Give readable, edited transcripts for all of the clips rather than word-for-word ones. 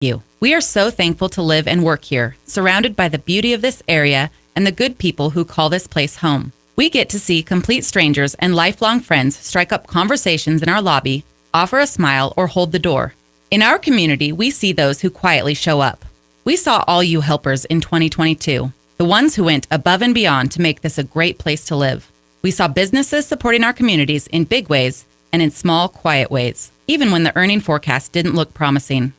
you. We are so thankful to live and work here, surrounded by the beauty of this area and the good people who call this place home. We get to see complete strangers and lifelong friends strike up conversations in our lobby, offer a smile, or hold the door. In our community, we see those who quietly show up. We saw all you helpers in 2022, the ones who went above and beyond to make this a great place to live. We saw businesses supporting our communities in big ways and in small, quiet ways, even when the earning forecast didn't look promising.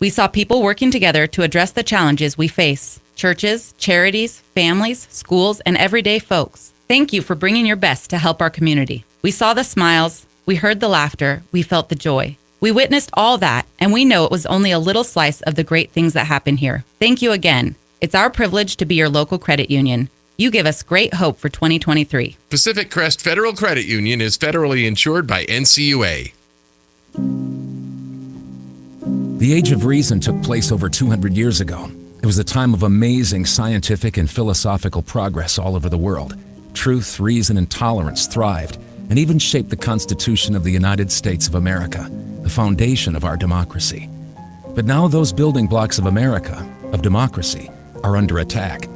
We saw people working together to address the challenges we face. Churches, charities, families, schools, and everyday folks. Thank you for bringing your best to help our community. We saw the smiles, we heard the laughter, we felt the joy. We witnessed all that, and we know it was only a little slice of the great things that happen here. Thank you again. It's our privilege to be your local credit union. You give us great hope for 2023. Pacific Crest Federal Credit Union is federally insured by NCUA. The Age of Reason took place over 200 years ago. It was a time of amazing scientific and philosophical progress all over the world. Truth, reason, and tolerance thrived and even shaped the Constitution of the United States of America, the foundation of our democracy. But now those building blocks of America, of democracy, are under attack.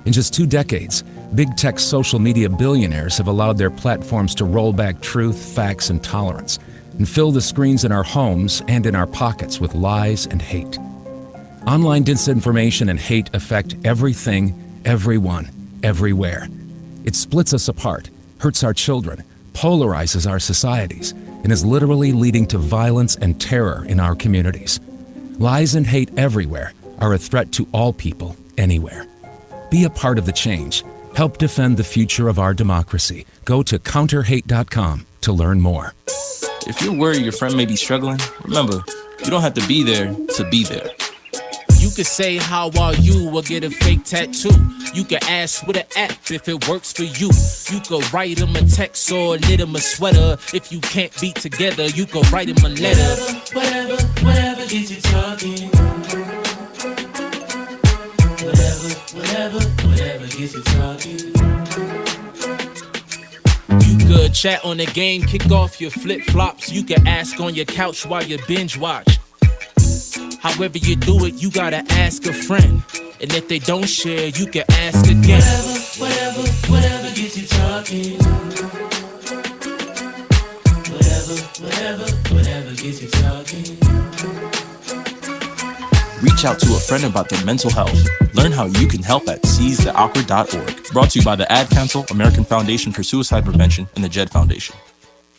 In just 2 decades, big tech social media billionaires have allowed their platforms to roll back truth, facts, and tolerance, and fill the screens in our homes and in our pockets with lies and hate. Online disinformation and hate affect everything, everyone, everywhere. It splits us apart, hurts our children, polarizes our societies, and is literally leading to violence and terror in our communities. Lies and hate everywhere are a threat to all people, anywhere. Be a part of the change. Help defend the future of our democracy. Go to counterhate.com to learn more. If you're worried your friend may be struggling, remember, you don't have to be there to be there. You could say, how are you, or get a fake tattoo. You could ask with an app if it works for you. You could write them a text or knit them a sweater. If you can't be together, you could write them a letter. Whatever gets you talking. Whatever gets you talking. You could chat on the game, kick off your flip-flops. You could ask on your couch while you binge watch. However you do it, you gotta ask a friend. And if they don't share, you can ask again. Whatever gets you talking. Whatever gets you talking. Reach out to a friend about their mental health. Learn how you can help at seizetheawkward.org. Brought to you by the Ad Council, American Foundation for Suicide Prevention, and the JED Foundation.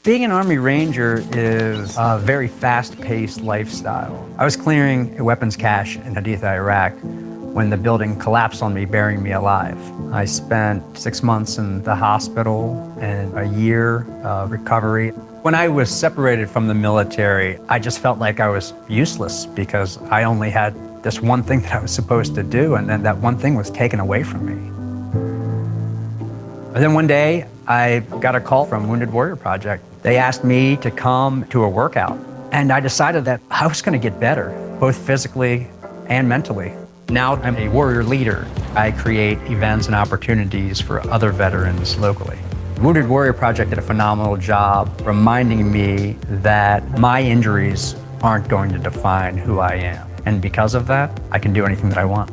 Being an Army Ranger is a very fast-paced lifestyle. I was clearing a weapons cache in Haditha, Iraq, when the building collapsed on me, burying me alive. I spent 6 months in the hospital and a year of recovery. When I was separated from the military, I just felt like I was useless because I only had this one thing that I was supposed to do, and then that one thing was taken away from me. And then one day, I got a call from Wounded Warrior Project. They asked me to come to a workout, and I decided that I was going to get better, both physically and mentally. Now I'm a warrior leader. I create events and opportunities for other veterans locally. Wounded Warrior Project did a phenomenal job reminding me that my injuries aren't going to define who I am. And because of that, I can do anything that I want.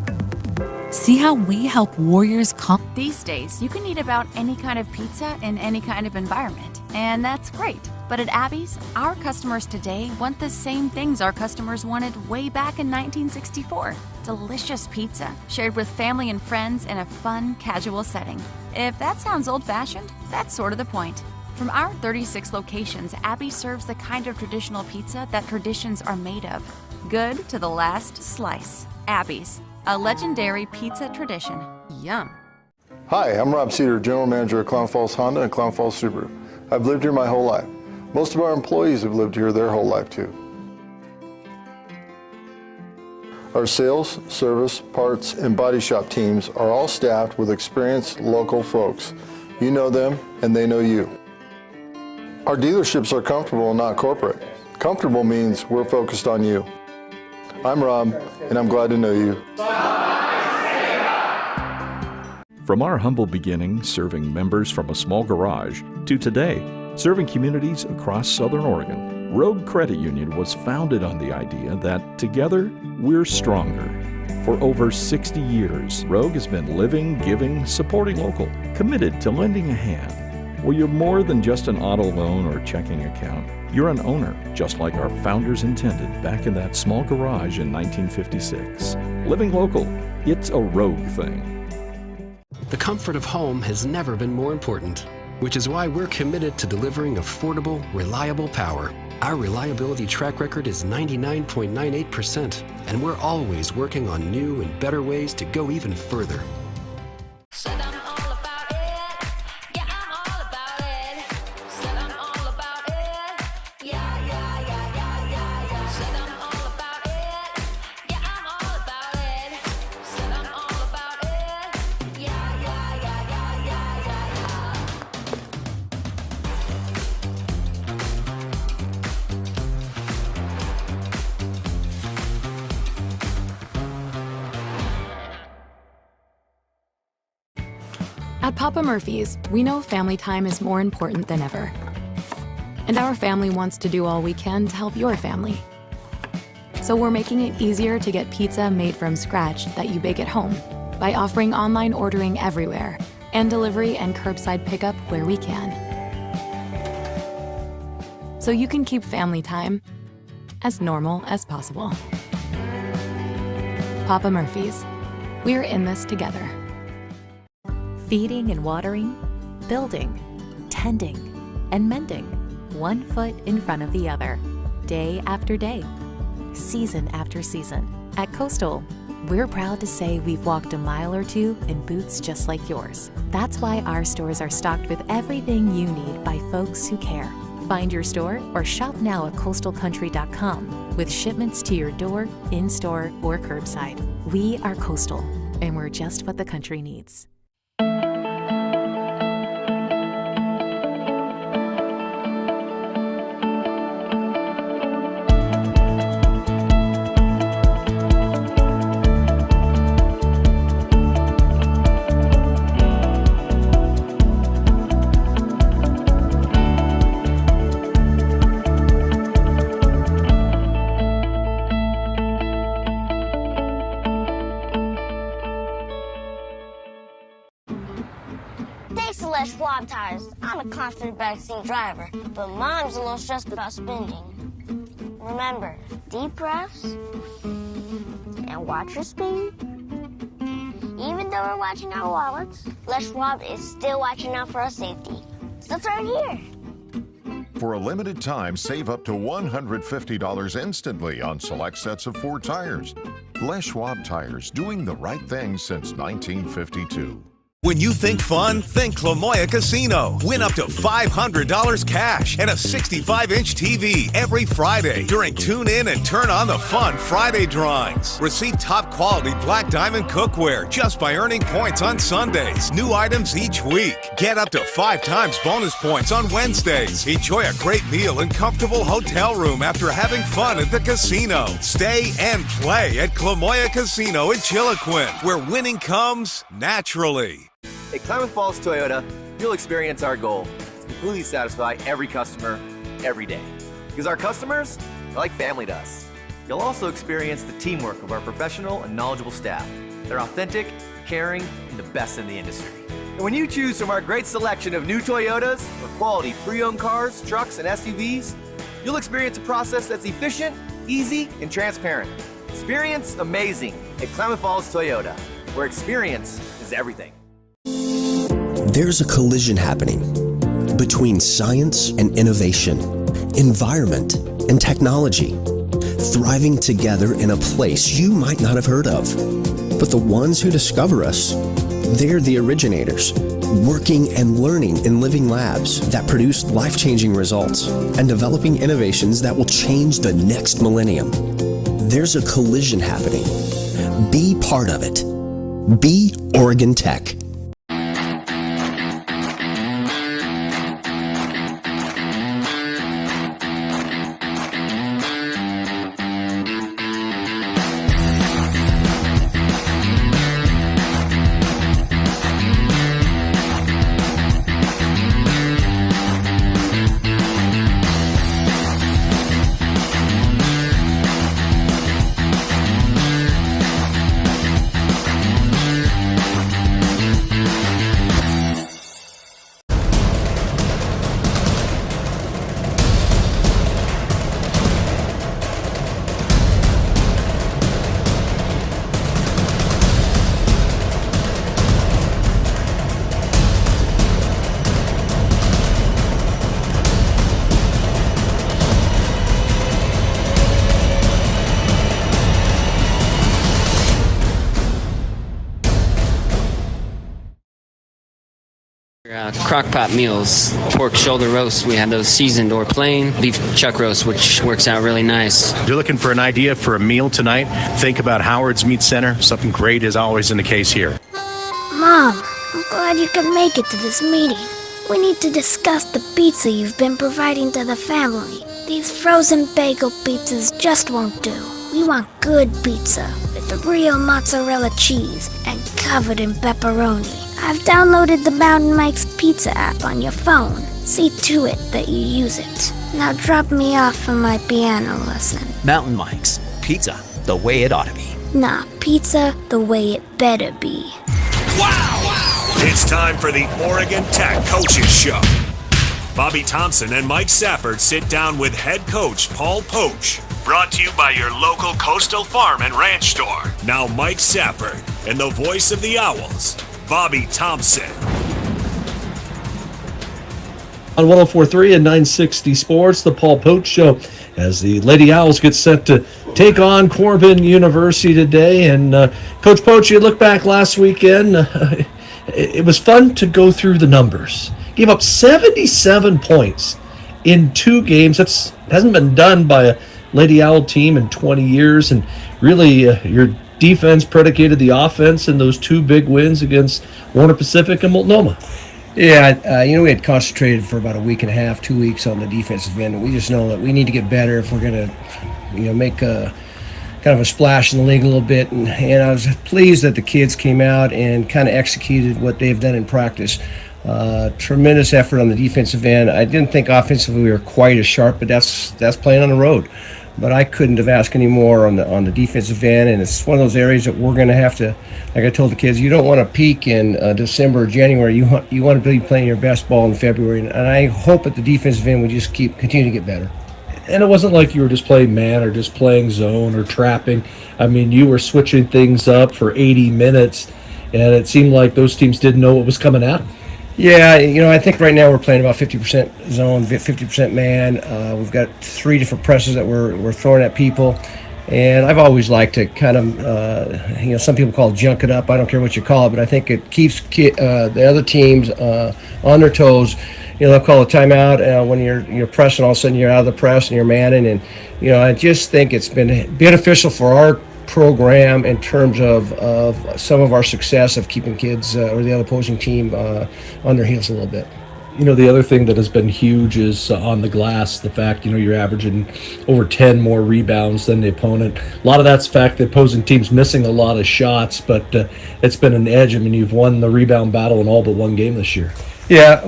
See how we help warriors come. These days, you can eat about any kind of pizza in any kind of environment, and that's great. But at Abby's, our customers today want the same things our customers wanted way back in 1964. Delicious pizza, shared with family and friends in a fun, casual setting. If that sounds old-fashioned, that's sort of the point. From our 36 locations, Abby serves the kind of traditional pizza that traditions are made of. Good to the last slice. Abby's, a legendary pizza tradition. Yum. Hi, I'm Rob Cedar, General Manager of Clown Falls Honda and Clown Falls Subaru. I've lived here my whole life. Most of our employees have lived here their whole life too. Our sales, service, parts, and body shop teams are all staffed with experienced local folks. You know them and they know you. Our dealerships are comfortable and not corporate. Comfortable means we're focused on you. I'm Rob, and I'm glad to know you. From our humble beginnings serving members from a small garage to today, serving communities across Southern Oregon, Rogue Credit Union was founded on the idea that together, we're stronger. For over 60 years, Rogue has been living, giving, supporting local, committed to lending a hand. Where you're more than just an auto loan or checking account. You're an owner, just like our founders intended back in that small garage in 1956. Living local, it's a Rogue thing. The comfort of home has never been more important, which is why we're committed to delivering affordable, reliable power. Our reliability track record is 99.98%, and we're always working on new and better ways to go even further. At Papa Murphy's, we know family time is more important than ever. And our family wants to do all we can to help your family. So we're making it easier to get pizza made from scratch that you bake at home by offering online ordering everywhere and delivery and curbside pickup where we can. So you can keep family time as normal as possible. Papa Murphy's, we're in this together. Feeding and watering, building, tending, and mending, one foot in front of the other, day after day, season after season. At Coastal, we're proud to say we've walked a mile or two in boots just like yours. That's why our stores are stocked with everything you need by folks who care. Find your store or shop now at coastalcountry.com with shipments to your door, in-store, or curbside. We are Coastal, and we're just what the country needs. Tires. I'm a confident backseat driver, but Mom's a little stressed about spending. Remember, deep breaths and watch your speed. Even though we're watching our wallets, Les Schwab is still watching out for our safety. So it's right here. For a limited time, save up to $150 instantly on select sets of Ford tires. Les Schwab Tires, doing the right thing since 1952. When you think fun, think Clamoya Casino. Win up to $500 cash and a 65-inch TV every Friday during Tune In and Turn On the Fun Friday drawings. Receive top-quality Black Diamond cookware just by earning points on Sundays. New items each week. Get up to 5 times bonus points on Wednesdays. Enjoy a great meal and comfortable hotel room after having fun at the casino. Stay and play at Clamoya Casino in Chiloquin, where winning comes naturally. At Klamath Falls Toyota, you'll experience our goal to completely satisfy every customer, every day. Because our customers are like family to us. You'll also experience the teamwork of our professional and knowledgeable staff. They're authentic, caring, and the best in the industry. And when you choose from our great selection of new Toyotas or quality pre-owned cars, trucks, and SUVs, you'll experience a process that's efficient, easy, and transparent. Experience amazing at Klamath Falls Toyota, where experience is everything. There's a collision happening between science and innovation, environment and technology, thriving together in a place you might not have heard of. But the ones who discover us, they're the originators, working and learning in living labs that produce life-changing results and developing innovations that will change the next millennium. There's a collision happening. Be part of it. Be Oregon Tech. Crock-pot meals, pork shoulder roast, we have those seasoned or plain, beef chuck roast, which works out really nice. You're looking for an idea for a meal tonight? Think about Howard's Meat Center. Something great is always in the case here. Mom, I'm glad you could make it to this meeting. We need to discuss the pizza you've been providing to the family. These frozen bagel pizzas just won't do. We want good pizza with real mozzarella cheese and covered in pepperoni. I've downloaded the Mountain Mike's Pizza app on your phone. See to it that you use it. Now drop me off for my piano lesson. Mountain Mike's Pizza, the way it ought to be. Nah, pizza the way it better be. Wow! It's time for the Oregon Tech Coaches Show. Bobby Thompson and Mike Safford sit down with head coach Paul Poach. Brought to you by your local Coastal Farm and Ranch store. Now Mike Safford and the voice of the Owls, Bobby Thompson. On 104.3 and 960 Sports, the Paul Poach Show, as the Lady Owls get set to take on Corban University today. And Coach Poach, you look back last weekend, it was fun to go through the numbers. Gave up 77 points in 2 games. That hasn't been done by a Lady Owl team in 20 years. And really, your defense predicated the offense in those 2 big wins against Warner Pacific and Multnomah. Yeah, we had concentrated for about a week and a half, 2 weeks on the defensive end. And we just know that we need to get better if we're going to, make a kind of a splash in the league a little bit. And I was pleased that the kids came out and kind of executed what they've done in practice. Tremendous effort on the defensive end. I didn't think offensively we were quite as sharp, but that's playing on the road. But I couldn't have asked any more on the defensive end, and it's one of those areas that we're going to have to, like I told the kids, you don't want to peak in December or January. You want to be playing your best ball in February, and I hope at the defensive end we just continue to get better. And it wasn't like you were just playing man or just playing zone or trapping. I mean, you were switching things up for 80 minutes, and it seemed like those teams didn't know what was coming at them. Yeah, I think right now we're playing about 50% zone, 50% man. We've got 3 different presses that we're throwing at people. And I've always liked to kind of, some people call it junk it up. I don't care what you call it, but I think it keeps the other teams on their toes. They'll call a timeout when you're pressing. All of a sudden you're out of the press and you're manning. And, I just think it's been beneficial for our program in terms of some of our success of keeping kids or the other opposing team on their heels a little bit. The other thing that has been huge is on the glass, the fact, you're averaging over 10 more rebounds than the opponent. A lot of that's the fact the opposing team's missing a lot of shots, but it's been an edge. I mean, you've won the rebound battle in all but 1 game this year. Yeah,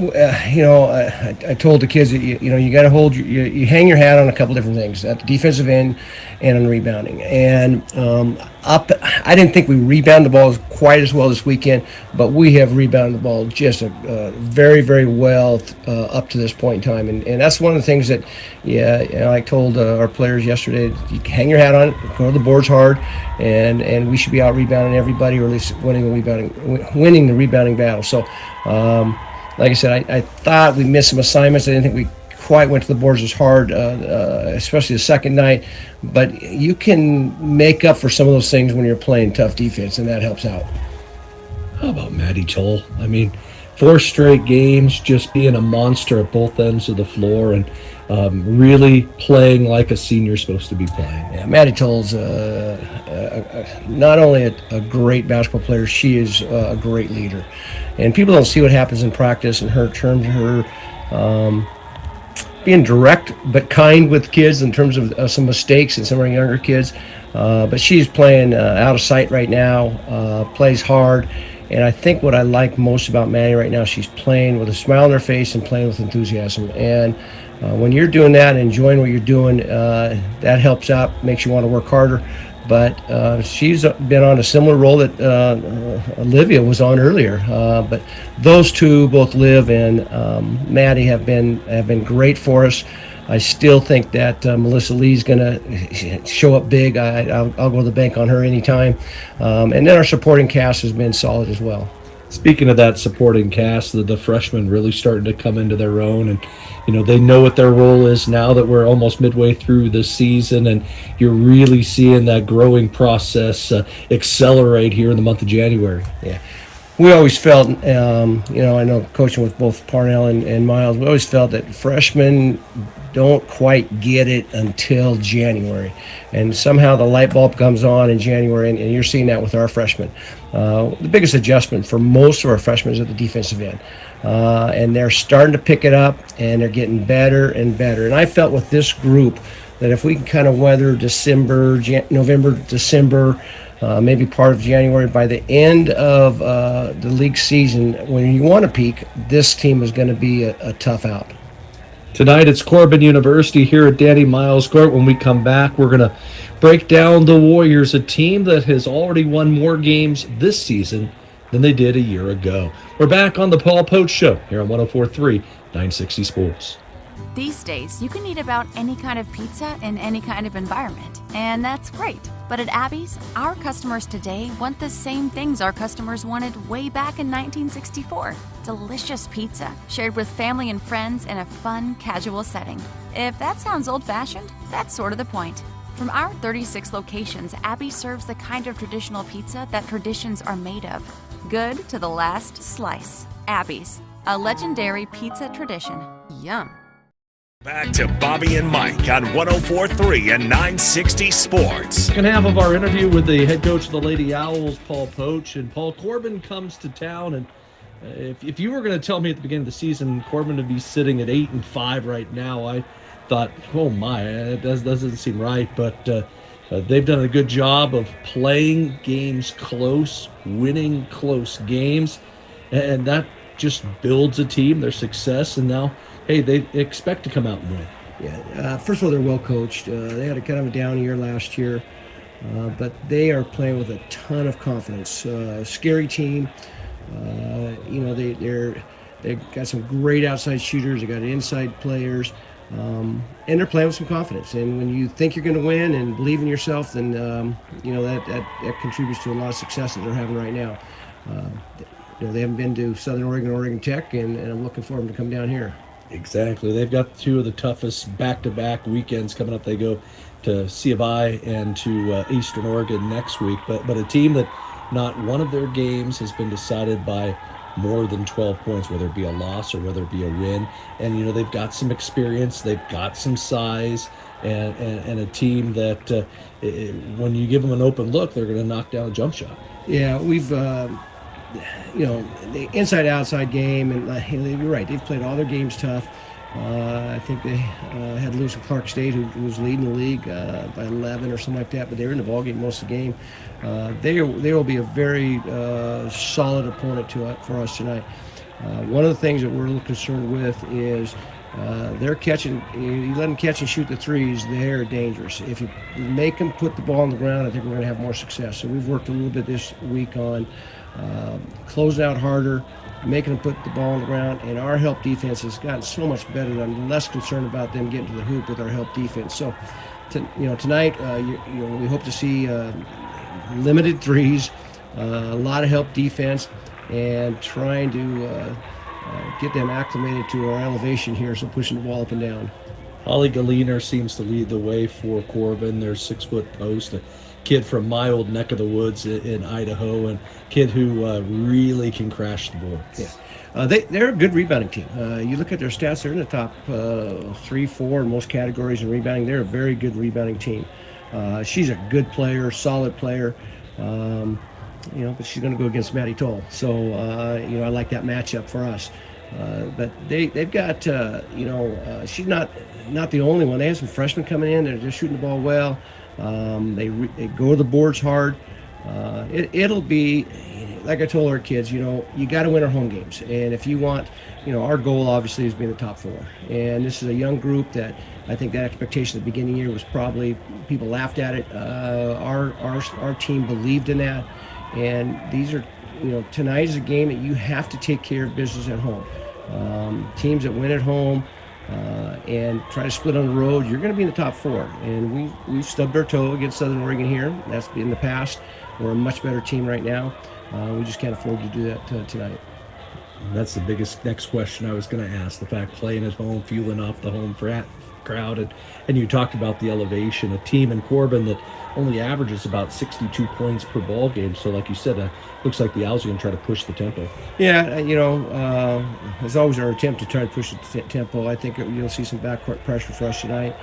I told the kids that you got to hold you hang your hat on a couple different things at the defensive end and on rebounding. And I didn't think we rebounded the ball quite as well this weekend, but we have rebounded the ball just very, very well up to this point in time. And that's one of the things that, I told our players yesterday, you hang your hat on it, go to the boards hard, and we should be out rebounding everybody, or at least winning the rebounding battle. So. Like I said, I thought we missed some assignments. I didn't think we quite went to the boards as hard, especially the second night. But you can make up for some of those things when you're playing tough defense, and that helps out. How about Maddie Toll? I mean, 4 straight games, just being a monster at both ends of the floor and really playing like a senior's supposed to be playing. Yeah, Maddie Toll's not only a great basketball player, she is a great leader. And people don't see what happens in practice in her terms of her being direct but kind with kids in terms of some mistakes and some of our younger kids. But she's playing out of sight right now, plays hard. And I think what I like most about Maddie right now, she's playing with a smile on her face and playing with enthusiasm. And when you're doing that and enjoying what you're doing, that helps out, makes you want to work harder. But she's been on a similar role that Olivia was on earlier. But those two, both Liv and Maddie, have been great for us. I still think that Melissa Lee's going to show up big. I'll go to the bank on her anytime. And then our supporting cast has been solid as well. Speaking of that supporting cast, the freshmen really starting to come into their own, and they know what their role is now that we're almost midway through the season, and you're really seeing that growing process accelerate here in the month of January. Yeah. we always felt, I know coaching with both Parnell and Miles, we always felt that freshmen don't quite get it until January. And somehow the light bulb comes on in January, and you're seeing that with our freshmen. The biggest adjustment for most of our freshmen is at the defensive end. And they're starting to pick it up, and they're getting better and better. And I felt with this group that if we can kind of weather November, December, maybe part of January, by the end of the league season, when you want to peak, this team is going to be a tough out. Tonight it's Corban University here at Danny Miles Court. When we come back, we're going to break down the Warriors, a team that has already won more games this season than they did a year ago. We're back on the Paul Poach Show here on 104.3 960 Sports. These days, you can eat about any kind of pizza in any kind of environment, and that's great. But at Abby's, our customers today want the same things our customers wanted way back in 1964. Delicious pizza, shared with family and friends in a fun, casual setting. If that sounds old-fashioned, that's sort of the point. From our 36 locations, Abby serves the kind of traditional pizza that traditions are made of. Good to the last slice. Abby's, a legendary pizza tradition. Yum. Back to Bobby and Mike on 104.3 and 960 Sports. Second half of our interview with the head coach of the Lady Owls, Paul Poach, and Paul Corban comes to town. And if you were going to tell me at the beginning of the season Corban would be sitting at 8-5 right now, I thought, oh my, that doesn't seem right. But they've done a good job of playing games close, winning close games, and that just builds a team, their success, and now, hey, they expect to come out and win. Yeah, first of all, they're well coached. They had a kind of a down year last year, but they are playing with a ton of confidence. Scary team. They've got some great outside shooters. They got inside players, and they're playing with some confidence. And when you think you're going to win and believe in yourself, then that contributes to a lot of success that they're having right now. They haven't been to Southern Oregon, Oregon Tech, and I'm looking for them to come down here. Exactly. They've got two of the toughest back-to-back weekends coming up. They go to C of I and to Eastern Oregon next week. But a team that not one of their games has been decided by more than 12 points, whether it be a loss or whether it be a win. And, they've got some experience. They've got some size and a team that when you give them an open look, they're going to knock down a jump shot. Yeah, we've... the inside-outside game, and you're right, they've played all their games tough. I think they had to lose to Clark State, who was leading the league by 11 or something like that, but they were in the ballgame most of the game. They will be a very solid opponent for us tonight. One of the things that we're a little concerned with is they're catching, you let them catch and shoot the threes, they're dangerous. If you make them put the ball on the ground, I think we're going to have more success. So we've worked a little bit this week on closing out harder, making them put the ball on the ground, and our help defense has gotten so much better that I'm less concerned about them getting to the hoop with our help defense. So, tonight, we hope to see limited threes, a lot of help defense, and trying to get them acclimated to our elevation here, so pushing the ball up and down. Holly Galiner seems to lead the way for Corban, their 6-foot post, a kid from my old neck of the woods in Idaho, and kid who really can crash the boards. Yeah. They're a good rebounding team. You look at their stats, they're in the top 3-4 in most categories in rebounding. They're a very good rebounding team. She's a good player, solid player, but she's going to go against Maddie Toll. So, I like that matchup for us. But they've got, she's not the only one. They have some freshmen coming in. They're just shooting the ball well. They go to the boards hard. It'll be, like I told our kids, you got to win our home games. And if you want, our goal obviously is being the top 4. And this is a young group that I think that expectation at the beginning of the year was probably, people laughed at it. Our team believed in that. And these are, tonight is a game that you have to take care of business at home. Teams that win at home and try to split on the road, you're going to be in the top 4. And we've stubbed our toe against Southern Oregon here. That's been in the past. We're a much better team right now. We just can't afford to do that tonight. That's the biggest next question I was going to ask. The fact playing at home, fueling off the home crowd. And you talked about the elevation, a team in Corban that only averages about 62 points per ball game. So like you said, looks like the Owls are going to try to push the tempo. Yeah, it's always our attempt to try to push the tempo. I think you'll see some backcourt pressure for us tonight.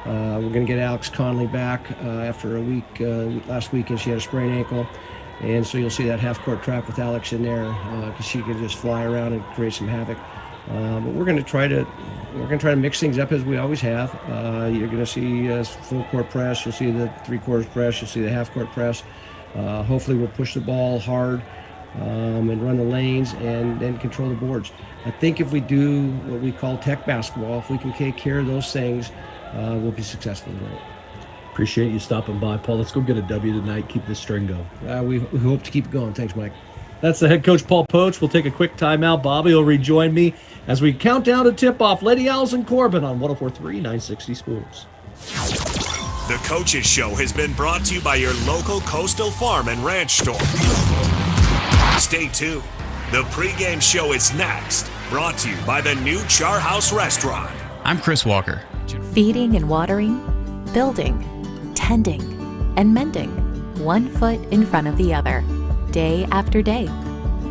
We're going to get Alex Conley back after a week. Last weekend she had a sprained ankle. And so you'll see that half-court trap with Alex in there because she can just fly around and create some havoc. But we're going to try to mix things up as we always have. You're going to see full court press. You'll see the three-quarters press. You'll see the half-court press. Hopefully we'll push the ball hard and run the lanes and then control the boards. I think if we do what we call tech basketball, if we can take care of those things, we'll be successful tonight. Appreciate you stopping by, Paul. Let's go get a W tonight. Keep this string going. We hope to keep it going. Thanks, Mike. That's the head coach, Paul Poach. We'll take a quick timeout. Bobby will rejoin me as we count down to tip-off. Lady Owls and Corban on 104.3 960 Sports. The Coaches Show has been brought to you by your local Coastal Farm and Ranch store. Stay tuned. The pregame show is next, brought to you by the new Char House Restaurant. I'm Chris Walker. Feeding and watering, building, tending, and mending, 1 foot in front of the other, day after day,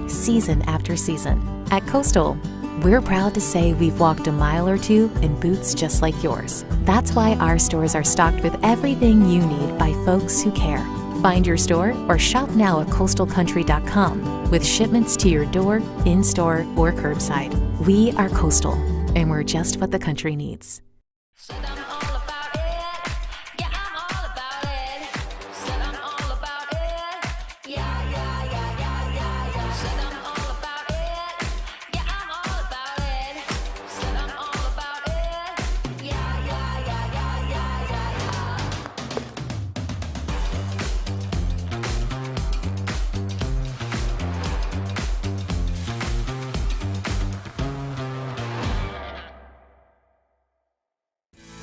season after season. At Coastal, we're proud to say we've walked a mile or two in boots just like yours. That's why our stores are stocked with everything you need by folks who care. Find your store or shop now at coastalcountry.com with shipments to your door, in-store, or curbside. We are Coastal, and we're just what the country needs.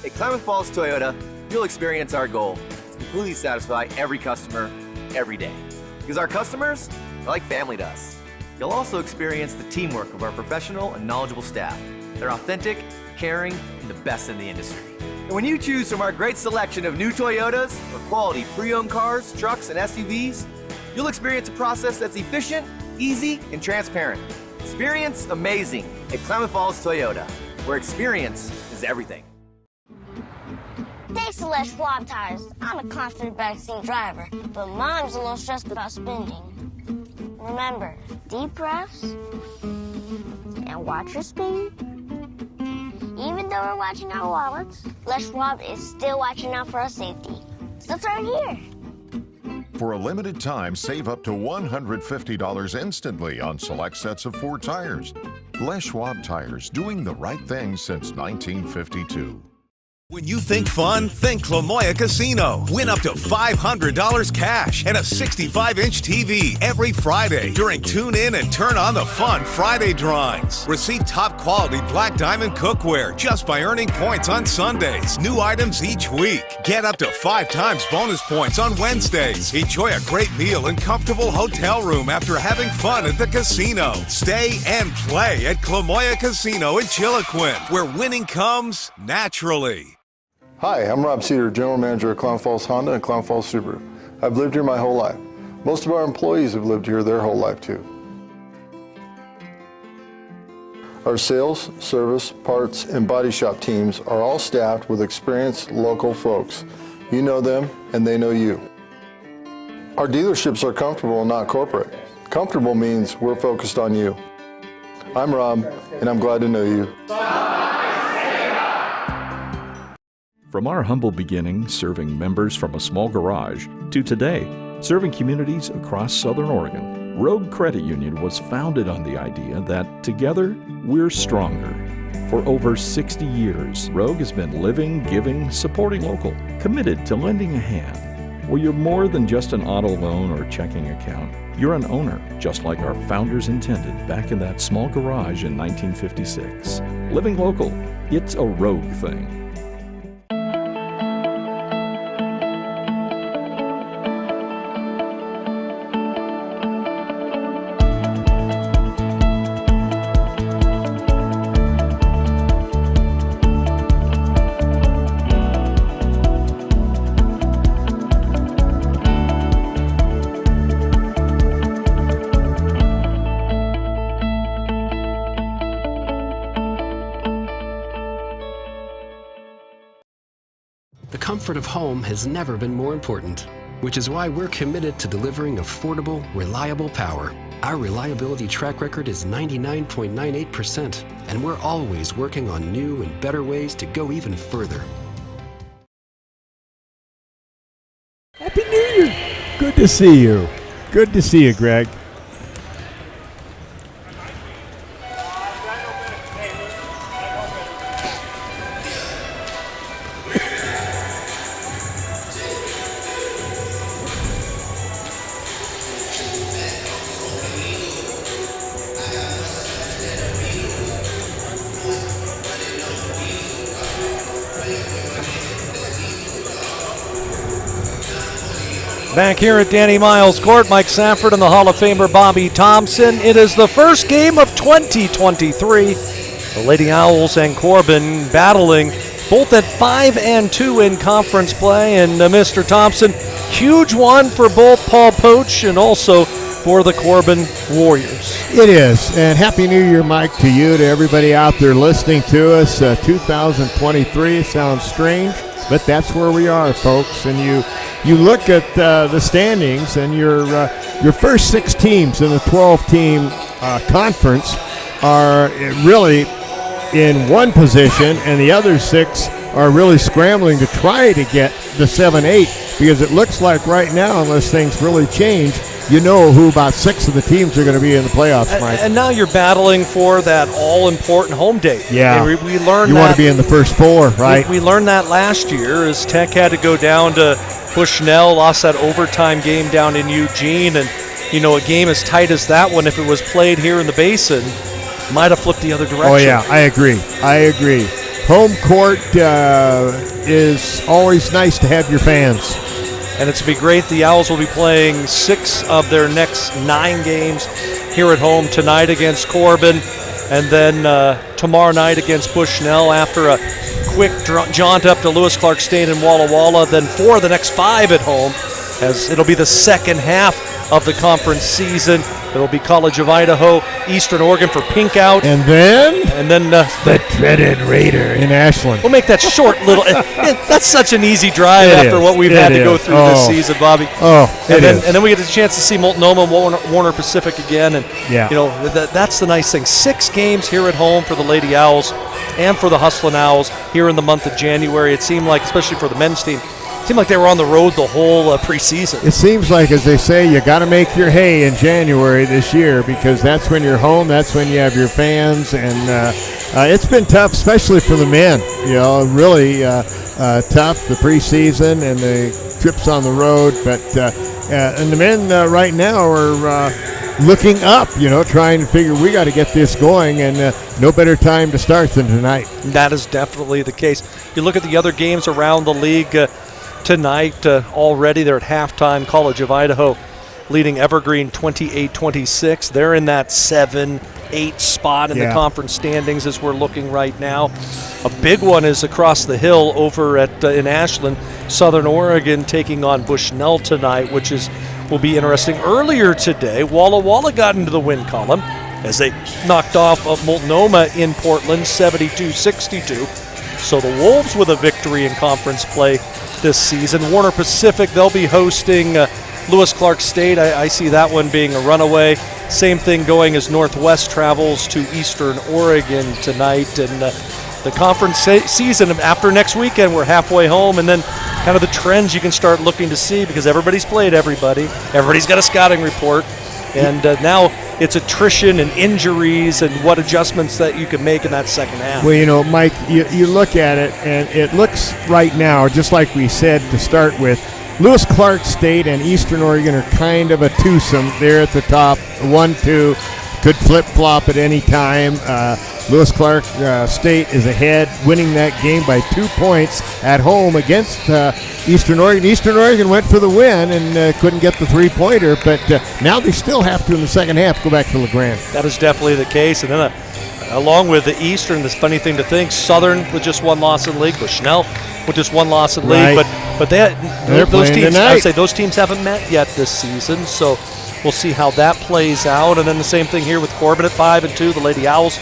At Klamath Falls Toyota, you'll experience our goal to completely satisfy every customer, every day. Because our customers are like family to us. You'll also experience the teamwork of our professional and knowledgeable staff. They're authentic, caring, and the best in the industry. And when you choose from our great selection of new Toyotas or quality pre-owned cars, trucks, and SUVs, you'll experience a process that's efficient, easy, and transparent. Experience amazing at Klamath Falls Toyota, where experience is everything. Thanks to Les Schwab tires, I'm a confident backseat driver, but Mom's a little stressed about spending. Remember, deep breaths and watch your speed. Even though we're watching our wallets, Les Schwab is still watching out for our safety. So turn here. For a limited time, save up to $150 instantly on select sets of 4 tires. Les Schwab tires, doing the right thing since 1952. When you think fun, think Clamoya Casino. Win up to $500 cash and a 65-inch TV every Friday during Tune In and Turn On the Fun Friday drawings. Receive top-quality Black Diamond cookware just by earning points on Sundays. New items each week. Get up to 5 times bonus points on Wednesdays. Enjoy a great meal and comfortable hotel room after having fun at the casino. Stay and play at Clamoya Casino in Chiloquin, where winning comes naturally. Hi, I'm Rob Cedar, General Manager of Klamath Falls Honda and Klamath Falls Subaru. I've lived here my whole life. Most of our employees have lived here their whole life too. Our sales, service, parts, and body shop teams are all staffed with experienced local folks. You know them and they know you. Our dealerships are comfortable and not corporate. Comfortable means we're focused on you. I'm Rob, and I'm glad to know you. From our humble beginnings serving members from a small garage to today, serving communities across Southern Oregon, Rogue Credit Union was founded on the idea that together, we're stronger. For over 60 years, Rogue has been living, giving, supporting local, committed to lending a hand. Where you're more than just an auto loan or checking account, you're an owner, just like our founders intended back in that small garage in 1956. Living local, it's a Rogue thing. comfort of home has never been more important, which is why we're committed to delivering affordable, reliable power. Our reliability track record is 99.98%, and we're always working on new and better ways to go even further. Happy New Year! Good to see you. Good to see you, Greg. Back here at Danny Miles Court, Mike Sanford and the Hall of Famer Bobby Thompson. It is the first game of 2023. The Lady Owls and Corban battling both at 5-2 in conference play. And Mr. Thompson, huge one for both Paul Poach and also for the Corban Warriors. It is, and Happy New Year, Mike, to you, to everybody out there listening to us. 2023 sounds strange, but that's where we are, folks. And you look at the standings, and your first 6 teams in the 12-team conference are really in one position, and the other 6 are really scrambling to try to get the 7-8, because it looks like right now, unless things really change, you know who about 6 of the teams are going to be in the playoffs, Mike. And now you're battling for that all-important home date. Yeah. And we learned you that. want to be in the first 4, right? We learned that last year as Tech had to go down to Bushnell, lost that overtime game down in Eugene. And, a game as tight as that one, if it was played here in the Basin, might have flipped the other direction. Oh, yeah, I agree. Home court is always nice to have your fans. And it's going to be great. The Owls will be playing 6 of their next 9 games here at home tonight against Corban, and then tomorrow night against Bushnell after a quick jaunt up to Lewis Clark State and Walla Walla, then 4 of the next 5 at home, as it'll be the second half of the conference season. It'll be College of Idaho, Eastern Oregon for Pink Out. And then the dreaded Raider in Ashland. We'll make that short little. That's such an easy drive after what we've had to go through this season, Bobby. And then we get a chance to see Multnomah, Warner Pacific again, and that's the nice thing. 6 games here at home for the Lady Owls and for the Hustlin' Owls here in the month of January. It seemed like, especially for the men's team, seemed like they were on the road the whole preseason. It seems like, as they say, you got to make your hay in January this year, because that's when you're home, that's when you have your fans, and it's been tough, especially for the men. Really tough, the preseason and the trips on the road. But and the men right now are looking up, trying to figure we got to get this going, and no better time to start than tonight. That is definitely the case. You look at the other games around the league. Tonight, already they're at halftime. College of Idaho leading Evergreen 28-26. They're in that 7-8 spot in the conference standings as we're looking right now. A big one is across the hill over at in Ashland. Southern Oregon taking on Bushnell tonight, which will be interesting. Earlier today, Walla Walla got into the win column as they knocked off of Multnomah in Portland 72-62. So the Wolves with a victory in conference play this season. Warner Pacific, they'll be hosting Lewis Clark State. I see that one being a runaway. Same thing going as Northwest travels to Eastern Oregon tonight. And the conference season after next weekend, we're halfway home, and then kind of the trends you can start looking to see, because everybody's played everybody. Everybody's got a scouting report. And now it's attrition and injuries and what adjustments that you can make in that second half. Well, Mike, you look at it, and it looks right now, just like we said to start with, Lewis Clark State and Eastern Oregon are kind of a twosome. They're at the top, 1-2, could flip-flop at any time. Lewis Clark State is ahead, winning that game by 2 points at home against Eastern Oregon. Eastern Oregon went for the win and couldn't get the 3-pointer, but now they still have to, in the second half, go back to LeGrand. That is definitely the case. And then along with the Eastern, this funny thing to think, Southern with just 1 loss in league, Bushnell with just 1 loss in league, but those teams, I would say those teams haven't met yet this season, so we'll see how that plays out. And then the same thing here with Corban at 5-2, the Lady Owls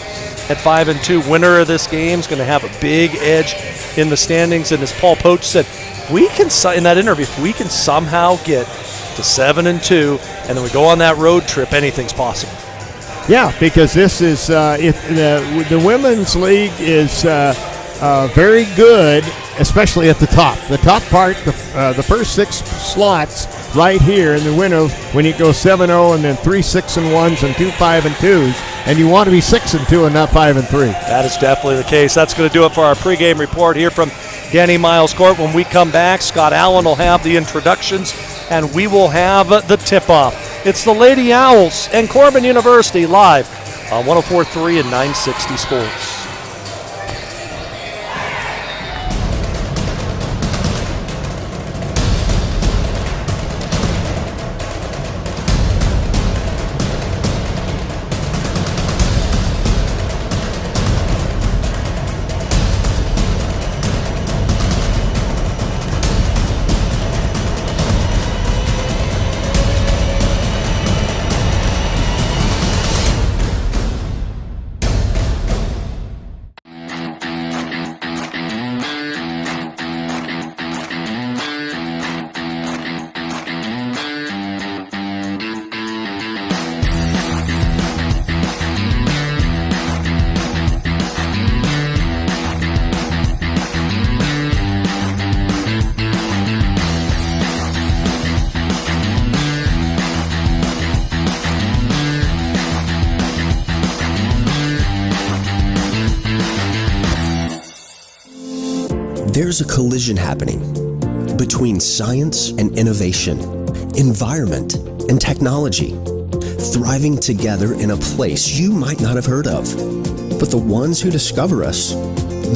at 5-2. Winner of this game is going to have a big edge in the standings. And as Paul Poach said, if we can, in that interview, if we can somehow get to 7-2, and then we go on that road trip, anything's possible. Yeah, because this is the women's league is very good, especially at the top. The top part, the first 6 slots right here in the window, when you go 7-0 and then 3 6-1s and 2 5-2s, and you want to be 6-2 and not 5-3. That is definitely the case. That's going to do it for our pregame report here from Denny Miles Court. When we come back, Scott Allen will have the introductions, and we will have the tip-off. It's the Lady Owls and Corban University live on 104.3 and 960 Sports. There's a collision happening between science and innovation, environment and technology, thriving together in a place you might not have heard of. But the ones who discover us,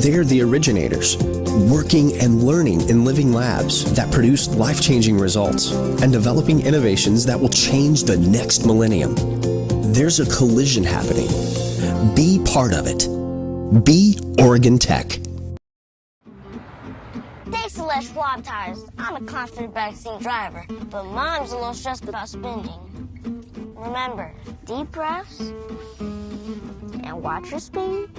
they're the originators, working and learning in living labs that produce life-changing results and developing innovations that will change the next millennium. There's a collision happening. Be part of it. Be Oregon Tech. Thanks to Les Schwab tires, I'm a confident backseat driver, but Mom's a little stressed about spending. Remember, deep breaths and watch your speed.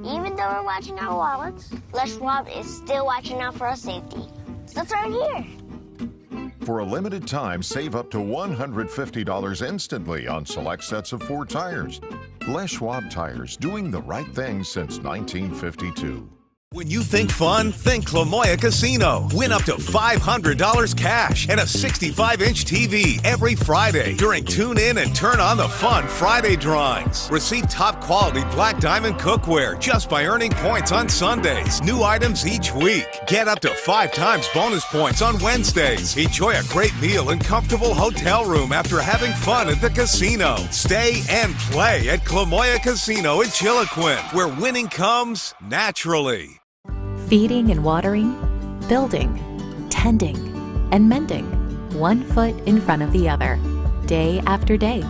Even though we're watching our wallets, Les Schwab is still watching out for our safety. So it's right here. For a limited time, save up to $150 instantly on select sets of 4 tires. Les Schwab tires, doing the right thing since 1952. When you think fun, think Clamoya Casino. Win up to $500 cash and a 65-inch TV every Friday during Tune In and Turn On the Fun Friday drawings. Receive top-quality Black Diamond cookware just by earning points on Sundays. New items each week. Get up to 5 times bonus points on Wednesdays. Enjoy a great meal and comfortable hotel room after having fun at the casino. Stay and play at Clamoya Casino in Chiloquin, where winning comes naturally. Feeding and watering, building, tending, and mending, one foot in front of the other, day after day,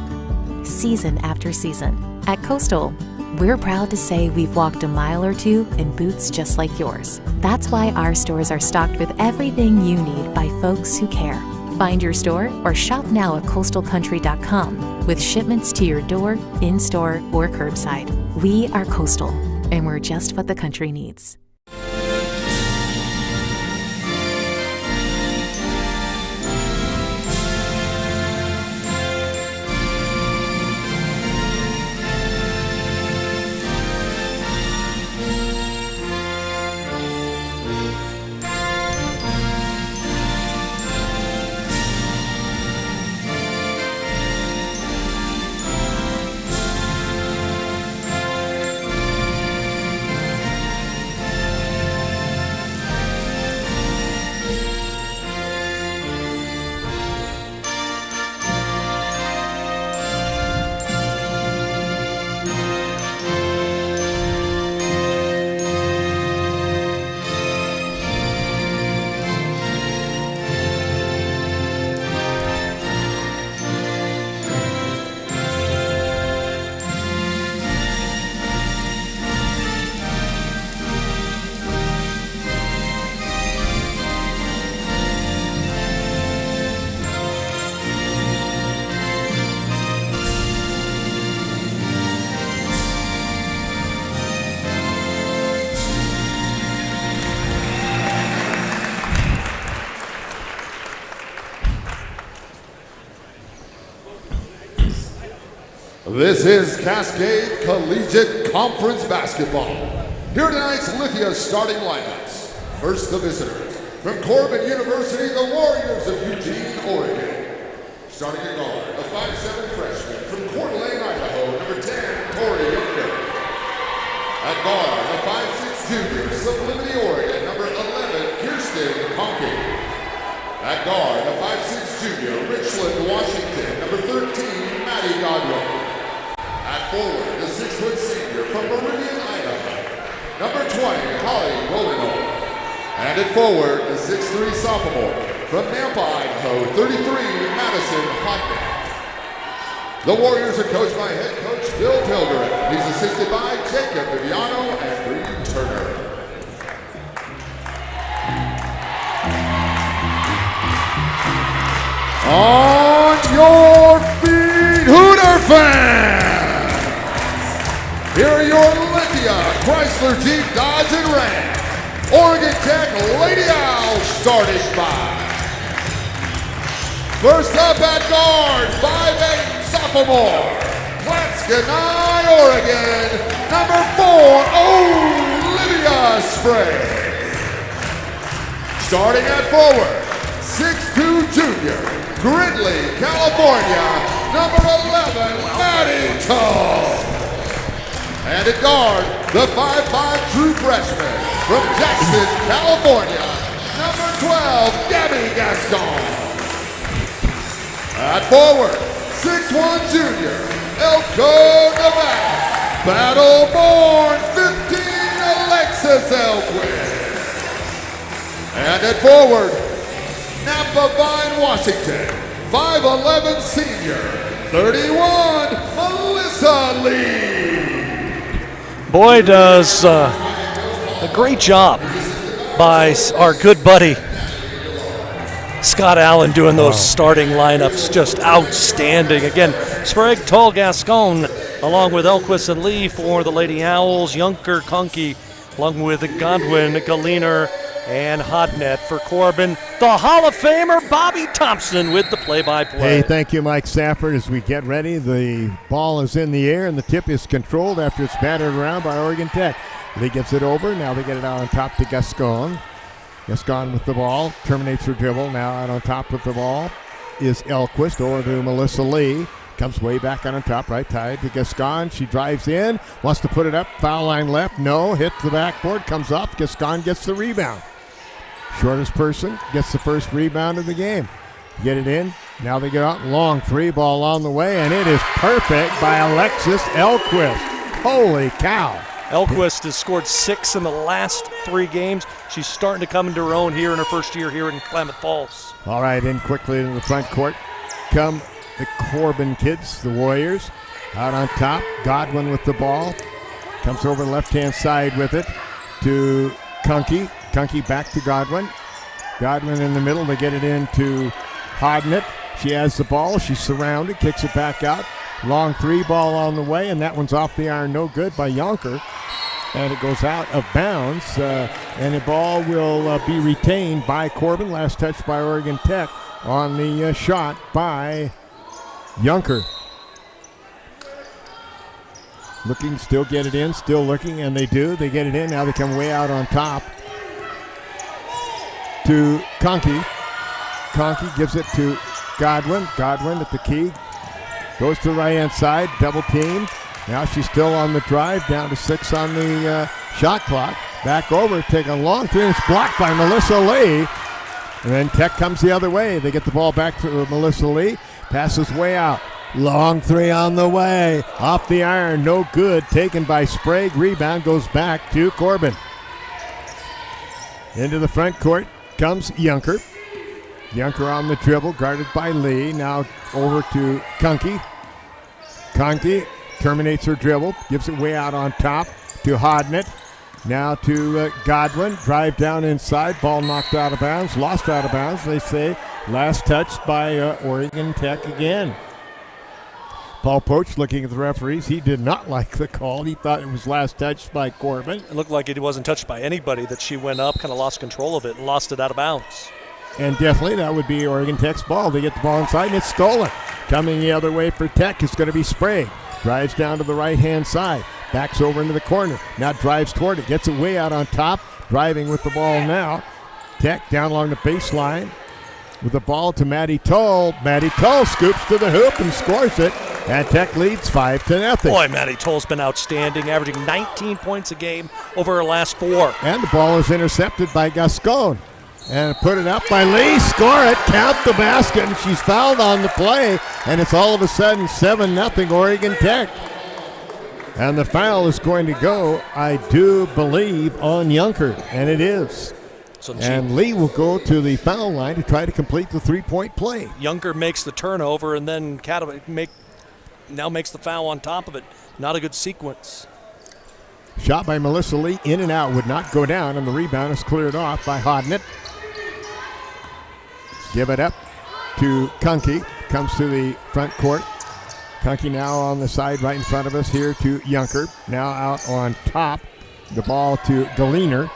season after season. At Coastal, we're proud to say we've walked a mile or two in boots just like yours. That's why our stores are stocked with everything you need by folks who care. Find your store or shop now at coastalcountry.com with shipments to your door, in-store, or curbside. We are Coastal, and we're just what the country needs. This is Cascade Collegiate Conference Basketball. Here tonight's Lithia starting lineups. First, the visitors. From Corban University, the Warriors of Eugene, Oregon. Starting at guard, a 5'7" freshman from Coeur d'Alene, Idaho, number 10, Tori Youngberg. At guard, a 5'6" junior, Sublimity, Oregon, number 11, Kirsten Conkey. At guard, a 5'6" junior, Richland, Washington, number 13, Maddie Godwin. At forward, the 6' senior from Meridian, Idaho, number 20, Holly Rolinol. And at forward, the 6'3" sophomore from Nampa, Idaho, 33, Madison Hockman. The Warriors are coached by head coach Bill Pilgrim. He's assisted by Jacob Viviano and Reed Turner. On your feet, Hooter fans! Here are your Lithia, Chrysler, Jeep, Dodge, and Ram Oregon Tech Lady Owls starting five. First up at guard, 5'8" sophomore, Platskanai, Oregon, number 4, Olivia Sprague. Starting at forward, 6'2" junior, Gridley, California, number 11, Maddie Tull. And at guard, the 5'5" true freshman from Jackson, California, number 12, Gabby Gaston. At forward, 6'1" junior, Elko, Nevada, Battleborn, 15, Alexis Elquist. And at forward, Napa Vine, Washington, 5'11" senior, 31, Melissa Lee. Boy, does a great job by our good buddy Scott Allen doing those starting lineups, just outstanding. Again, Sprague, Tull, Gascon, along with Elquist and Lee for the Lady Owls, Junker, Conkey, along with Godwin, Galiner, and Hodnet for Corban. The Hall of Famer Bobby Thompson with the play-by-play. Hey, thank you, Mike Stafford. As we get ready, the ball is in the air and the tip is controlled after it's battered around by Oregon Tech. Lee gets it over. Now they get it out on top to Gascon. Gascon with the ball, terminates her dribble. Now out on top with the ball is Elquist over to Melissa Lee. Comes way back on top, right side to Gascon. She drives in, wants to put it up, foul line left. No, hits the backboard, comes off. Gascon gets the rebound. Shortest person gets the first rebound of the game. Get it in. Now they get out. Long three ball on the way, and it is perfect by Alexis Elquist. Holy cow. Elquist has scored 6 in the last 3 games. She's starting to come into her own here in her first year here in Klamath Falls. All right, in quickly into the front court come the Corban kids, the Warriors. Out on top, Godwin with the ball. Comes over left-hand side with it to Conkey. Conkey back to Godwin. Godwin in the middle. They get it into Hodnet. She has the ball. She's surrounded. Kicks it back out. Long three ball on the way, and that one's off the iron. No good by Yonker. And it goes out of bounds. And the ball will be retained by Corban. Last touch by Oregon Tech on the shot by Yonker. Looking, still get it in, still looking, and they do. They get it in. Now they come way out on top to Conkey. Conkey gives it to Godwin. Godwin at the key. Goes to the right-hand side, double team. Now she's still on the drive, down to 6 on the shot clock. Back over, take a long three, and it's blocked by Melissa Lee. And then Tech comes the other way. They get the ball back to Melissa Lee. Passes way out. Long three on the way. Off the iron, no good. Taken by Sprague. Rebound goes back to Corban. Into the front court comes Yunker. Yunker on the dribble, guarded by Lee. Now over to Conkey. Conkey terminates her dribble, gives it way out on top to Hodnet. Now to Godwin. Drive down inside. Ball knocked out of bounds. Lost out of bounds, they say. Last touched by Oregon Tech again. Paul Poach looking at the referees. He did not like the call. He thought it was last touched by Corban. It looked like it wasn't touched by anybody, that she went up, kind of lost control of it, and lost it out of bounds. And definitely that would be Oregon Tech's ball. They get the ball inside, and it's stolen. Coming the other way for Tech is going to be Sprague. Drives down to the right-hand side. Backs over into the corner. Now drives toward it. Gets it way out on top. Driving with the ball now. Tech down along the baseline. With the ball to Maddie Toll. Maddie Toll scoops to the hoop and scores it. And Tech leads 5-0. Boy, Maddie Toll's been outstanding, averaging 19 points a game over her last 4. And the ball is intercepted by Gascon. And put it up by Lee. Score it. Count the basket. And she's fouled on the play. And it's all of a sudden 7-0 Oregon Tech. And the foul is going to go, I do believe, on Junker. And it is. And Lee will go to the foul line to try to complete the three-point play. Junker makes the turnover and then now makes the foul on top of it. Not a good sequence. Shot by Melissa Lee, in and out, would not go down, and the rebound is cleared off by Hodnett. Give it up to Kunke. Comes to the front court. Kunke now on the side right in front of us here to Junker. Now out on top. The ball to Galiner.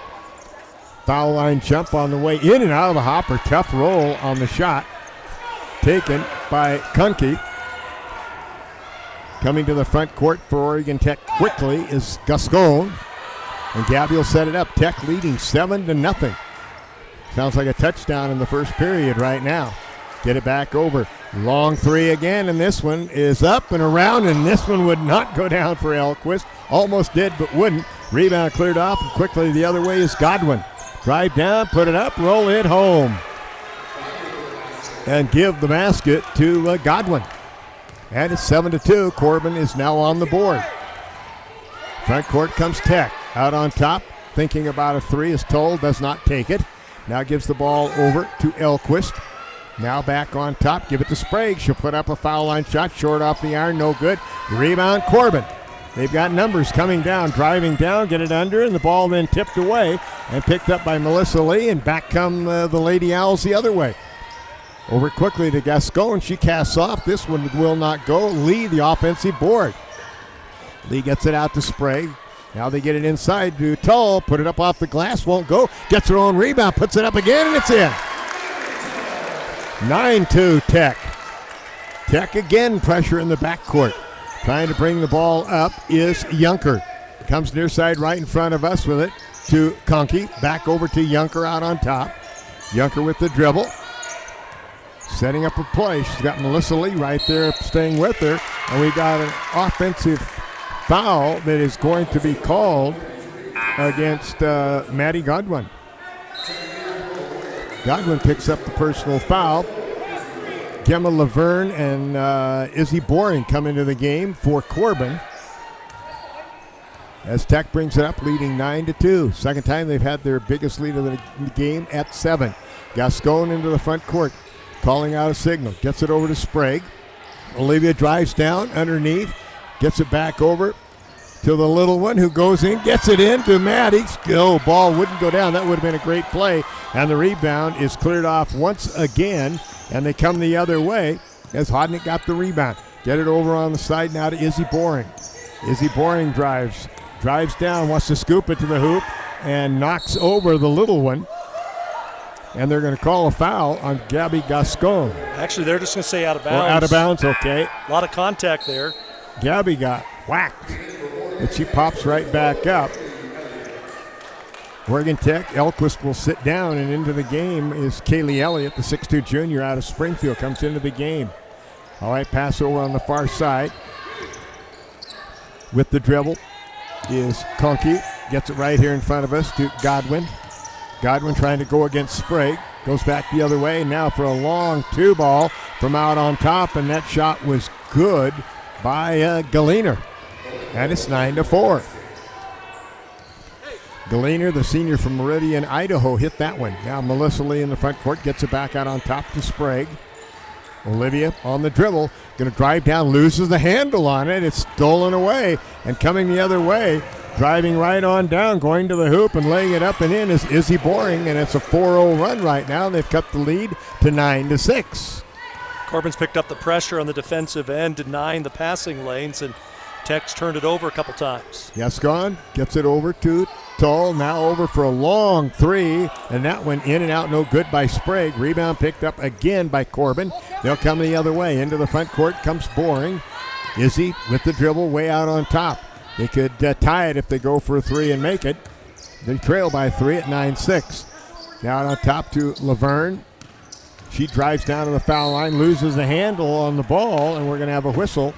Foul line jump on the way in and out of the hopper. Tough roll on the shot. Taken by Kunke. Coming to the front court for Oregon Tech quickly is Gascon. And Gabby will set it up. Tech leading 7-0. Sounds like a touchdown in the first period right now. Get it back over. Long three again, and this one is up and around, and this one would not go down for Elquist. Almost did, but wouldn't. Rebound cleared off, and quickly the other way is Godwin. Drive down, put it up, roll it home. And give the basket to Godwin. And it's 7-2. Corban is now on the board. Front court comes Tech. Out on top, thinking about a three, is told, does not take it. Now gives the ball over to Elquist. Now back on top, give it to Sprague. She'll put up a foul line shot, short off the iron, no good. Rebound, Corban. They've got numbers coming down, driving down, get it under, and the ball then tipped away and picked up by Melissa Lee, and back come the Lady Owls the other way. Over quickly to Gascon. She casts off. This one will not go. Lee, the offensive board. Lee gets it out to Sprague. Now they get it inside to Tull. Put it up off the glass. Won't go. Gets her own rebound. Puts it up again, and it's in. 9-2 Tech. Tech again pressure in the backcourt. Trying to bring the ball up is Junker. Comes near side right in front of us with it to Kunke. Back over to Junker out on top. Junker with the dribble. Setting up a play. She's got Melissa Lee right there staying with her. And we got an offensive foul that is going to be called against Maddie Godwin. Godwin picks up the personal foul. Gemma Laverne and Izzy Boring come into the game for Corban. As Tech brings it up, leading 9-2. Second time they've had their biggest lead of the game at 7. Gascon into the front court, calling out a signal. Gets it over to Sprague. Olivia drives down underneath, gets it back over to the little one who goes in, gets it in to Maddie. Oh, ball wouldn't go down. That would have been a great play. And the rebound is cleared off once again, and they come the other way as Hodnick got the rebound. Get it over on the side now to Izzy Boring. Izzy Boring drives down, wants to scoop it to the hoop, and knocks over the little one. And they're going to call a foul on Gabby Gascon. Actually, they're just going to say out of bounds. Out of bounds, okay. A lot of contact there. Gabby got whacked, but she pops right back up. Oregon Tech, Elquist will sit down, and into the game is Kaylee Elliott, the 6'2 junior out of Springfield, comes into the game. All right, pass over on the far side. With the dribble is Kunke. Gets it right here in front of us to Godwin. Godwin trying to go against Sprague. Goes back the other way. Now for a long 2-ball from out on top, and that shot was good by Galiner. And it's 9-4. Galiner, the senior from Meridian, Idaho, hit that one. Now Melissa Lee in the front court gets it back out on top to Sprague. Olivia on the dribble, going to drive down, loses the handle on it. It's stolen away, and coming the other way, driving right on down, going to the hoop and laying it up and in is Izzy Boring, and it's a 4-0 run right now. They've cut the lead to 9-6. Corban's picked up the pressure on the defensive end, denying the passing lanes, and Tech's turned it over a couple times. Gascon gets it over to Tull, now over for a long 3, and that one in and out, no good by Sprague. Rebound picked up again by Corban. They'll come the other way. Into the front court comes Boring. Izzy with the dribble way out on top. They could tie it if they go for a three and make it. They trail by 3 at 9-6. Now on top to Laverne. She drives down to the foul line, loses the handle on the ball, and we're going to have a whistle.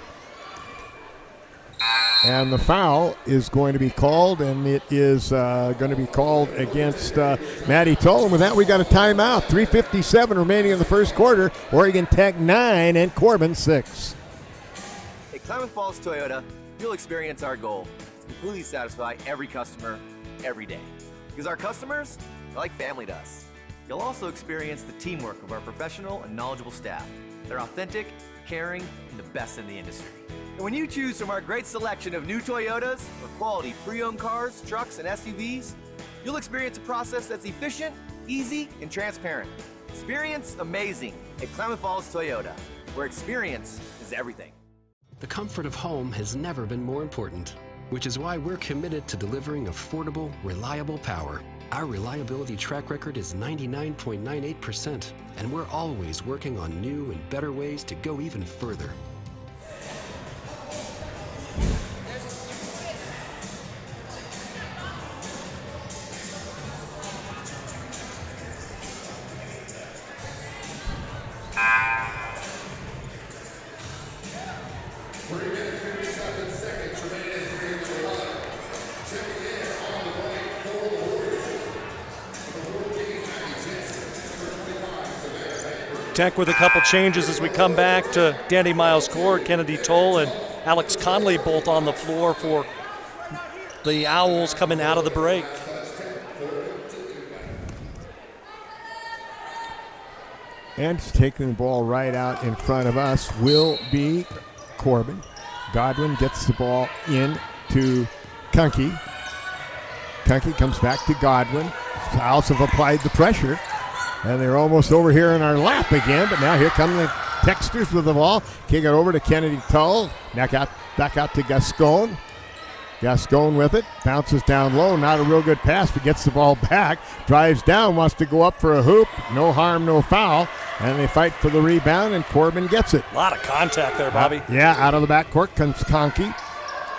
And the foul is going to be called, and it is going to be called against Maddie Toll. And with that, we got a timeout. 3:57 remaining in the first quarter. Oregon Tech 9 and Corban 6. At Klamath Falls Toyota, you'll experience our goal to completely satisfy every customer, every day. Because our customers are like family to us. You'll also experience the teamwork of our professional and knowledgeable staff. They're authentic, caring, and the best in the industry. And when you choose from our great selection of new Toyotas or quality pre-owned cars, trucks, and SUVs, you'll experience a process that's efficient, easy, and transparent. Experience amazing at Klamath Falls Toyota, where experience is everything. The comfort of home has never been more important, which is why we're committed to delivering affordable, reliable power. Our reliability track record is 99.98%, and we're always working on new and better ways to go even further. Tech with a couple changes as we come back to Danny Miles Court. Kennedy Toll and Alex Conley both on the floor for the Owls coming out of the break. And taking the ball right out in front of us will be Corban. Godwin gets the ball in to Kunke. Kunke comes back to Godwin. Owls have applied the pressure. And they're almost over here in our lap again, but now here come the Texters with the ball. Kick it over to Kennedy Tull. Back out to Gascon. Gascon with it. Bounces down low. Not a real good pass, but gets the ball back. Drives down, wants to go up for a hoop. No harm, no foul. And they fight for the rebound, and Corban gets it. A lot of contact there, Bobby. Out of the backcourt comes Conke.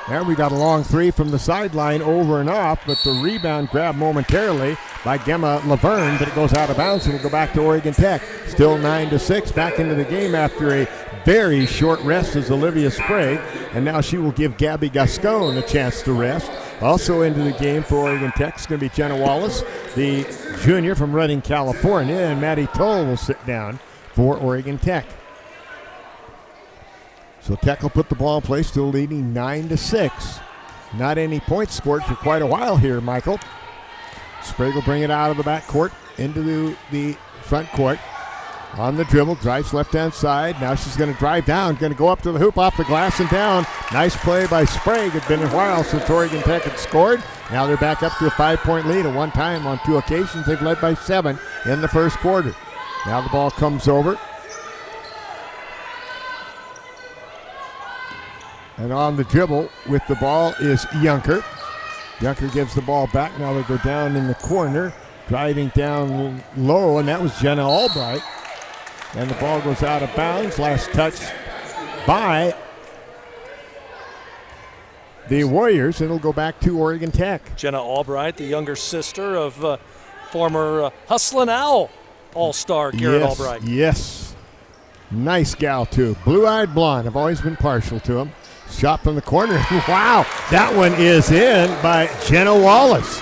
There we got a long three from the sideline over and off, but the rebound grabbed momentarily by Gemma Laverne, but it goes out of bounds and will go back to Oregon Tech. Still 9-6, back into the game after a very short rest is Olivia Sprague, and now she will give Gabby Gascon a chance to rest. Also into the game for Oregon Tech is going to be Jenna Wallace, the junior from Redding, California, and Maddie Toll will sit down for Oregon Tech. So Tech will put the ball in play, still leading 9-6. Not any points scored for quite a while here, Michael. Sprague will bring it out of the backcourt into the front court. On the dribble, drives left-hand side. Now she's going to drive down, going to go up to the hoop, off the glass and down. Nice play by Sprague. It's been a while since Oregon Tech had scored. Now they're back up to a 5-point lead. At one time, on two occasions, they've led by 7 in the first quarter. Now the ball comes over. And on the dribble with the ball is Junker. Junker gives the ball back. Now they go down in the corner, driving down low, and that was Jenna Albright. And the ball goes out of bounds. Last touch by the Warriors, and it'll go back to Oregon Tech. Jenna Albright, the younger sister of former Hustlin' Owl All-Star Garrett Albright. Yes. Nice gal, too. Blue-eyed blonde. I've always been partial to him. Shot from the corner. Wow, that one is in by Jenna Wallace.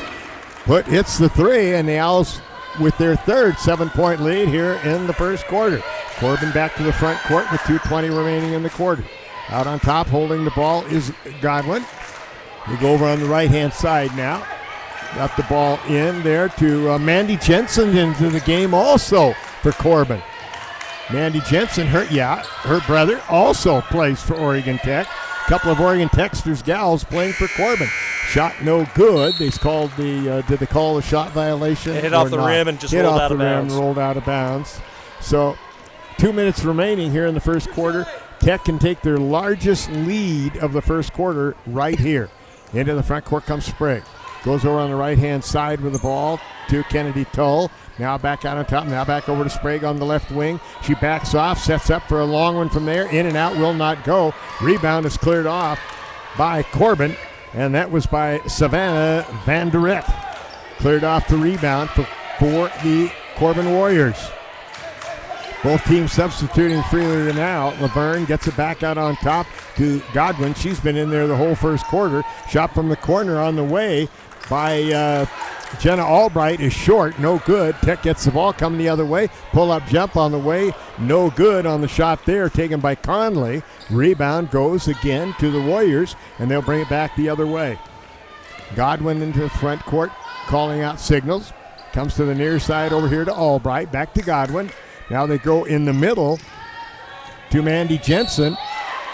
But hits the three, and the Owls with their third 7-point lead here in the first quarter. Corban back to the front court with 2:20 remaining in the quarter. Out on top, holding the ball is Godwin. We go over on the right-hand side now. Got the ball in there to Mandy Jensen into the game also for Corban. Mandy Jensen, her brother also plays for Oregon Tech. Couple of Oregon Techsters gals playing for Corban. Shot no good. They called did they call the shot violation? It hit off the rim and just rolled out of bounds. Rolled out of bounds. So 2 minutes remaining here in the first quarter. Tech can take their largest lead of the first quarter right here. Into the front court comes Sprague. Goes over on the right-hand side with the ball to Kennedy Tull. Now back out on top. Now back over to Sprague on the left wing. She backs off, sets up for a long one from there. In and out, will not go. Rebound is cleared off by Corban, and that was by Savannah Van Der Rit. Cleared off the rebound for the Corban Warriors. Both teams substituting freely now. Laverne gets it back out on top to Godwin. She's been in there the whole first quarter. Shot from the corner on the way by Jenna Albright is short, no good. Tech gets the ball coming the other way. Pull-up jump on the way, no good on the shot there, taken by Conley. Rebound goes again to the Warriors, and they'll bring it back the other way. Godwin into the front court, calling out signals. Comes to the near side over here to Albright, back to Godwin. Now they go in the middle to Mandy Jensen,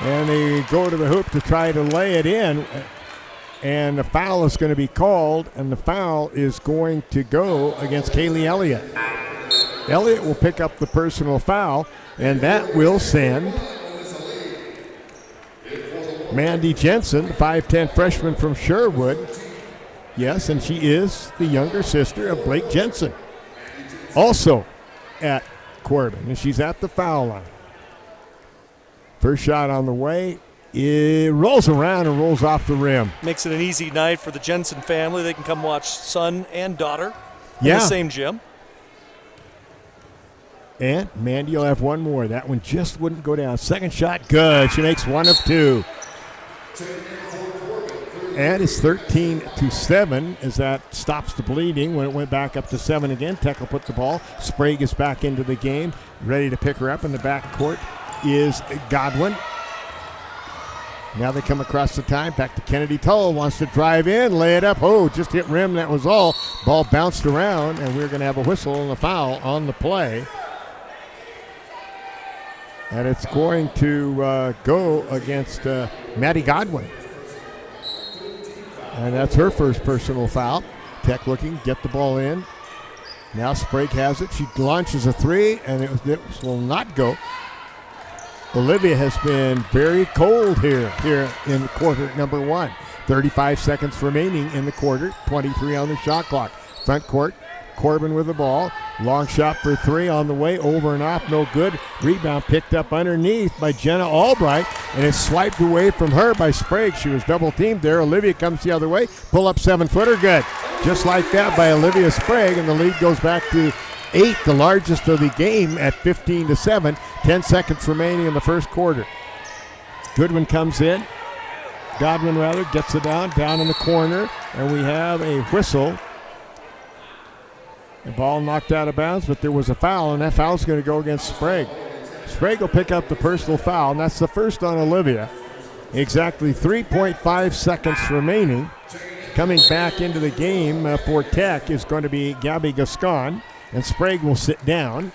and they go to the hoop to try to lay it in. And the foul is going to be called, and the foul is going to go against Kaylee Elliott. Elliott will pick up the personal foul, and that will send Mandy Jensen, 5'10 freshman from Sherwood. Yes, and she is the younger sister of Blake Jensen, also at Corban, and she's at the foul line. First shot on the way. It rolls around and rolls off the rim. Makes it an easy night for the Jensen family. They can come watch son and daughter in the same gym. And Mandy will have one more. That one just wouldn't go down. Second shot, good. She makes one of two. And it's 13-7 as that stops the bleeding. When it went back up to 7 again, Tech will put the ball. Sprague is back into the game, ready to pick her up in the backcourt is Godwin. Now they come across the time, back to Kennedy Tull, wants to drive in, lay it up. Oh, just hit rim, that was all. Ball bounced around, and we're going to have a whistle and a foul on the play. And it's going to go against Maddie Godwin. And that's her first personal foul. Tech looking, get the ball in. Now Sprague has it. She launches a three, and it will not go. Olivia has been very cold here in quarter number one. 35 seconds remaining in the quarter, 23 on the shot clock. Front court, Corban with the ball. Long shot for three on the way, over and off, no good. Rebound picked up underneath by Jenna Albright, and it's swiped away from her by Sprague. She was double teamed there. Olivia comes the other way, pull up 7-footer, good. Just like that by Olivia Sprague, and the lead goes back to 8, the largest of the game at 15-7. 10 seconds remaining in the first quarter. Godwin gets it down in the corner, and we have a whistle. The ball knocked out of bounds, but there was a foul, and that foul's going to go against Sprague. Sprague will pick up the personal foul, and that's the first on Olivia. Exactly 3.5 seconds remaining. Coming back into the game for Tech is going to be Gabby Gascon, and Sprague will sit down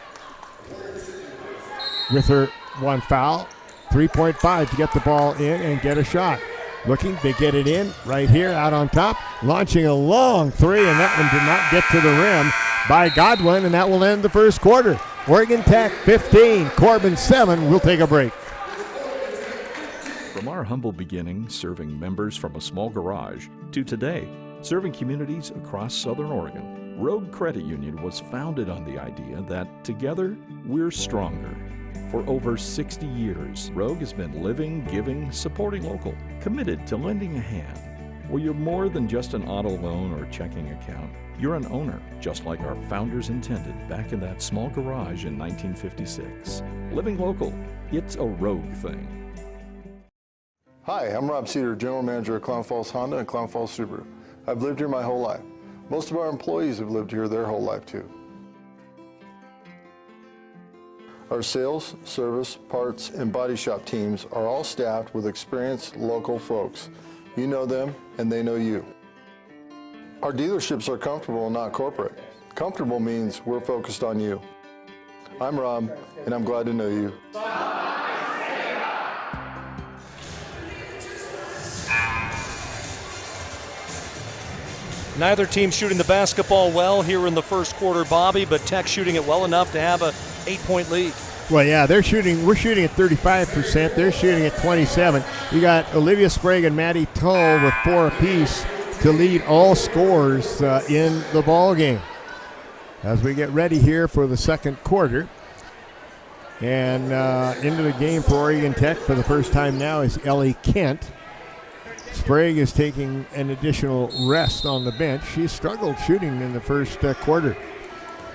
with her one foul. 3.5 to get the ball in and get a shot. Looking to get it in right here out on top. Launching a long three, and that one did not get to the rim by Godwin, and that will end the first quarter. Oregon Tech 15, Corban 7. We'll take a break. From our humble beginning, serving members from a small garage, to today, serving communities across Southern Oregon, Rogue Credit Union was founded on the idea that together, we're stronger. For over 60 years, Rogue has been living, giving, supporting local, committed to lending a hand. Well, you're more than just an auto loan or checking account. You're an owner, just like our founders intended back in that small garage in 1956. Living local, it's a Rogue thing. Hi, I'm Rob Cedar, General Manager of Clown Falls Honda and Clown Falls Subaru. I've lived here my whole life. Most of our employees have lived here their whole life too. Our sales, service, parts, and body shop teams are all staffed with experienced local folks. You know them, and they know you. Our dealerships are comfortable and not corporate. Comfortable means we're focused on you. I'm Rob, and I'm glad to know you. Neither team shooting the basketball well here in the first quarter, Bobby, but Tech shooting it well enough to have a 8-point lead. Well, yeah, we're shooting at 35%. They're shooting at 27%. You got Olivia Sprague and Maddie Tull with 4 apiece to lead all scorers in the ball game. As we get ready here for the second quarter. And into the game for Oregon Tech for the first time now is Ellie Kent. Sprague is taking an additional rest on the bench. She struggled shooting in the first quarter.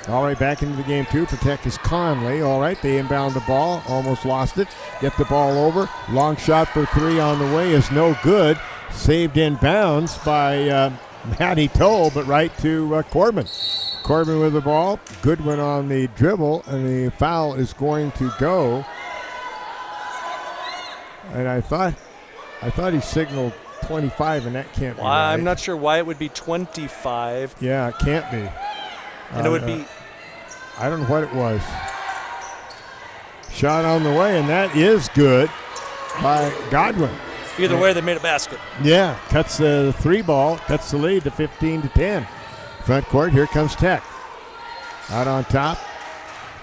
All right, back into the game, too, for Tech is Conley. All right, they inbound the ball, almost lost it. Get the ball over. Long shot for three on the way is no good. Saved in bounds by Maddie Toll, but right to Corban. Corban with the ball. Goodwin on the dribble, and the foul is going to go. And I thought he signaled 25, and that can't be right. I'm not sure why it would be 25. Yeah, it can't be. And it would be... I don't know what it was. Shot on the way, and that is good by Godwin. Either way, they made a basket. Yeah, cuts the three ball, cuts the lead to 15-10. Front court, here comes Tech. Out on top,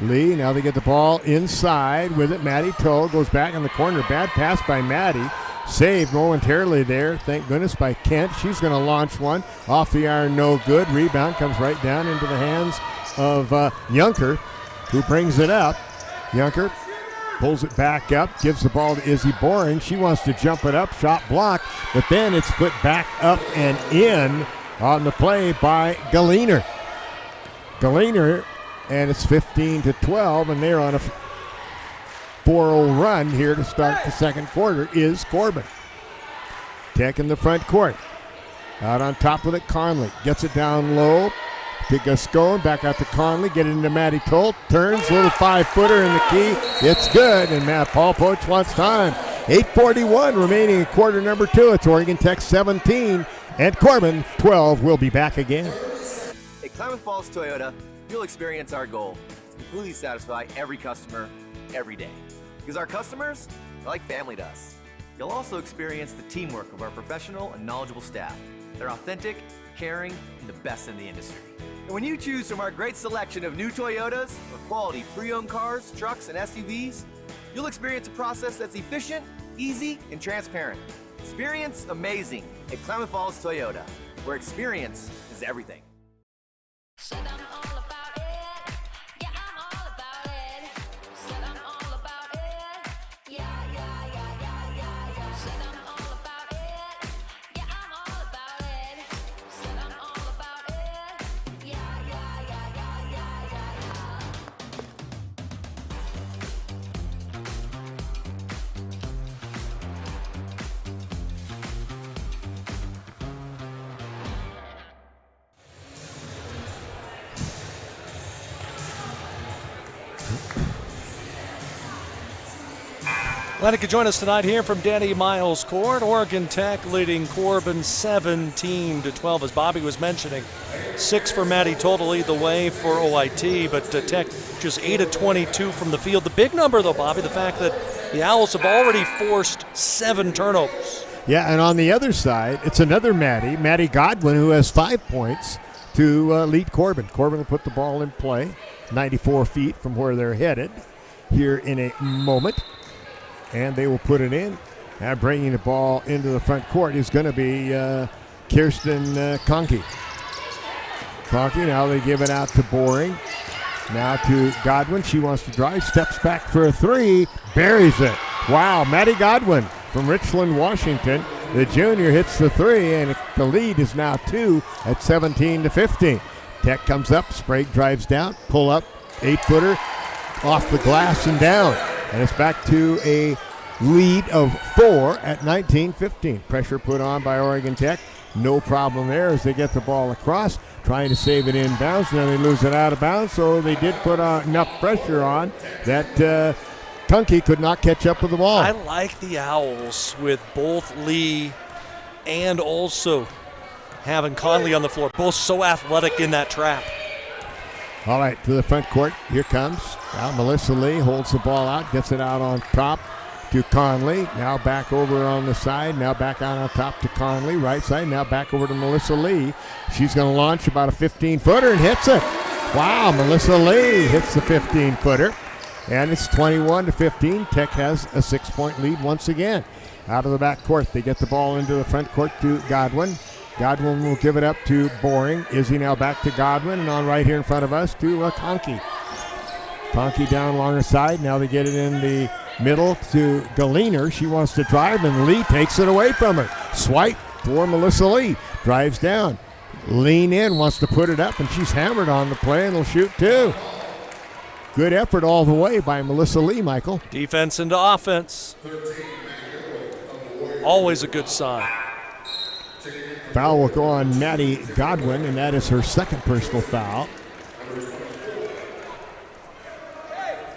Lee. Now they get the ball inside with it. Maddie Toll goes back in the corner. Bad pass by Maddie. Saved momentarily there, thank goodness, by Kent. She's going to launch one. Off the iron, no good. Rebound comes right down into the hands of Junker, who brings it up. Junker pulls it back up, gives the ball to Izzy Boring. She wants to jump it up, shot blocked, but then it's put back up and in on the play by Galliner. Galliner, and it's 15-12, and they're on a 4-0 run here to start the second quarter is Corban. Tech in the front court. Out on top with it, Conley. Gets it down low to Gascon. Back out to Conley. Get it into Maddie Tolt. Turns, little 5-footer in the key. It's good, and Paul Poach wants time. 8:41 remaining in quarter number 2. It's Oregon Tech 17 and Corban 12. We'll be back again. At Klamath Falls Toyota, you'll experience our goal to completely satisfy every customer every day. Because our customers are like family to us. You'll also experience the teamwork of our professional and knowledgeable staff. They're authentic, caring, and the best in the industry. And when you choose from our great selection of new Toyotas or quality pre-owned cars, trucks, and SUVs, you'll experience a process that's efficient, easy, and transparent. Experience amazing at Klamath Falls Toyota, where experience is everything. Glad you could join us tonight here from Danny Miles Court. Oregon Tech leading Corban 17-12. As Bobby was mentioning, 6 for Maddie Toll to lead the way for OIT, but Tech just 8 of 22 from the field. The big number, though, Bobby, the fact that the Owls have already forced 7 turnovers. Yeah, and on the other side, it's another Maddie Godwin, who has 5 points to lead Corban. Corban will put the ball in play, 94 feet from where they're headed here in a moment. And they will put it in. Now bringing the ball into the front court is going to be Kirsten Conkey. Conkey, now they give it out to Boring. Now to Godwin. She wants to drive, steps back for a 3, buries it. Wow, Maddie Godwin from Richland, Washington. The junior hits the 3, and the lead is now 2 at 17-15. Tech comes up, Sprague drives down, pull up, 8-footer, off the glass and down. And it's back to a lead of 4 at 19-15. Pressure put on by Oregon Tech. No problem there as they get the ball across, trying to save it inbounds, and then they lose it out of bounds. So they did put enough pressure on that Tunke could not catch up with the ball. I like the Owls with both Lee and also having Conley on the floor. Both so athletic in that trap. All right, to the front court. Here comes now Melissa Lee, holds the ball out, gets it out on top to Conley. Now back over on the side. Now back out on top to Conley. Right side. Now back over to Melissa Lee. She's going to launch about a 15-footer and hits it. Wow, Melissa Lee hits the 15-footer. And it's 21-15. Tech has a 6-point lead once again. Out of the back court, they get the ball into the front court to Godwin. Godwin will give it up to Boring. Izzy now back to Godwin, and on right here in front of us to Conkey. Conkey down longer side. Now they get it in the middle to Galiner. She wants to drive, and Lee takes it away from her. Swipe for Melissa Lee. Drives down. Lean in, wants to put it up, and she's hammered on the play, and will shoot two. Good effort all the way by Melissa Lee, Michael. Defense into offense. Always a good sign. Foul will go on Maddie Godwin, and that is her second personal foul.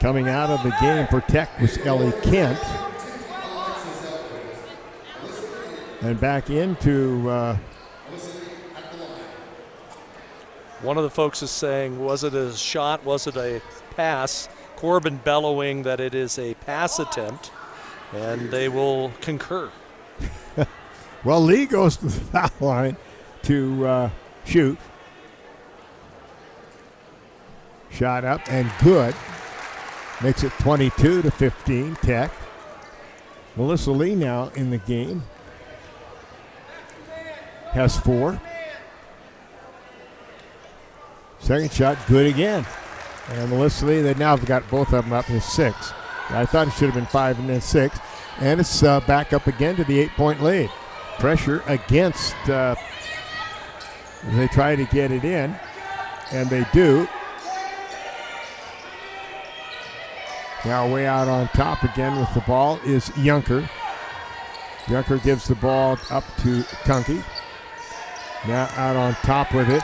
Coming out of the game for Tech was Ellie Kent. And back into... One of the folks is saying, was it a shot? Was it a pass? Corban bellowing that it is a pass attempt, and they will concur. Well, Lee goes to the foul line to shoot. Shot up and good. Makes it 22-15, Tech. Melissa Lee now in the game. Has 4. Second shot, good again. And Melissa Lee, they now have got both of them up to 6. I thought it should have been 5 and then 6. And it's back up again to the 8-point lead. Pressure against, they try to get it in, and they do. Now way out on top again with the ball is Junker. Junker gives the ball up to Conkey. Now out on top with it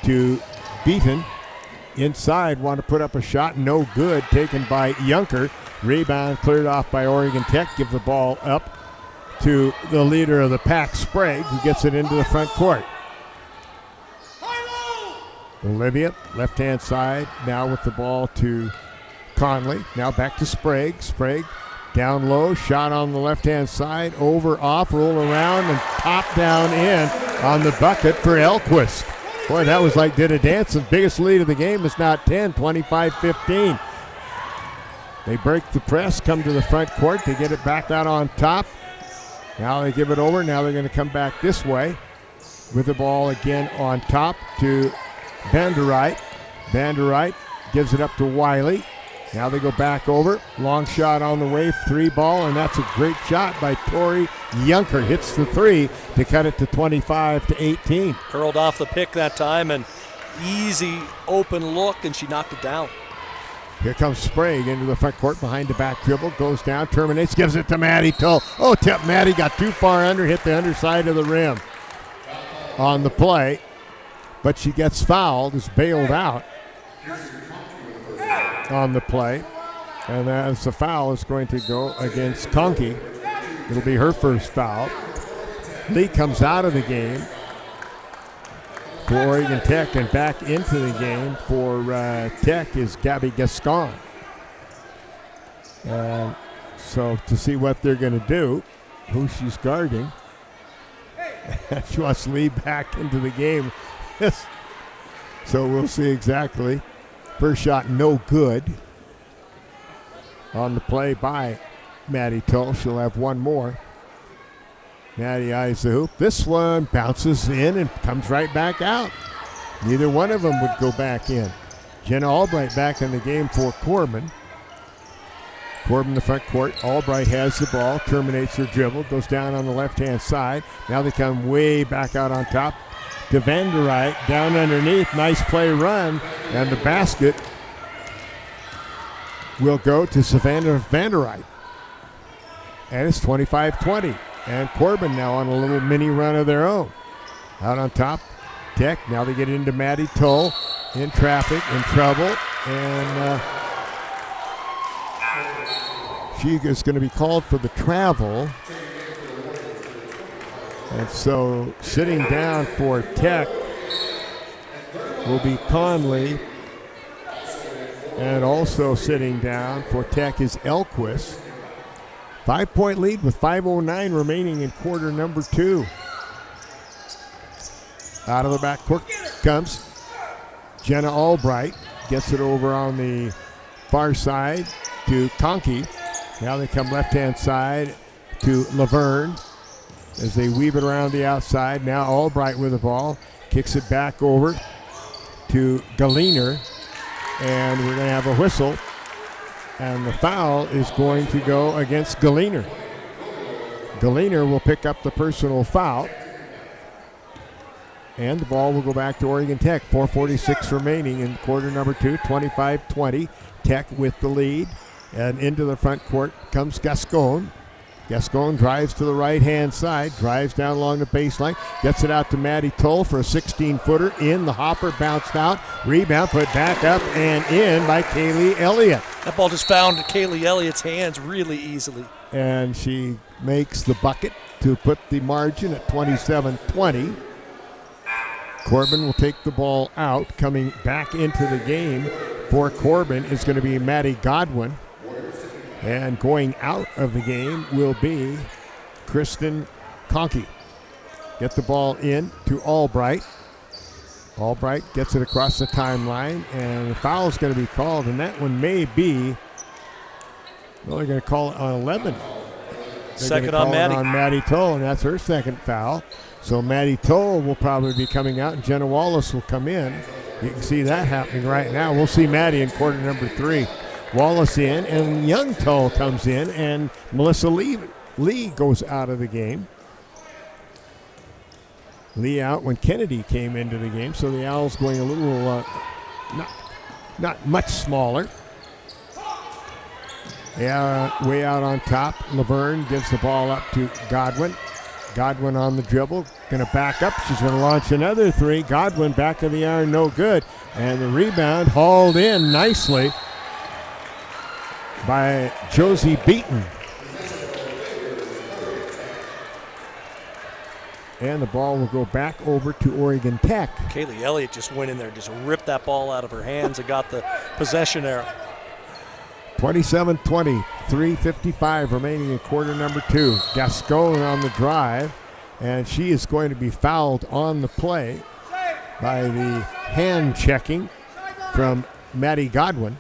to Beaton. Inside, want to put up a shot, no good, taken by Junker. Rebound cleared off by Oregon Tech. Give the ball up to the leader of the pack, Sprague, who gets it into the front court. Olivia, left-hand side, now with the ball to Conley. Now back to Sprague. Sprague down low, shot on the left-hand side, over, off, roll around, and top down in on the bucket for Elquist. Boy, that was like did a dance. The biggest lead of the game is now 10, 25-15. They break the press, come to the front court. They get it back out on top. Now they give it over. Now they're going to come back this way with the ball again on top to Vanderreit. Vanderreit gives it up to Wiley. Now they go back over. Long shot on the way, 3 ball, and that's a great shot by Tori Junker. Hits the 3 to cut it to 25-18. Curled off the pick that time, and easy open look, and she knocked it down. Here comes Sprague into the front court behind the back dribble. Goes down, terminates, gives it to Maddie Tull. Oh, Maddie got too far under, hit the underside of the rim on the play. But she gets fouled, is bailed out on the play. And as the foul is going to go against Conkey. It'll be her first foul. Lee comes out of the game for Oregon Tech, and back into the game for Tech is Gabby Gascon. So to see what they're going to do, who she's guarding. She wants Lee back into the game. So we'll see exactly. First shot, no good. On the play by Maddie Tull. She'll have one more. Maddie eyes the hoop. This one bounces in and comes right back out. Neither one of them would go back in. Jenna Albright back in the game for Corban. Corban the front court. Albright has the ball, terminates her dribble, goes down on the left-hand side. Now they come way back out on top to Vanderreit, down underneath. Nice play run, and the basket will go to Savannah Vanderreit. And it's 25-20. And Corban now on a little mini run of their own. Out on top, Tech. Now they get into Maddie Tull in traffic, in trouble. And she is going to be called for the travel. And so sitting down for Tech will be Conley. And also sitting down for Tech is Elquist. 5-point lead with 5:09 remaining in quarter number 2. Out of the back court comes Jenna Albright. Gets it over on the far side to Conkey. Now they come left-hand side to Laverne. as they weave it around the outside. Now Albright with the ball. Kicks it back over to Galliner. And we're going to have a whistle. And the foul is going to go against Galliner. Galliner will pick up the personal foul. And the ball will go back to Oregon Tech. 4:46 remaining in quarter number 2. 25-20. Tech with the lead. And into the front court comes Gascon. Gascon drives to the right-hand side, drives down along the baseline, gets it out to Maddie Toll for a 16-footer. In the hopper, bounced out, rebound, put back up and in by Kaylee Elliott. That ball just found Kaylee Elliott's hands really easily. And she makes the bucket to put the margin at 27-20. Corban will take the ball out. Coming back into the game for Corban is going to be Maddie Godwin. And going out of the game will be Kristen Conkey. Get the ball in to Albright. Albright gets it across the timeline, and the foul is going to be called, and that one may be, well, they're going to call it on 11. Second on Maddie. On Maddie Toll, and that's her second foul. So Maddie Toll will probably be coming out, and Jenna Wallace will come in. You can see that happening right now. We'll see Maddie in quarter number 3. Wallace in, and Young Toll comes in, and Melissa Lee goes out of the game. Lee out when Kennedy came into the game, so the Owls going a little, not much smaller. Yeah, way out on top. Laverne gives the ball up to Godwin. Godwin on the dribble, going to back up. She's going to launch another 3. Godwin back of the iron, no good. And the rebound hauled in nicely by Josie Beaton. And the ball will go back over to Oregon Tech. Kaylee Elliott just went in there, just ripped that ball out of her hands and got the possession there. 27-20, 3:55 remaining in quarter number 2. Gascon on the drive, and she is going to be fouled on the play by the hand checking from Maddie Godwin.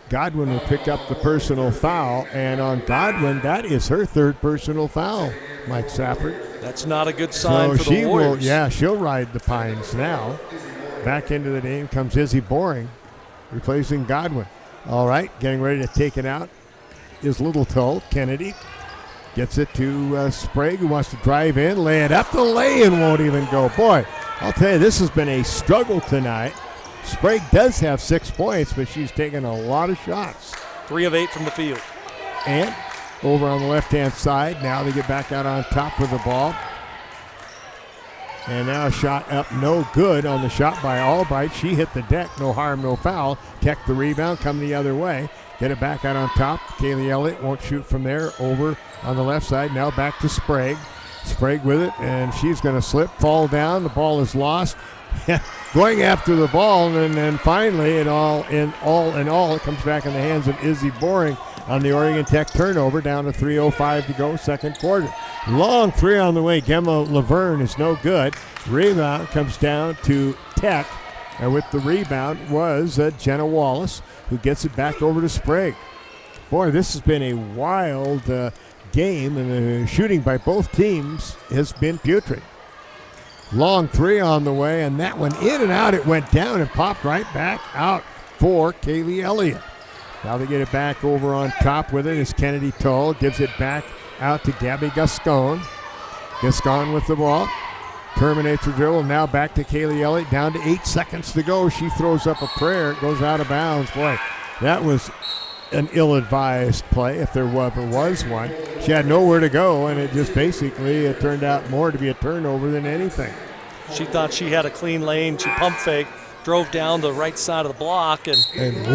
Godwin will pick up the personal foul, and on Godwin, that is her 3rd personal foul, Mike Safford. That's not a good sign for the Warriors. She'll ride the Pines now. Back into the game comes Izzy Boring, replacing Godwin. All right, getting ready to take it out is Little Toe. Kennedy gets it to Sprague, who wants to drive in, lay it up. The lay-in won't even go. Boy, I'll tell you, this has been a struggle tonight. Sprague does have 6 points, but she's taken a lot of shots. 3 of 8 from the field. And over on the left-hand side, now they get back out on top with the ball. And now a shot up, no good on the shot by Albright. She hit the deck, no harm, no foul. Tech the rebound, come the other way. Get it back out on top. Kaylee Elliott won't shoot from there. Over on the left side, now back to Sprague. Sprague with it, and she's going to slip, fall down. The ball is lost. Going after the ball, and then finally, it comes back in the hands of Izzy Boring on the Oregon Tech turnover. Down to 3:05 to go, second quarter. Long 3 on the way. Gemma Laverne is no good. Rebound comes down to Tech, and with the rebound was Jenna Wallace, who gets it back over to Sprague. Boy, this has been a wild game, and the shooting by both teams has been putrid. Long 3 on the way, and that one in and out. It went down and popped right back out for Kaylee Elliott. Now they get it back over on top with it as Kennedy Toll gives it back out to Gabby Gascon. Gascon with the ball. Terminates her dribble. Now back to Kaylee Elliott. Down to 8 seconds to go. She throws up a prayer. It goes out of bounds. Boy, that was an ill-advised play, if there ever was one. She had nowhere to go, and it just basically turned out more to be a turnover than anything. She thought she had a clean lane. She pump faked, drove down the right side of the block, and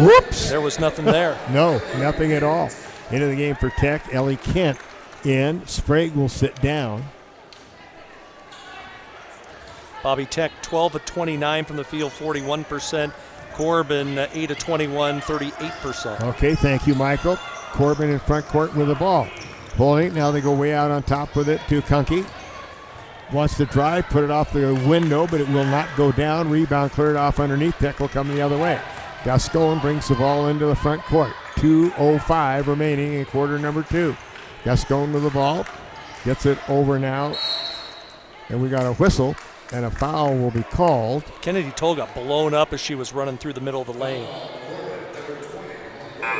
whoops! There was nothing there. No, nothing at all. Into the game for Tech, Ellie Kent in. Sprague will sit down. Bobby Tech 12 of 29 from the field, 41%. Corban 8 of 21, 38%. Okay, thank you, Michael. Corban in front court with the ball. Holding, now they go way out on top with it to Kunke. Wants to drive, put it off the window, but it will not go down. Rebound cleared off underneath. Tech will come the other way. Gascon brings the ball into the front court. 2:05 remaining in quarter number 2. Gascon to the ball. Gets it over now. And we got a whistle, and a foul will be called. Kennedy Toll got blown up as she was running through the middle of the lane.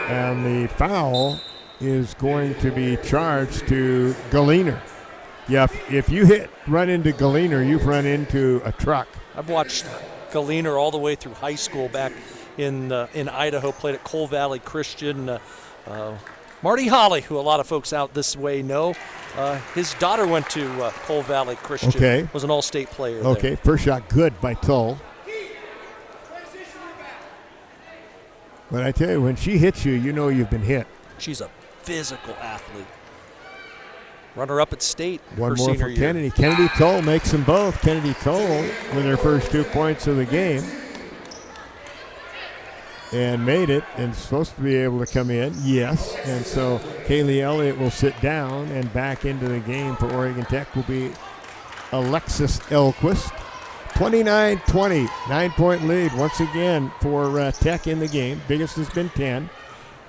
And the foul is going to be charged to Galiner. Yeah, if you run into Galiner, you've run into a truck. I've watched Galiner all the way through high school back in Idaho, played at Coal Valley Christian. Marty Holly, who a lot of folks out this way know, his daughter went to Coal Valley Christian. Okay. Was an all-state player Okay, there. first shot good by Tull. But I tell you, when she hits you, you know you've been hit. She's a physical athlete. Runner-up at state One her more senior for year. Kennedy. Kennedy Toll makes them both. Kennedy Toll with her first 2 points of the game. And made it, and supposed to be able to come in, yes. And so Kaylee Elliott will sit down, and back into the game for Oregon Tech will be Alexis Elquist. 29-20, 9-point lead once again for Tech in the game. Biggest has been 10.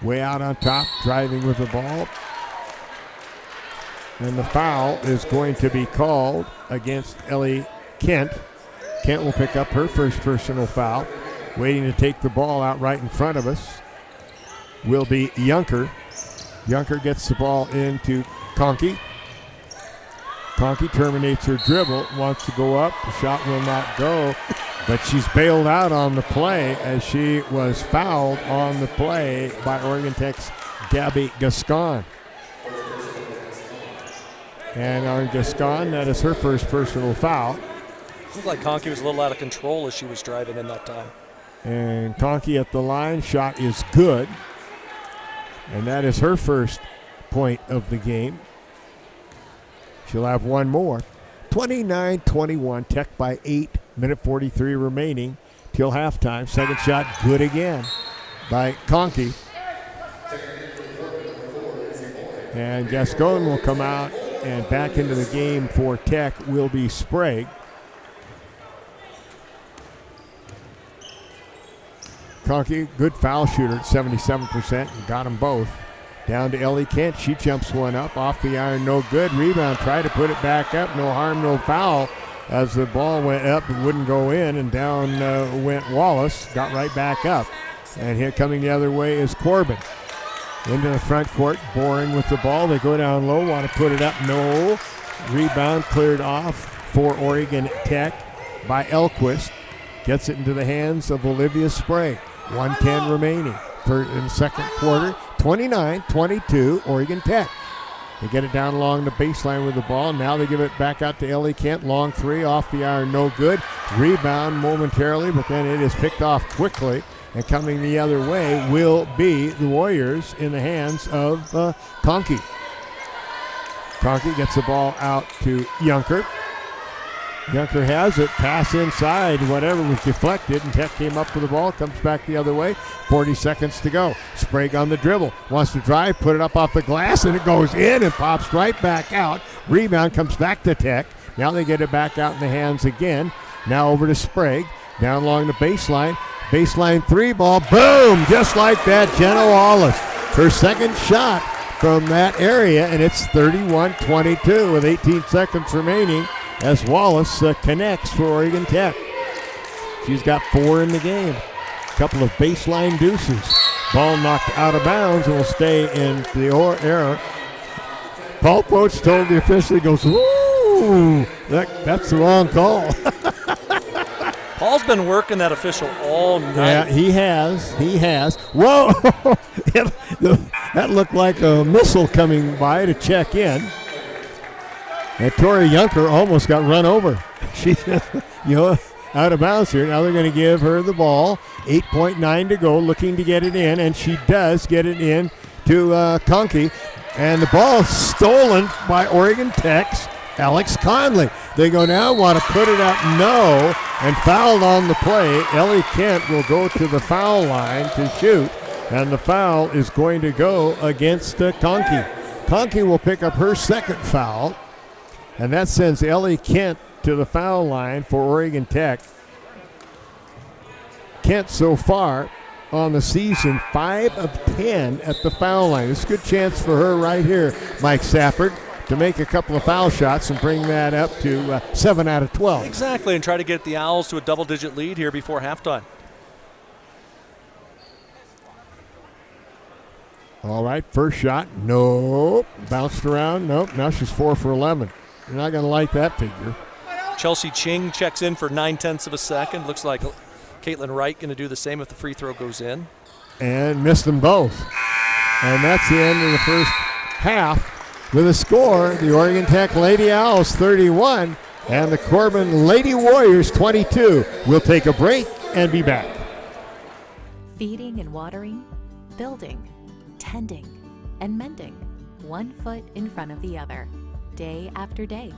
Way out on top, driving with the ball. And the foul is going to be called against Ellie Kent. Kent will pick up her first personal foul. Waiting to take the ball out right in front of us will be Yunker. Yunker gets the ball into Conkey. Conkey terminates her dribble, wants to go up. The shot will not go, but she's bailed out on the play as she was fouled on the play by Oregon Tech's Gabby Gascon. And on Gascon, that is her first personal foul. Looked like Conkey was a little out of control as she was driving in that time. And Conkey at the line, shot is good. And that is her first point of the game. She'll have one more. 29-21, Tech by 8, minute 43 remaining till halftime. Second shot, good again by Conkey. And Gascon will come out, and back into the game for Tech will be Sprague. Conkey, good foul shooter at 77%, and got them both. Down to Ellie Kent. She jumps one up. Off the iron, no good. Rebound, try to put it back up. No harm, no foul. As the ball went up, it wouldn't go in, and down went Wallace. Got right back up. And here coming the other way is Corban. Into the front court, Boring with the ball. They go down low, want to put it up. No. Rebound cleared off for Oregon Tech by Elquist. Gets it into the hands of Olivia Sprague. 1:10 remaining in the second quarter. 29-22, Oregon Tech. They get it down along the baseline with the ball. Now they give it back out to Ellie Kent. Long three off the iron, no good. Rebound momentarily, but then it is picked off quickly. And coming the other way will be the Warriors in the hands of Conkey. Conkey gets the ball out to Yunker. Yunker has it, pass inside, whatever was deflected, and Tech came up with the ball, comes back the other way, 40 seconds to go. Sprague on the dribble, wants to drive, put it up off the glass, and it goes in and pops right back out. Rebound comes back to Tech. Now they get it back out in the hands again. Now over to Sprague, down along the baseline. Baseline three ball, boom, just like that, Jenna Wallace. Her second shot from that area, and it's 31-22 with 18 seconds remaining as Wallace connects for Oregon Tech. She's got 4 in the game. A couple of baseline deuces. Ball knocked out of bounds and will stay in the error. Paul Poach told the official, he goes, ooh, that's the wrong call. Paul's been working that official all night. Yeah, he has. Whoa! That looked like a missile coming by to check in. And Tori Yunker almost got run over. She's out of bounds here. Now they're going to give her the ball. 8.9 to go, looking to get it in, and she does get it in to Conkey. And the ball stolen by Oregon Tech's Alex Conley. They go now, want to put it up, no, and fouled on the play. Ellie Kent will go to the foul line to shoot, and the foul is going to go against Conkey. Conkey will pick up her second foul, and that sends Ellie Kent to the foul line for Oregon Tech. Kent so far on the season, 5 of 10 at the foul line. It's a good chance for her right here, Mike Safford, to make a couple of foul shots and bring that up to 7 out of 12. Exactly, and try to get the Owls to a double-digit lead here before halftime. All right, first shot, nope. Bounced around, nope. Now she's 4 for 11. You're not going to like that figure. Chelsea Ching checks in for 9/10 of a second. Looks like Caitlin Wright going to do the same if the free throw goes in. And missed them both. And that's the end of the first half. With a score, the Oregon Tech Lady Owls 31 and the Corban Lady Warriors 22. We'll take a break and be back. Feeding and watering, building, tending, and mending, one foot in front of the other, day after day,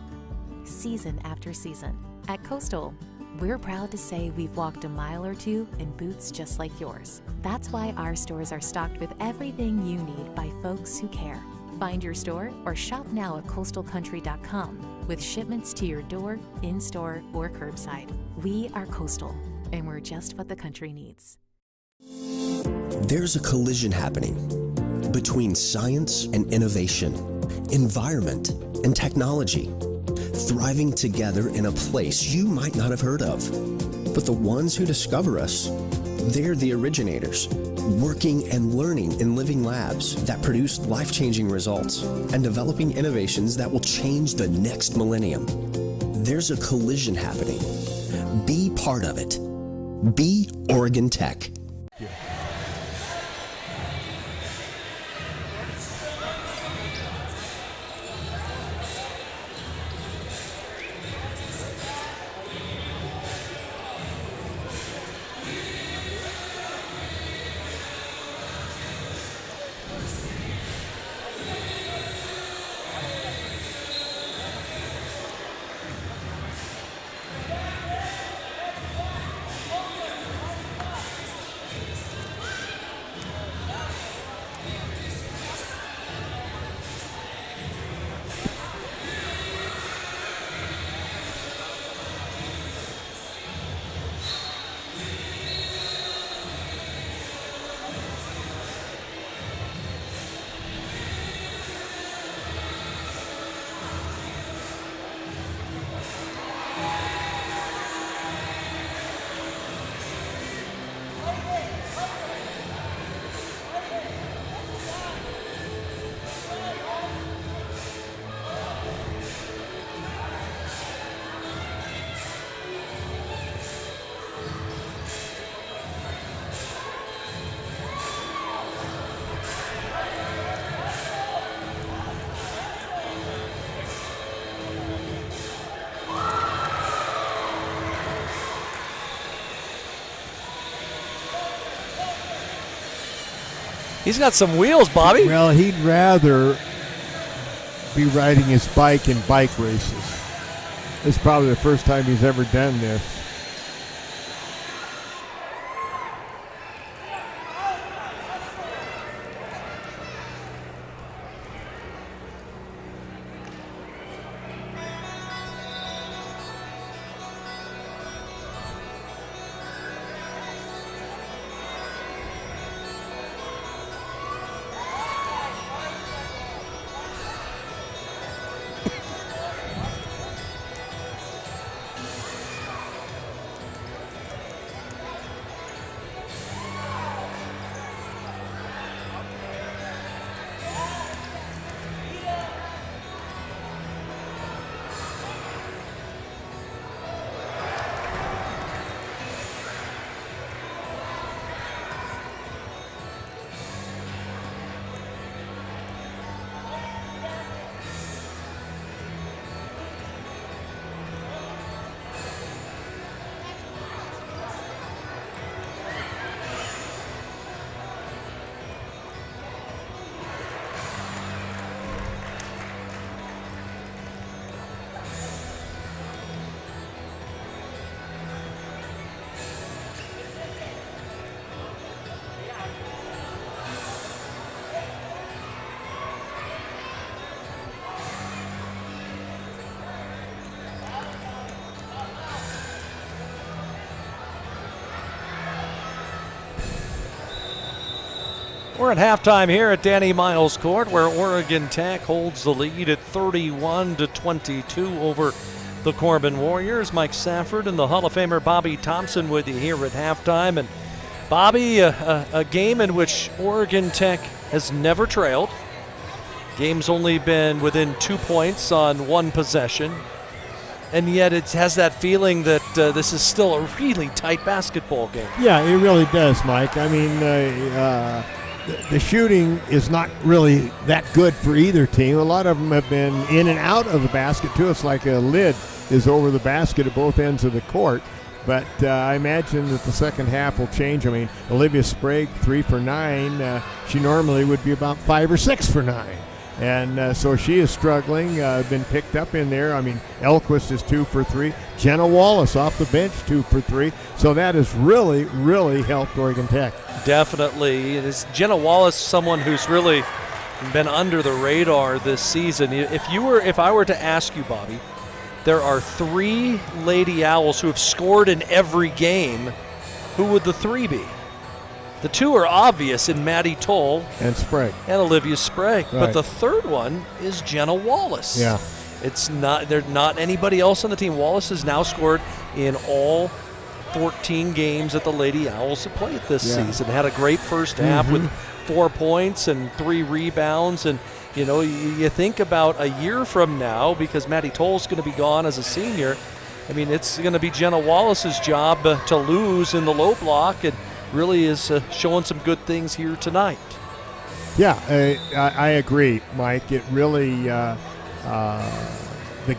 season after season. At Coastal, we're proud to say we've walked a mile or two in boots just like yours. That's why our stores are stocked with everything you need by folks who care. Find your store or shop now at coastalcountry.com with shipments to your door, in-store, or curbside. We are Coastal, and we're just what the country needs. There's a collision happening between science and innovation, environment and technology, thriving together in a place you might not have heard of. But the ones who discover us, they're the originators, working and learning in living labs that produce life-changing results and developing innovations that will change the next millennium. There's a collision happening. Be part of it. Be Oregon Tech. He's got some wheels, Bobby. Well, he'd rather be riding his bike in bike races. It's probably the first time he's ever done this. We're at halftime here at Danny Miles Court, where Oregon Tech holds the lead at 31-22 over the Corban Warriors. Mike Safford and the Hall of Famer Bobby Thompson with you here at halftime. And Bobby, a game in which Oregon Tech has never trailed. Game's only been within 2 points on one possession. And yet it has that feeling that this is still a really tight basketball game. Yeah, it really does, Mike. I mean, the shooting is not really that good for either team. A lot of them have been in and out of the basket, too. It's like a lid is over the basket at both ends of the court. But I imagine that the second half will change. I mean, Olivia Sprague, 3 for 9. She normally would be about 5 or 6 for 9. And so she is struggling, been picked up in there. I mean, Elquist is 2 for 3. Jenna Wallace off the bench, 2 for 3. So that has really, really helped Oregon Tech. Definitely. It is Jenna Wallace, someone who's really been under the radar this season. If I were to ask you, Bobby, there are 3 Lady Owls who have scored in every game. Who would the 3 be? The 2 are obvious in Maddie Toll and Sprague and Olivia Sprague, right. But the third one is Jenna Wallace. Yeah, there's not anybody else on the team. Wallace has now scored in all 14 games that the Lady Owls have played this season. Had a great first half with 4 points and 3 rebounds, and you think about a year from now, because Maddie Toll's going to be gone as a senior. I mean, it's going to be Jenna Wallace's job to lose in the low block, and really is showing some good things here tonight. Yeah, I agree, Mike. It really, the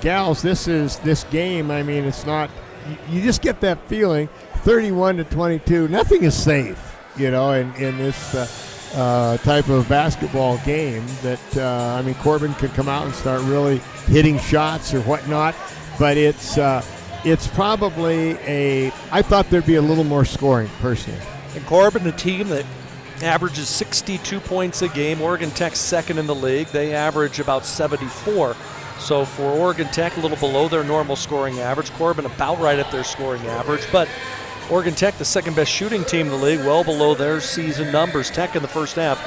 gals, this game, I mean, it's not, you just get that feeling, 31-22, nothing is safe, in this type of basketball game that, I mean, Corban could come out and start really hitting shots or whatnot, but it's probably I thought there'd be a little more scoring, personally. And Corban, a team that averages 62 points a game. Oregon Tech's second in the league. They average about 74. So for Oregon Tech, a little below their normal scoring average. Corban about right at their scoring average. But Oregon Tech, the second best shooting team in the league, well below their season numbers. Tech in the first half,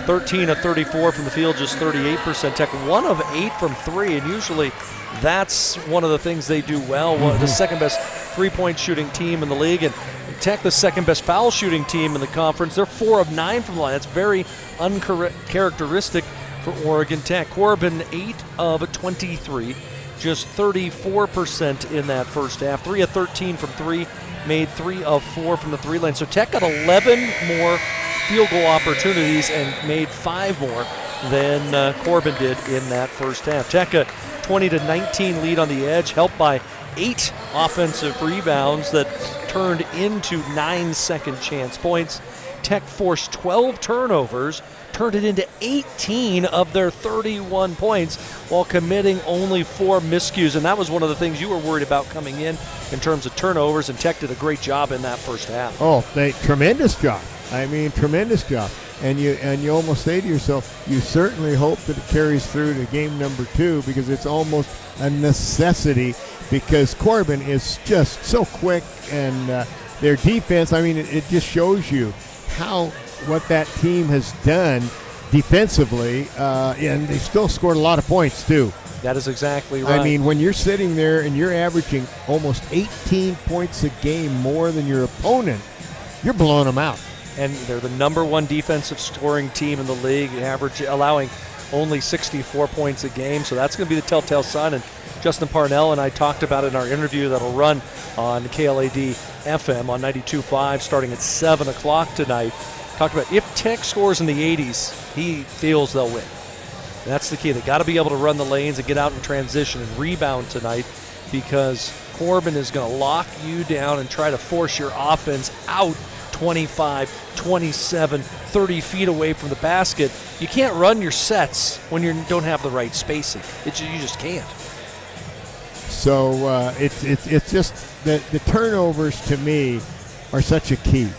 13 of 34 from the field, just 38%. Tech 1 of 8 from 3, and usually that's one of the things they do well. The second best three-point shooting team in the league, and Tech, the second best foul shooting team in the conference. They're 4 of 9 from the line. That's very uncharacteristic for Oregon Tech. Corban 8 of 23, just 34% in that first half. 3 of 13 from 3, made 3 of 4 from the 3 lane. So Tech got 11 more field goal opportunities and made 5 more than Corban did in that first half. Tech a 20-19 lead on the edge, helped by 8 offensive rebounds that turned into 9 second chance points. Tech forced 12 turnovers, turned it into 18 of their 31 points while committing only 4 miscues. And that was one of the things you were worried about coming in terms of turnovers, and Tech did a great job in that first half. Oh, tremendous job. I mean, tremendous job. And you almost say to yourself, you certainly hope that it carries through to game number 2, because it's almost a necessity, because Corban is just so quick, and their defense, I mean, it just shows you what that team has done defensively, and they still scored a lot of points too. That is exactly right. I mean, when you're sitting there and you're averaging almost 18 points a game more than your opponent, you're blowing them out. And they're the number 1 defensive scoring team in the league, allowing only 64 points a game. So that's going to be the telltale sign. And Justin Parnell and I talked about it in our interview that'll run on KLAD FM on 92.5 starting at 7 o'clock tonight. Talked about if Tech scores in the 80s, he feels they'll win. And that's the key. They got to be able to run the lanes and get out in transition and rebound tonight, because Corban is going to lock you down and try to force your offense out 25, 27, 30 feet away from the basket. You can't run your sets when you don't have the right spacing. You just can't. So it's just the turnovers to me are such a key,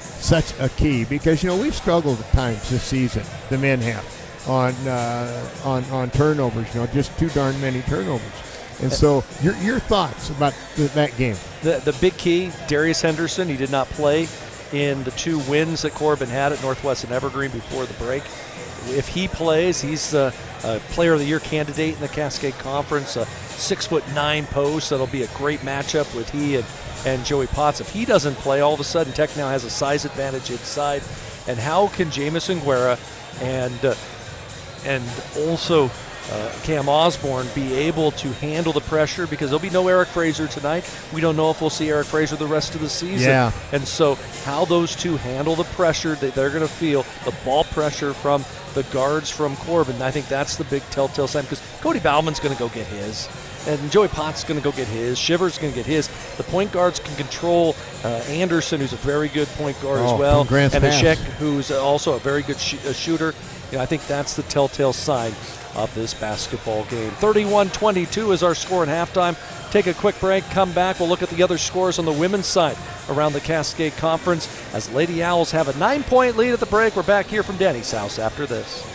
because we've struggled at times this season. The men have on turnovers. Just too darn many turnovers. And so your thoughts about that game? The big key, Darius Henderson, he did not play in the 2 wins that Corban had at Northwest and Evergreen before the break. If he plays, he's a Player of the Year candidate in the Cascade Conference, a 6'9" post. That'll be a great matchup with he and Joey Potts. If he doesn't play, all of a sudden Tech now has a size advantage inside. And how can Jamison Guerra and also Cam Osborne be able to handle the pressure, because there'll be no Eric Fraser tonight. We don't know if we'll see Eric Fraser the rest of the season. Yeah. And so how those two handle the pressure that they're going to feel, the ball pressure from the guards from Corban, I think that's the big telltale sign, because Cody Bauman's going to go get his. And Joey Potts is going to go get his. Shiver's going to get his. The point guards can control Anderson, who's a very good point guard as well, and Ashek, who's also a very good shooter. I think that's the telltale sign of this basketball game. 31-22 is our score at halftime. Take a quick break, come back. We'll look at the other scores on the women's side around the Cascade Conference as Lady Owls have a 9-point lead at the break. We're back here from Denny's house after this.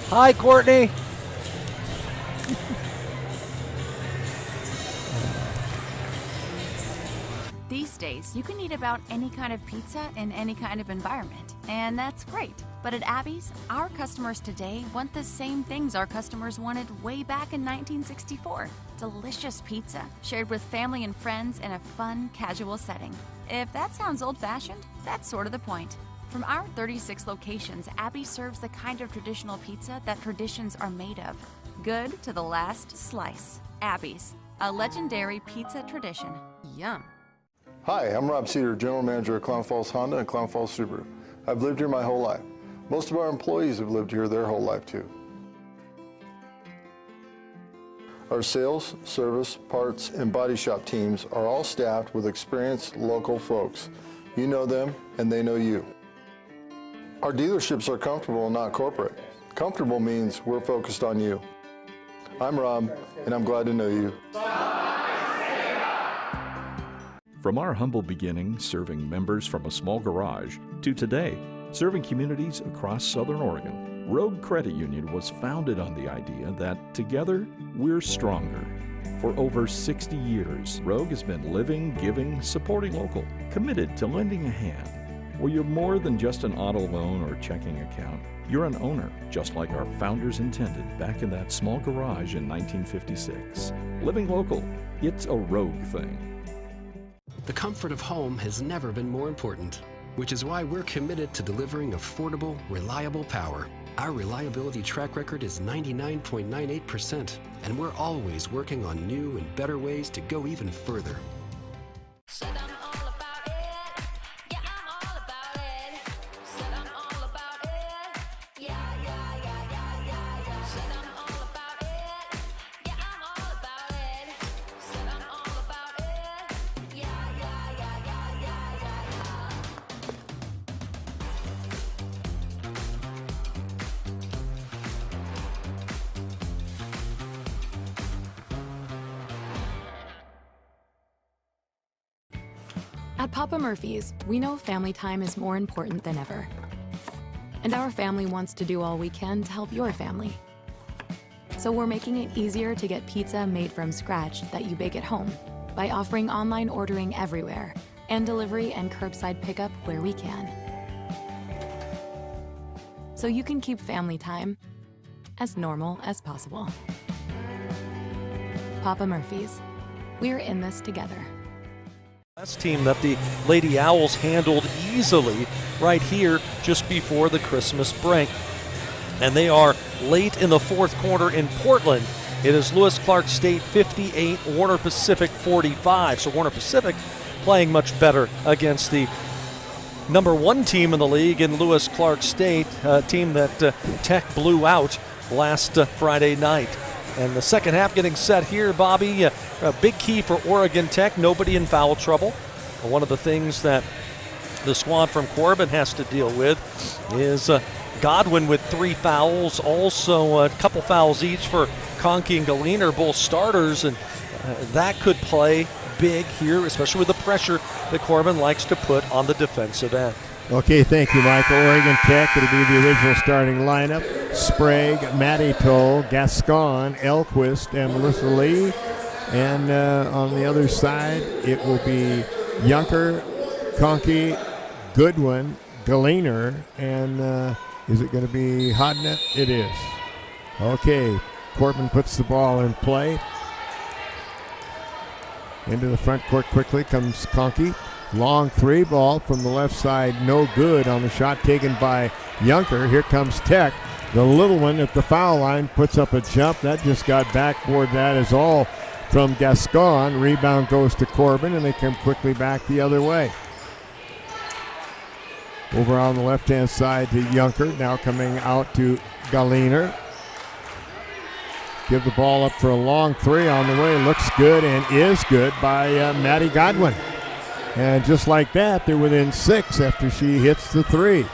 Hi, Courtney. These days, you can eat about any kind of pizza in any kind of environment, and that's great. But at Abby's, our customers today want the same things our customers wanted way back in 1964. Delicious pizza, shared with family and friends in a fun, casual setting. If that sounds old-fashioned, that's sort of the point. From our 36 locations, Abby serves the kind of traditional pizza that traditions are made of. Good to the last slice. Abby's, a legendary pizza tradition. Yum. Hi, I'm Rob Cedar, General Manager of Clown Falls Honda and Clown Falls Subaru. I've lived here my whole life. Most of our employees have lived here their whole life too. Our sales, service, parts, and body shop teams are all staffed with experienced local folks. You know them and they know you. Our dealerships are comfortable and not corporate. Comfortable means we're focused on you. I'm Rob, and I'm glad to know you. From our humble beginning serving members from a small garage to today, serving communities across Southern Oregon, Rogue Credit Union was founded on the idea that together we're stronger. For over 60 years, Rogue has been living, giving, supporting local, committed to lending a hand. Where you're more than just an auto loan or checking account. You're an owner, just like our founders intended back in that small garage in 1956. Living local, it's a Rogue thing. The comfort of home has never been more important, which is why we're committed to delivering affordable, reliable power. Our reliability track record is 99.98%, and we're always working on new and better ways to go even further. At Papa Murphy's, we know family time is more important than ever. And our family wants to do all we can to help your family. So we're making it easier to get pizza made from scratch that you bake at home by offering online ordering everywhere and delivery and curbside pickup where we can. So you can keep family time as normal as possible. Papa Murphy's. We're in this together. Last team that the Lady Owls handled easily right here just before the Christmas break. And they are late in the fourth quarter in Portland. It is Lewis Clark State 58, Warner Pacific 45. So Warner Pacific playing much better against the number one team in the league in Lewis Clark State, a team that Tech blew out last Friday night. And the second half getting set here, Bobby. A big key for Oregon Tech, nobody in foul trouble. One of the things that the squad from Corban has to deal with is Godwin with 3 fouls, also a couple fouls each for Conkey and Galiner, both starters, and that could play big here, especially with the pressure that Corban likes to put on the defensive end. Okay, thank you, Michael. Oregon Tech, it'll be the original starting lineup. Sprague, Matty Toll, Gascon, Elquist, and Melissa Lee. And on the other side, it will be Junker, Conkey, Goodwin, Galiner, and is it going to be Hodnett? It is. Okay, Corban puts the ball in play. Into the front court quickly comes Conkey. Long 3 ball from the left side, no good on the shot taken by Junker. Here comes Tech. The little one at the foul line puts up a jump. That just got backboard. That is all from Gascon. Rebound goes to Corban, and they come quickly back the other way. Over on the left-hand side to Junker. Now coming out to Galiner. Give the ball up for a long 3 on the way. Looks good and is good by Maddie Godwin. And just like that, they're within 6 after she hits the 3.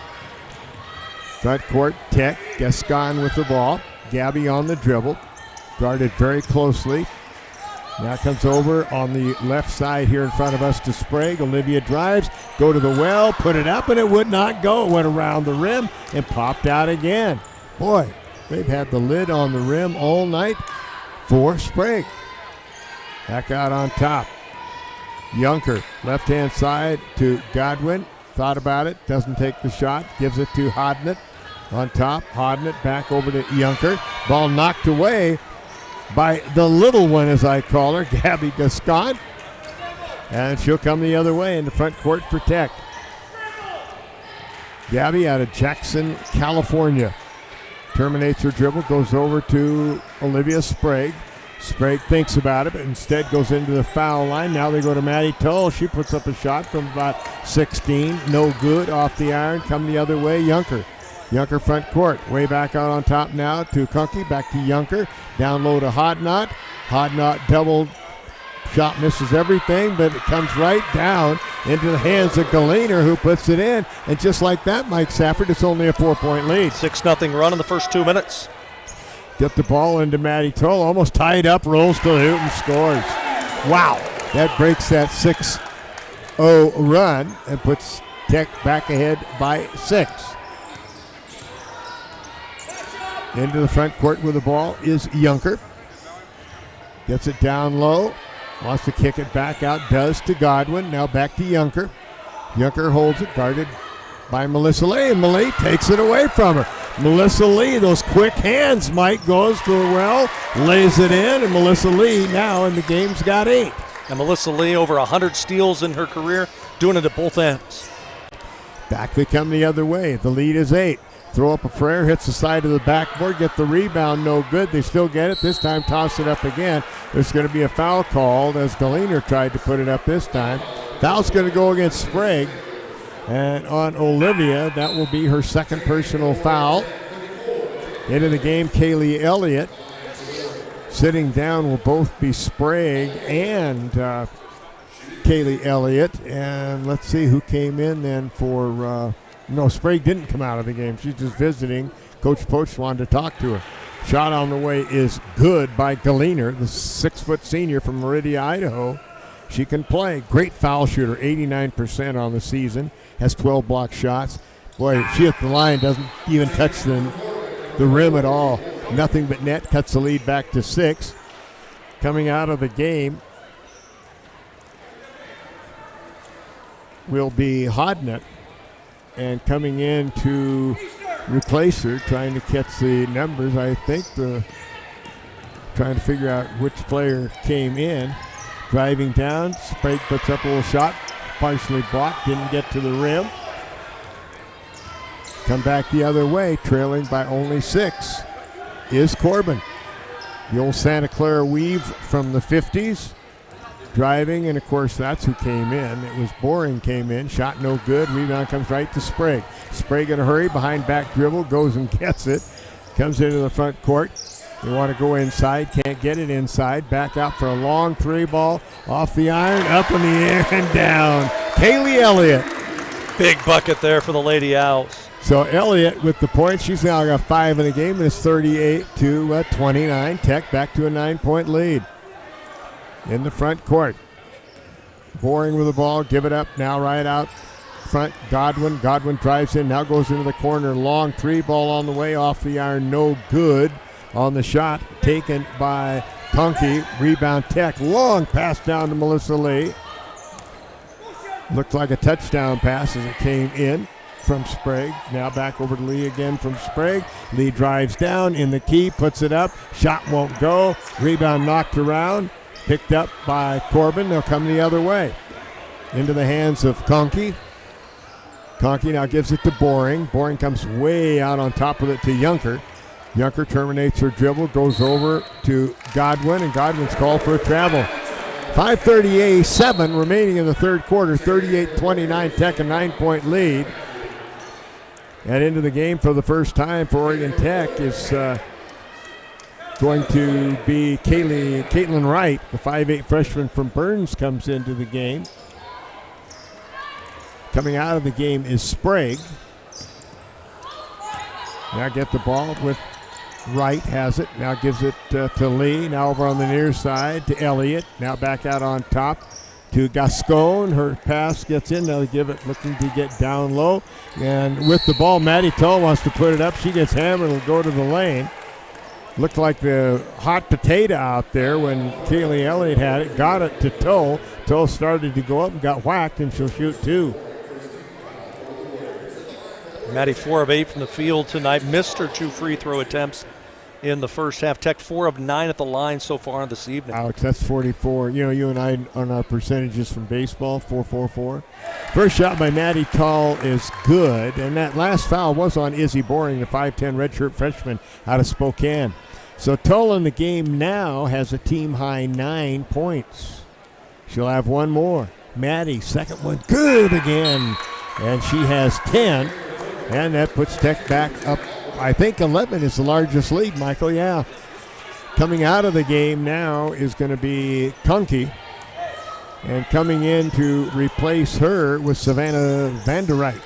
Front court, Tech, Gascon with the ball. Gabby on the dribble. Guarded very closely. Now comes over on the left side here in front of us to Sprague. Olivia drives, go to the well, put it up, and it would not go. It went around the rim and popped out again. Boy, they've had the lid on the rim all night for Sprague. Back out on top. Junker, left-hand side to Godwin. Thought about it, doesn't take the shot, gives it to Hodnett. On top, Hodnett back over to Junker. Ball knocked away by the little one, as I call her, Gabby Gascon. And she'll come the other way in the front court for Tech. Gabby out of Jackson, California. Terminates her dribble, goes over to Olivia Sprague. Sprague thinks about it, but instead goes into the foul line. Now they go to Maddie Toll. She puts up a shot from about 16. No good, off the iron. Come the other way, Junker. Junker front court. Way back out on top now to Conkey. Back to Junker. Down low to Hodnott. Hodnott double shot, misses everything, but it comes right down into the hands of Galiner, who puts it in. And just like that, Mike Safford, it's only a 4-point lead. 6-0 run in the first 2 minutes. Get the ball into Maddie Toll, almost tied up, rolls to the hoop and scores. Wow, that breaks that 6-0 run and puts Tech back ahead by 6. Into the front court with the ball is Junker. Gets it down low, wants to kick it back out, does to Godwin. Now back to Junker. Junker holds it, guarded by Melissa Lee, and Malie takes it away from her. Melissa Lee, those quick hands, Mike, goes to the well, lays it in, and Melissa Lee now in the game's got 8. And Melissa Lee, over 100 steals in her career, doing it at both ends. Back they come the other way. The lead is 8. Throw up a prayer, hits the side of the backboard, get the rebound, no good. They still get it. This time toss it up again. There's going to be a foul called as Galiner tried to put it up this time. Foul's going to go against Sprague. And on Olivia, that will be her second personal foul. Into the game, Kaylee Elliott. Sitting down will both be Sprague and Kaylee Elliott. And let's see who came in then for... No, Sprague didn't come out of the game. She's just visiting. Coach Poach wanted to talk to her. Shot on the way is good by Galiner, the 6-foot senior from Meridia, Idaho. She can play. Great foul shooter, 89% on the season. Has 12 block shots. Boy, she hit the line, doesn't even touch the rim at all. Nothing but net, cuts the lead back to 6. Coming out of the game will be Hodnett. And coming in to replace her, trying to catch the numbers. I think trying to figure out which player came in. Driving down, Sprague puts up a little shot, partially blocked, didn't get to the rim. Come back the other way, trailing by only 6, is Corban. The old Santa Clara weave from the 50s. Driving, and of course that's who came in. It was Boring came in, shot no good, rebound comes right to Sprague. Sprague in a hurry, behind back dribble, goes and gets it. Comes into the front court. They want to go inside, can't get it inside. Back out for a long 3 ball, off the iron, up in the air and down. Kaylee Elliott. Big bucket there for the Lady Owls. So Elliott with the points, she's now got 5 in the game, and it's 38-29. Tech back to a 9-point lead. In the front court. Boring with the ball, give it up now right out front. Godwin drives in, now goes into the corner. Long 3 ball on the way, off the iron, no good. On the shot, taken by Conkey. Rebound Tech, long pass down to Melissa Lee. Looked like a touchdown pass as it came in from Sprague. Now back over to Lee again from Sprague. Lee drives down in the key, puts it up. Shot won't go. Rebound knocked around. Picked up by Corban. They'll come the other way. Into the hands of Conkey. Conkey now gives it to Boring. Boring comes way out on top of it to Junker. Junker terminates her dribble, goes over to Godwin, and Godwin's called for a travel. 5:37 remaining in the third quarter. 38-29, Tech a 9-point lead. And into the game for the first time for Oregon Tech is going to be Caitlin Wright, the 5'8 freshman from Burns, comes into the game. Coming out of the game is Sprague. Now get the ball with Wright, has it. Now gives it to Lee. Now over on the near side to Elliott. Now back out on top to Gascon. Her pass gets in. Now they give it, looking to get down low. And with the ball, Maddie Tull wants to put it up. She gets hammered. It'll go to the lane. Looked like the hot potato out there when Kaylee Elliott had it. Got it to Tull. Tull started to go up and got whacked, and she'll shoot 2. Maddie 4 of 8 from the field tonight. Missed her 2 free throw attempts in the first half. Tech 4 of 9 at the line so far this evening. Alex, that's 44. You know, you and I on our percentages from baseball, 4-4-4. First shot by Maddie Tull is good, and that last foul was on Izzy Boring, the 5'10 redshirt freshman out of Spokane. So Tull in the game now has a team-high 9 points. She'll have one more. Maddie, second one, good again, and she has 10. And that puts Tech back up. I think 11 is the largest lead, Michael. Yeah. Coming out of the game now is going to be Conkey. And coming in to replace her was Savannah Vanderreit.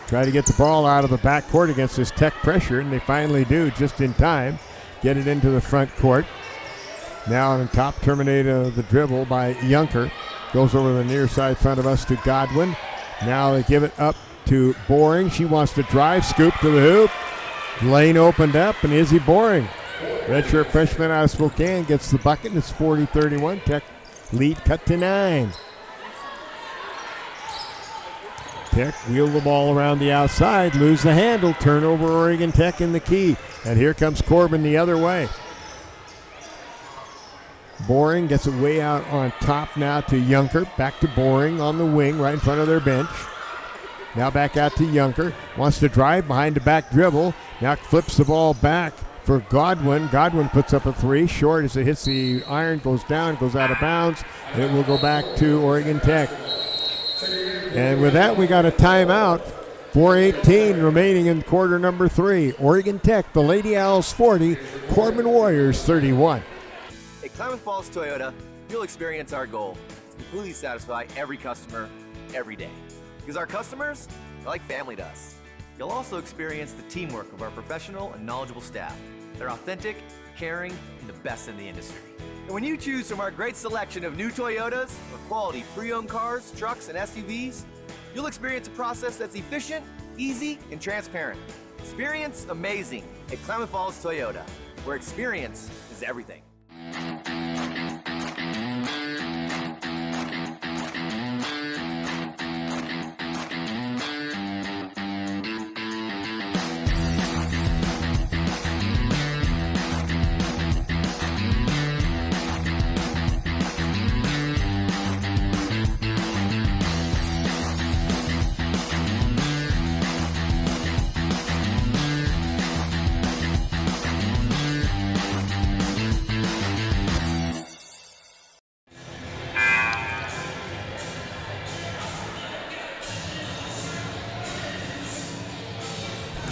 Try to get the ball out of the backcourt against this Tech pressure, and they finally do just in time. Get it into the front court. Now on top, terminate the dribble by Junker. Goes over the near side front of us to Godwin. Now they give it up to Boring. She wants to drive, scoop to the hoop. Lane opened up, and Izzy Boring, redshirt freshman out of Spokane, gets the bucket. It's 40-31. Tech lead cut to 9. Tech wheel the ball around the outside, lose the handle, turnover Oregon Tech in the key. And here comes Corban the other way. Boring gets it way out on top now to Junker. Back to Boring on the wing right in front of their bench. Now back out to Junker. Wants to drive behind the back dribble. Now flips the ball back for Godwin. Godwin puts up a 3. Short as it hits the iron, goes down, goes out of bounds. And it will go back to Oregon Tech. And with that, we got a timeout. 4:18 remaining in quarter number 3. Oregon Tech, the Lady Owls 40, Corban Warriors 31. At Klamath Falls Toyota, you'll experience our goal to completely satisfy every customer every day. Because our customers are like family to us. You'll also experience the teamwork of our professional and knowledgeable staff. They're authentic, caring, and the best in the industry. And when you choose from our great selection of new Toyotas or quality pre-owned cars, trucks, and SUVs, you'll experience a process that's efficient, easy, and transparent. Experience amazing at Klamath Falls Toyota, where experience is everything.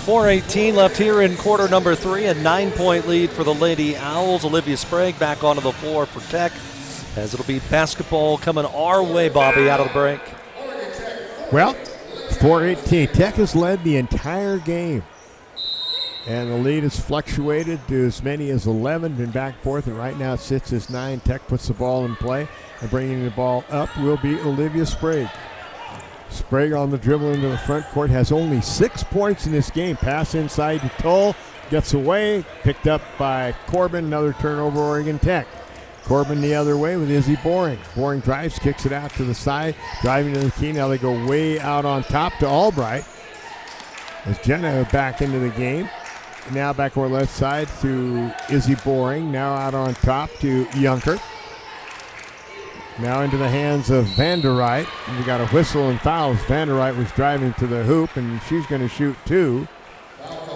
4:18 left here in quarter number 3. A 9-point lead for the Lady Owls. Olivia Sprague back onto the floor for Tech, as it'll be basketball coming our way, Bobby, out of the break. Well, 4:18. Tech has led the entire game, and the lead has fluctuated to as many as 11, been back and forth, and right now it sits as 9. Tech puts the ball in play, and bringing the ball up will be Olivia Sprague. Sprague on the dribble into the front court, has only 6 points in this game. Pass inside to Toll, gets away, picked up by Corban. Another turnover, Oregon Tech. Corban the other way with Izzy Boring. Boring drives, kicks it out to the side, driving to the key. Now they go way out on top to Albright. As Jenna back into the game. Now back over left side to Izzy Boring. Now out on top to Junker. Now into the hands of Vanderright. We got a whistle and fouls. Vanderright was driving to the hoop, and she's going to shoot 2.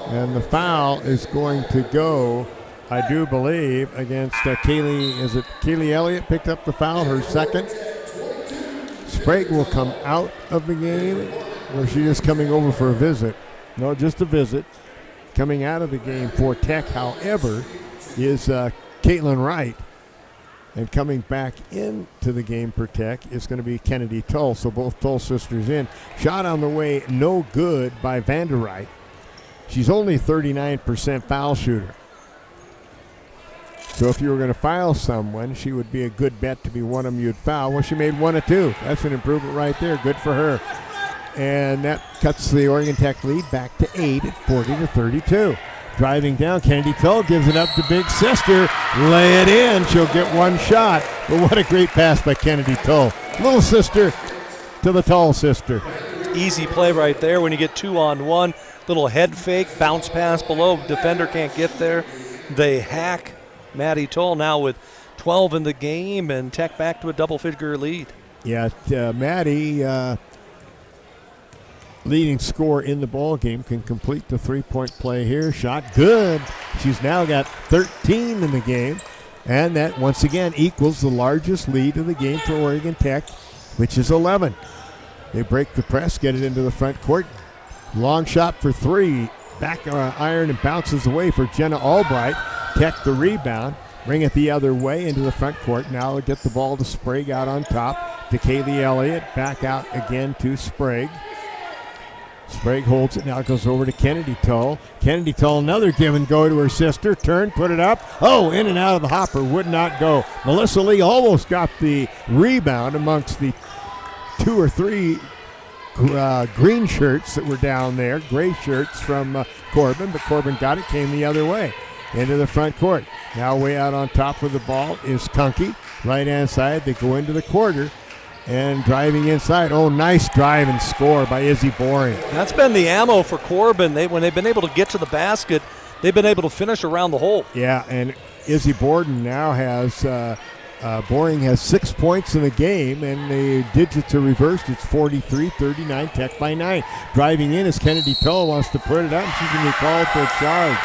And the foul is going to go, I do believe, against Kaylee. Is it Kaylee Elliott picked up the foul, her second? Sprague will come out of the game, or she is coming over for a visit. No, just a visit. Coming out of the game for Tech, however, is Caitlin Wright. And coming back into the game for Tech is going to be Kennedy Tull. So both Tull sisters in. Shot on the way, no good by Vanderright. She's only 39% foul shooter. So if you were going to foul someone, she would be a good bet to be one of them you'd foul. Well, she made 1 of 2. That's an improvement right there. Good for her. And that cuts the Oregon Tech lead back to 8 at 40-32. Driving down, Kennedy Tull gives it up to big sister. Lay it in. She'll get 1 shot. But what a great pass by Kennedy Tull. Little sister to the tall sister. Easy play right there when you get 2-on-1. Little head fake, bounce pass below. Defender can't get there. They hack Maddie Tull now with 12 in the game, and Tech back to a double-figure lead. Yeah, Maddie, leading scorer in the ball game, can complete the 3-point play here. Shot good. She's now got 13 in the game, and that once again equals the largest lead of the game for Oregon Tech, which is 11. They break the press, get it into the front court. Long shot for 3. Back iron and bounces away for Jenna Albright. Tech the rebound. Bring it the other way into the front court. Now they get the ball to Sprague out on top. To Kaylee Elliott. Back out again to Sprague. Sprague holds it. Now it goes over to Kennedy Tull. Kennedy Tull, another give and go to her sister. Turn, put it up. Oh, in and out of the hopper. Would not go. Melissa Lee almost got the rebound amongst the 2 or 3 green shirts that were down there. Gray shirts from Corban, but Corban got it. Came the other way. Into the front court. Now way out on top with the ball is Kunke. Right-hand side. They go into the quarter. And driving inside. Oh, nice drive and score by Izzy Boring. That's been the ammo for Corban. When they've been able to get to the basket, they've been able to finish around the hole. Yeah, and Izzy Borden now has, Boring has 6 points in the game, and the digits are reversed. It's 43-39, Tech by 9. Driving in as Kennedy Tull wants to put it up. She's going to be called for a charge.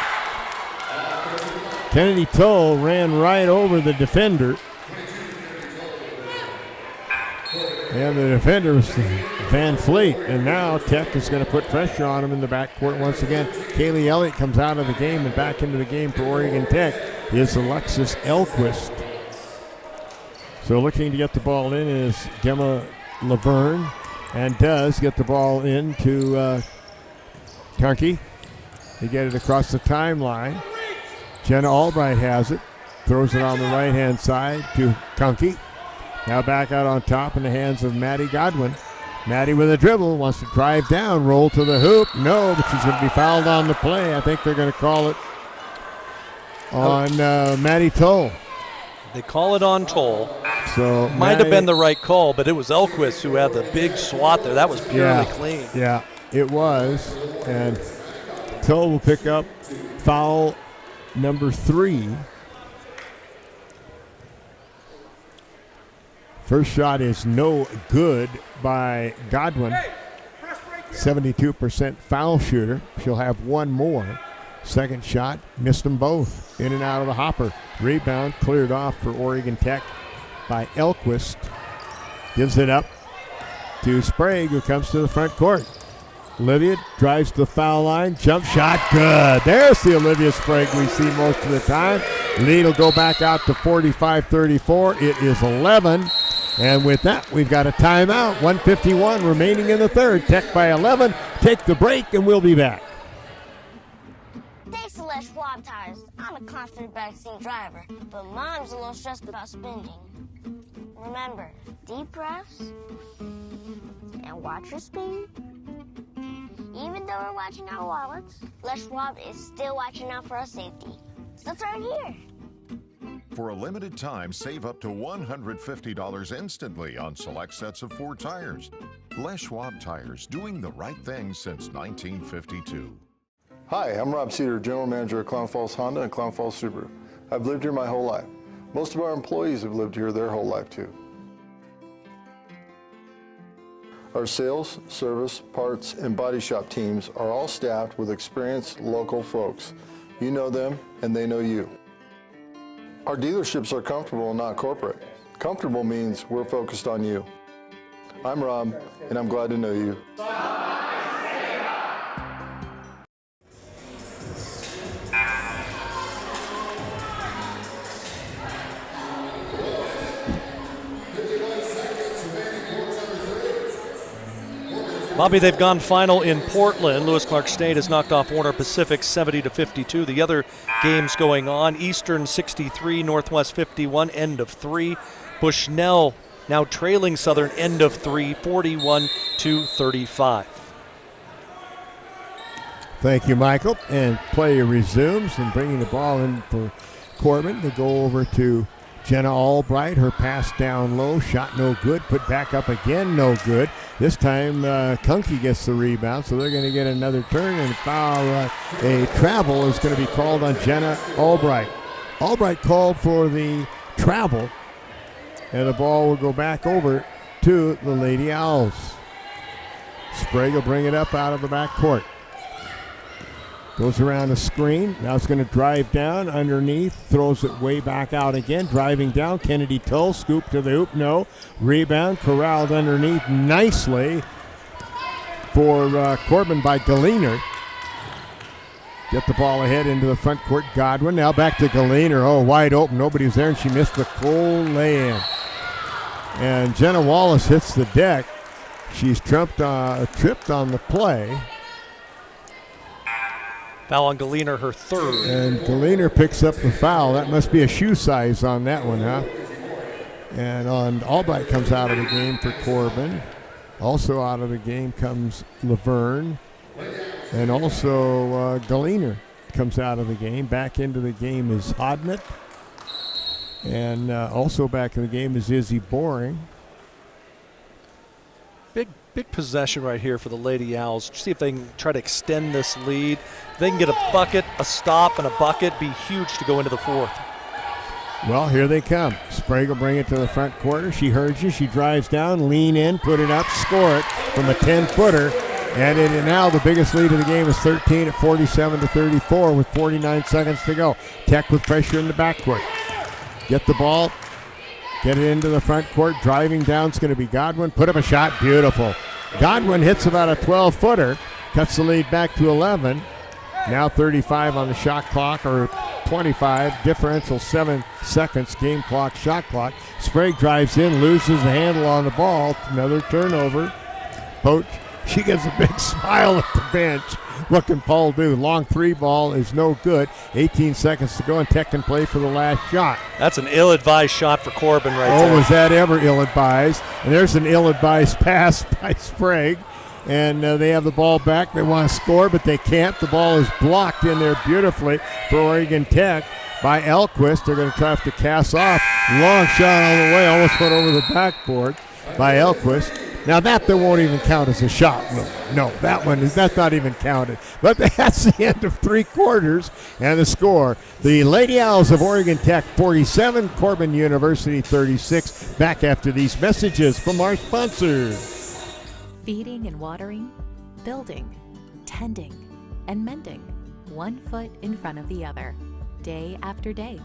Kennedy Tull ran right over the defender. And the defender was Van Fleet. And now Tech is going to put pressure on him in the backcourt once again. Kaylee Elliott comes out of the game, and back into the game for Oregon Tech is Alexis Elquist. So looking to get the ball in is Gemma Laverne, and does get the ball in to Kunke. They get it across the timeline. Jenna Albright has it. Throws it on the right-hand side to Kunke. Now back out on top in the hands of Maddie Godwin. Maddie with a dribble, wants to drive down, roll to the hoop. No, but she's going to be fouled on the play. I think they're going to call it on Maddie Tull. They call it on Tull. So might have been the right call, but it was Elquist who had the big swat there. That was purely clean. Yeah, it was. And Tull will pick up foul number 3. First shot is no good by Godwin. 72% foul shooter. She'll have 1 more. Second shot, missed them both. In and out of the hopper. Rebound cleared off for Oregon Tech by Elquist. Gives it up to Sprague, who comes to the front court. Olivia drives to the foul line. Jump shot, good. There's the Olivia Sprague we see most of the time. Lead will go back out to 45-34. It is 11. And with that, we've got a timeout. 1:51 remaining in the third. Tech by 11. Take the break, and we'll be back. Thanks to Les Schwab Tires. I'm a confident backseat driver, but Mom's a little stressed about spending. Remember, deep breaths and watch your speed. Even though we're watching our wallets, Les Schwab is still watching out for our safety. So turn here. For a limited time, save up to $150 instantly on select sets of 4 tires. Les Schwab Tires, doing the right thing since 1952. Hi, I'm Rob Cedar, General Manager of Clown Falls Honda and Clown Falls Subaru. I've lived here my whole life. Most of our employees have lived here their whole life too. Our sales, service, parts, and body shop teams are all staffed with experienced local folks. You know them and they know you. Our dealerships are comfortable and not corporate. Comfortable means we're focused on you. I'm Rob, and I'm glad to know you. Bobby, they've gone final in Portland. Lewis Clark State has knocked off Warner Pacific 70-52. The other games going on, Eastern 63, Northwest 51, end of 3. Bushnell now trailing Southern, end of 3, 41-35. Thank you, Michael. And play resumes, and bringing the ball in for Corbin to go over to Jenna Albright. Her pass down low, shot no good, put back up again, no good. This time, Kunke gets the rebound, so they're going to get another turn and foul. A travel is going to be called on Jenna Albright. Albright called for the travel, and the ball will go back over to the Lady Owls. Sprague will bring it up out of the back court. Goes around the screen. Now it's going to drive down underneath. Throws it way back out again. Driving down. Kennedy Tull. Scoop to the hoop. No. Rebound. Corralled underneath nicely for Corbin by Galiner. Get the ball ahead into the front court. Godwin. Now back to Galiner. Oh, wide open. Nobody was there, and she missed the cold lay-in. And Jenna Wallace hits the deck. She's tripped on the play. Foul on Galiner, her third. And Galiner picks up the foul. That must be a shoe size on that one, huh? And on Albright comes out of the game for Corbin. Also out of the game comes Laverne. And also Galiner comes out of the game. Back into the game is Hodnett. And also back in the game is Izzy Boring. Big possession right here for the Lady Owls. See if they can try to extend this lead. If they can get a bucket, a stop, and a bucket, be huge to go into the fourth. Well, here they come. Sprague will bring it to the front quarter. She heard you. She drives down, lean in, put it up, score it from a 10-footer. And now the biggest lead of the game is 13 at 47-34 with 49 seconds to go. Tech with pressure in the backcourt. Get the ball. Get it into the front court. Driving down is going to be Godwin. Put up a shot. Beautiful. Godwin hits about a 12-footer. Cuts the lead back to 11. Now 35 on the shot clock, or 25. Differential 7 seconds. Game clock, shot clock. Sprague drives in, loses the handle on the ball. Another turnover. Poach. She gets a big smile at the bench. What can Paul do? Long 3 ball is no good. 18 seconds to go, and Tech can play for the last shot. That's an ill-advised shot for Corbin right there. Oh, was that ever ill-advised? And there's an ill-advised pass by Sprague. And they have the ball back. They want to score, but they can't. The ball is blocked in there beautifully for Oregon Tech by Elquist. They're going to try to cast off. Long shot all the way. Almost went over the backboard by Elquist. Now that won't even count as a shot. No, that's not even counted. But that's the end of 3 quarters and the score. The Lady Owls of Oregon Tech 47, Corban University 36. Back after these messages from our sponsors. Feeding and watering, building, tending, and mending, one foot in front of the other, day after day,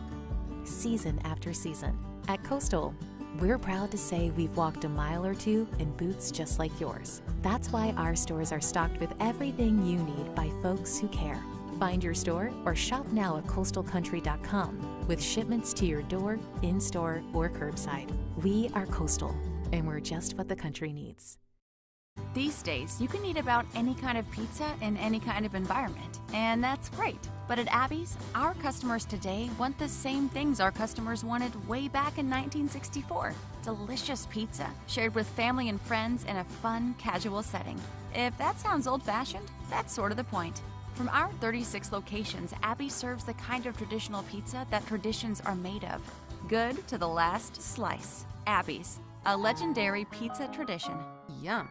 season after season. At Coastal, We're proud to say we've walked a mile or two in boots just like yours. That's why our stores are stocked with everything you need by folks who care. Find your store or shop now at coastalcountry.com with shipments to your door, in-store, or curbside. We are Coastal, and we're just what the country needs. These days, you can eat about any kind of pizza in any kind of environment, and that's great. But at Abby's, our customers today want the same things our customers wanted way back in 1964. Delicious pizza, shared with family and friends in a fun, casual setting. If that sounds old-fashioned, that's sort of the point. From our 36 locations, Abby serves the kind of traditional pizza that traditions are made of. Good to the last slice. Abby's, a legendary pizza tradition. Yum.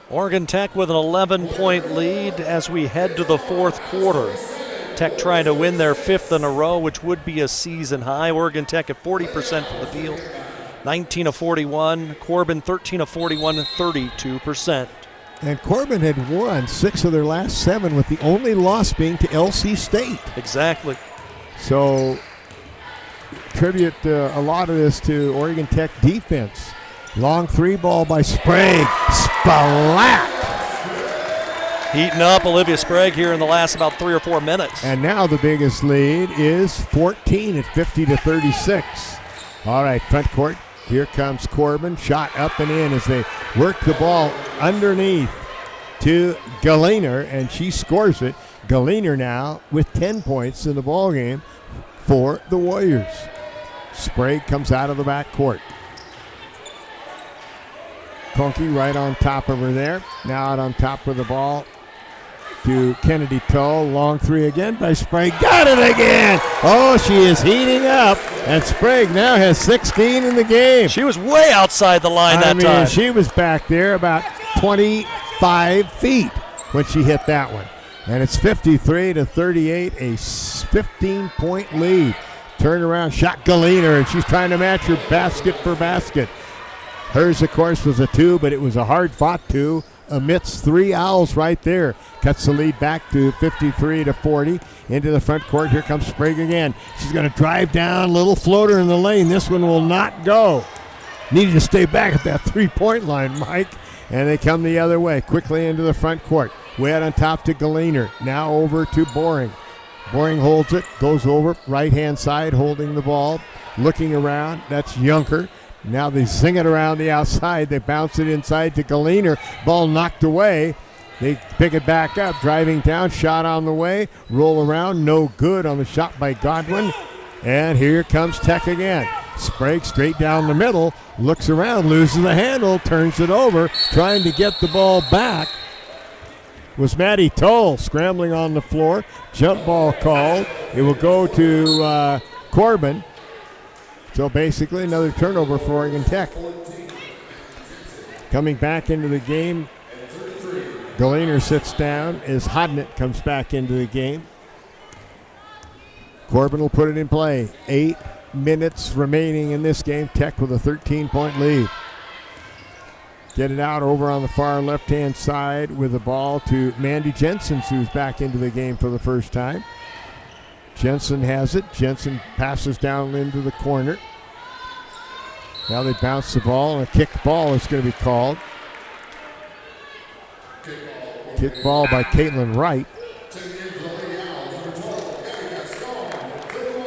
Oregon Tech with an 11-point lead as we head to the fourth quarter. Tech trying to win their fifth in a row, which would be a season high. Oregon Tech at 40% from the field, 19 of 41. Corban 13 of 41, 32%. And Corban had won 6 of their last 7, with the only loss being to LC State. Exactly. So attribute a lot of this to Oregon Tech defense. Long 3 ball by Sprague. Splat! Heating up Olivia Sprague here in the last about 3 or 4 minutes. And now the biggest lead is 14 at 50-36. All right, front court. Here comes Corban. Shot up and in as they work the ball underneath to Galliner, and she scores it. Galliner now with 10 points in the ball game for the Warriors. Sprague comes out of the back court. Conkey right on top of her there. Now out on top with the ball to Kennedy Tull. Long 3 again by Sprague. Got it again! Oh, she is heating up. And Sprague now has 16 in the game. She was way outside the line that time. She was back there about 25 feet when she hit that one. And it's 53-38, a 15-point lead. Turnaround shot Galliner, and she's trying to match her basket for basket. Hers, of course, was a 2, but it was a hard-fought 2 amidst 3 Owls right there. Cuts the lead back to 53-40. Into the front court. Here comes Sprague again. She's going to drive down. Little floater in the lane. This one will not go. Needed to stay back at that 3-point line, Mike. And they come the other way. Quickly into the front court. Way out on top to Galliner. Now over to Boring. Boring holds it. Goes over. Right-hand side holding the ball. Looking around. That's Junker. Now they zing it around the outside. They bounce it inside to Galliner. Ball knocked away. They pick it back up. Driving down. Shot on the way. Roll around. No good on the shot by Godwin. And here comes Tech again. Sprague straight down the middle. Looks around. Loses the handle. Turns it over. Trying to get the ball back was Maddie Tull scrambling on the floor. Jump ball called. It will go to Corban. So basically another turnover for Oregon Tech. Coming back into the game, Galliner sits down as Hodnett comes back into the game. Corban will put it in play. 8 minutes remaining in this game. Tech with a 13-point lead. Get it out over on the far left-hand side with the ball to Mandy Jensen, who's back into the game for the first time. Jensen has it. Jensen passes down into the corner. Now they bounce the ball, and a kick ball is going to be called. Kick ball by Caitlin Wright.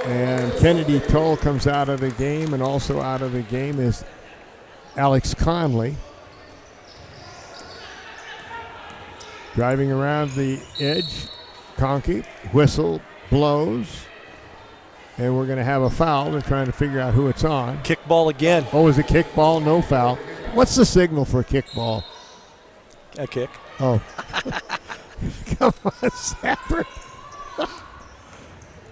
And Kennedy Tull comes out of the game, and also out of the game is Alex Conley. Driving around the edge, Conkey, whistle, blows, and we're going to have a foul. They're trying to figure out who it's on. Kick ball again. Oh, is it kick ball? No foul. What's the signal for a kick ball? A kick. Oh. Come on, Sapper.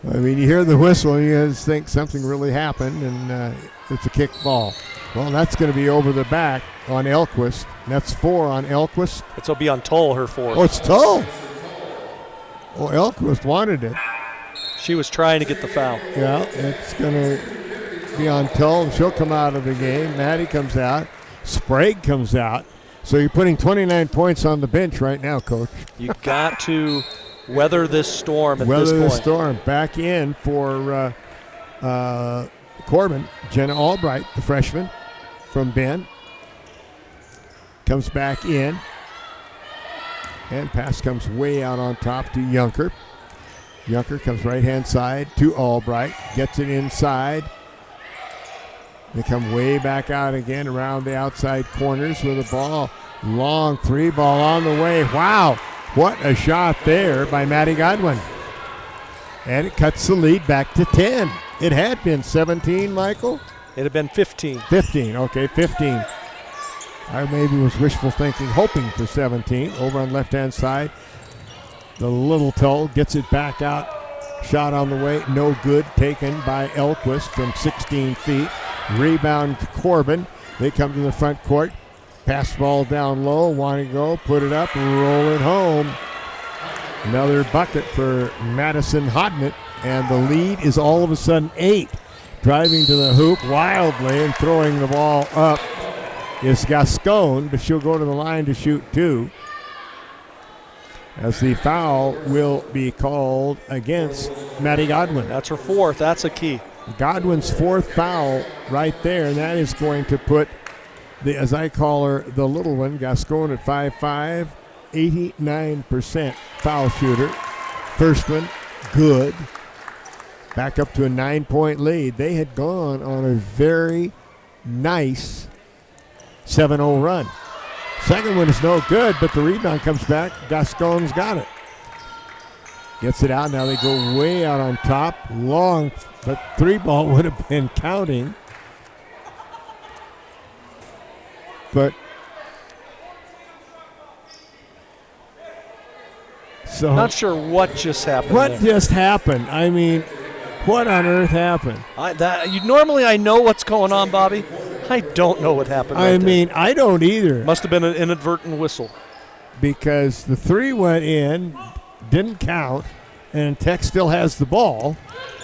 I mean, you hear the whistle, and you just think something really happened, and it's a kick ball. Well, that's going to be over the back on Elquist. That's 4 on Elquist. It'll be on Tull, her 4th. Oh, it's Tull. Oh, Elquist wanted it. She was trying to get the foul. Yeah, it's going to be on Tull, and she'll come out of the game. Maddie comes out. Sprague comes out. So you're putting 29 points on the bench right now, Coach. You got to weather this storm at this point. Weather the storm. Back in for Corban. Jenna Albright, the freshman from Ben. Comes back in. And pass comes way out on top to Junker. Junker comes right-hand side to Albright. Gets it inside. They come way back out again around the outside corners with a ball. Long three ball on the way. Wow, what a shot there by Maddie Godwin. And it cuts the lead back to 10. It had been 17, Michael? It had been 15. 15, okay, 15. I maybe was wishful thinking, hoping for 17. Over on left-hand side, the little toe gets it back out. Shot on the way, no good, taken by Elquist from 16 feet. Rebound to Corban. They come to the front court. Pass ball down low, want to go, put it up, roll it home. Another bucket for Madison Hodnett, and the lead is all of a sudden 8. Driving to the hoop wildly and throwing the ball up is Gascon, but she'll go to the line to shoot 2. As the foul will be called against Maddie Godwin. That's her 4th. That's a key. Godwin's 4th foul right there, and that is going to put, as I call her, the little one, Gascon at 5'5", 89% foul shooter. First one, good. Back up to a 9-point lead. They had gone on a very nice 7-0 run. Second one is no good, but the rebound comes back. Gascon's got it. Gets it out. Now they go way out on top. Long, but 3-ball would have been counting. But so not sure what just happened. What just happened? I mean, what on earth happened? Normally I know what's going on, Bobby. I don't know what happened. I mean, I don't either. Must have been an inadvertent whistle. Because the 3 went in, didn't count, and Tech still has the ball.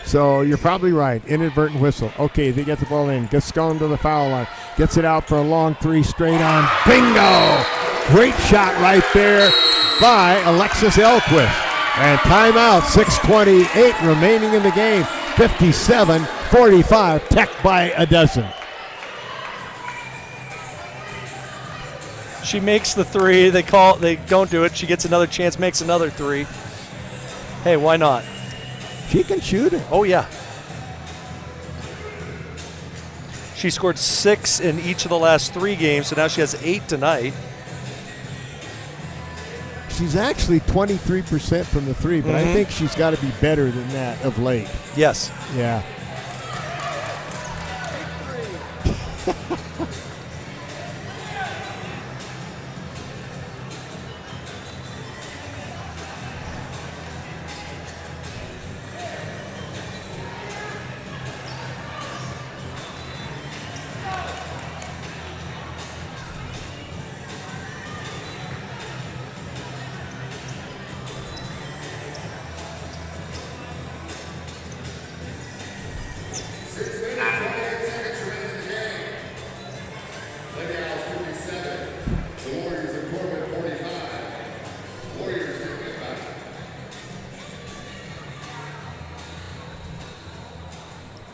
So you're probably right. Inadvertent whistle. Okay, they get the ball in. Gascon to the foul line. Gets it out for a long 3 straight on. Bingo! Great shot right there by Alexis Elquist. And timeout, 6:28 remaining in the game. 57-45, Tech by a dozen. She makes the 3. They don't do it. She gets another chance, makes another 3. Hey, why not? She can shoot it. Oh, yeah. She scored 6 in each of the last 3 games, so now she has 8 tonight. She's actually 23% from the 3, but I think she's got to be better than that of late. Yes. Yeah.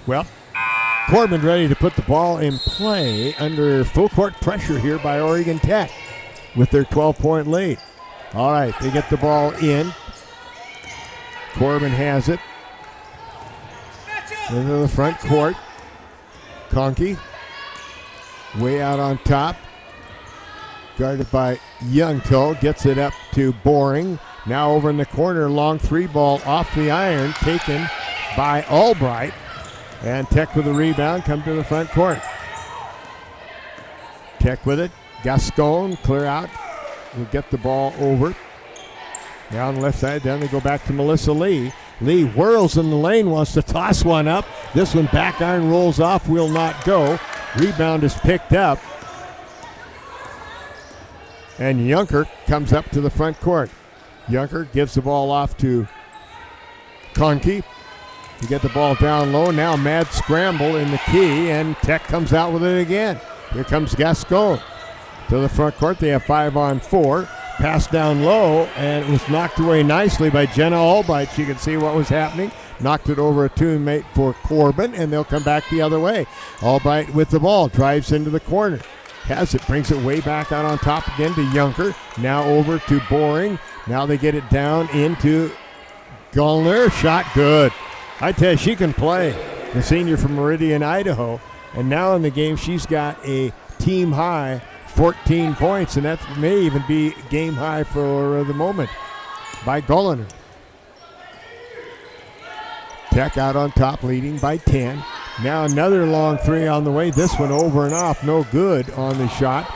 Well, Corban ready to put the ball in play under full court pressure here by Oregon Tech with their 12-point lead. All right, they get the ball in. Corban has it. Into the front court. Conkey way out on top. Guarded by Youngtoe. Gets it up to Boring. Now over in the corner, long 3-ball off the iron, taken by Albright. And Tech with the rebound, come to the front court. Tech with it. Gascon, clear out. Will get the ball over. Now on the left side, then they go back to Melissa Lee. Lee whirls in the lane, wants to toss one up. This one back iron rolls off, will not go. Rebound is picked up. And Junker comes up to the front court. Junker gives the ball off to Conkey. To get the ball down low. Now mad scramble in the key, and Tech comes out with it again. Here comes Gascon to the front court. They have 5-on-4. Passed down low, and it was knocked away nicely by Jenna Albright. She could see what was happening. Knocked it over a teammate for Corban, and they'll come back the other way. Albright with the ball, drives into the corner. Has it, brings it way back out on top again to Junker. Now over to Boring. Now they get it down into Gullner. Shot good. I tell you, she can play. The senior from Meridian, Idaho. And now in the game, she's got a team high 14 points, and that may even be game high for the moment by Gullner. Tech out on top, leading by 10. Now another long three on the way. This one over and off, no good on the shot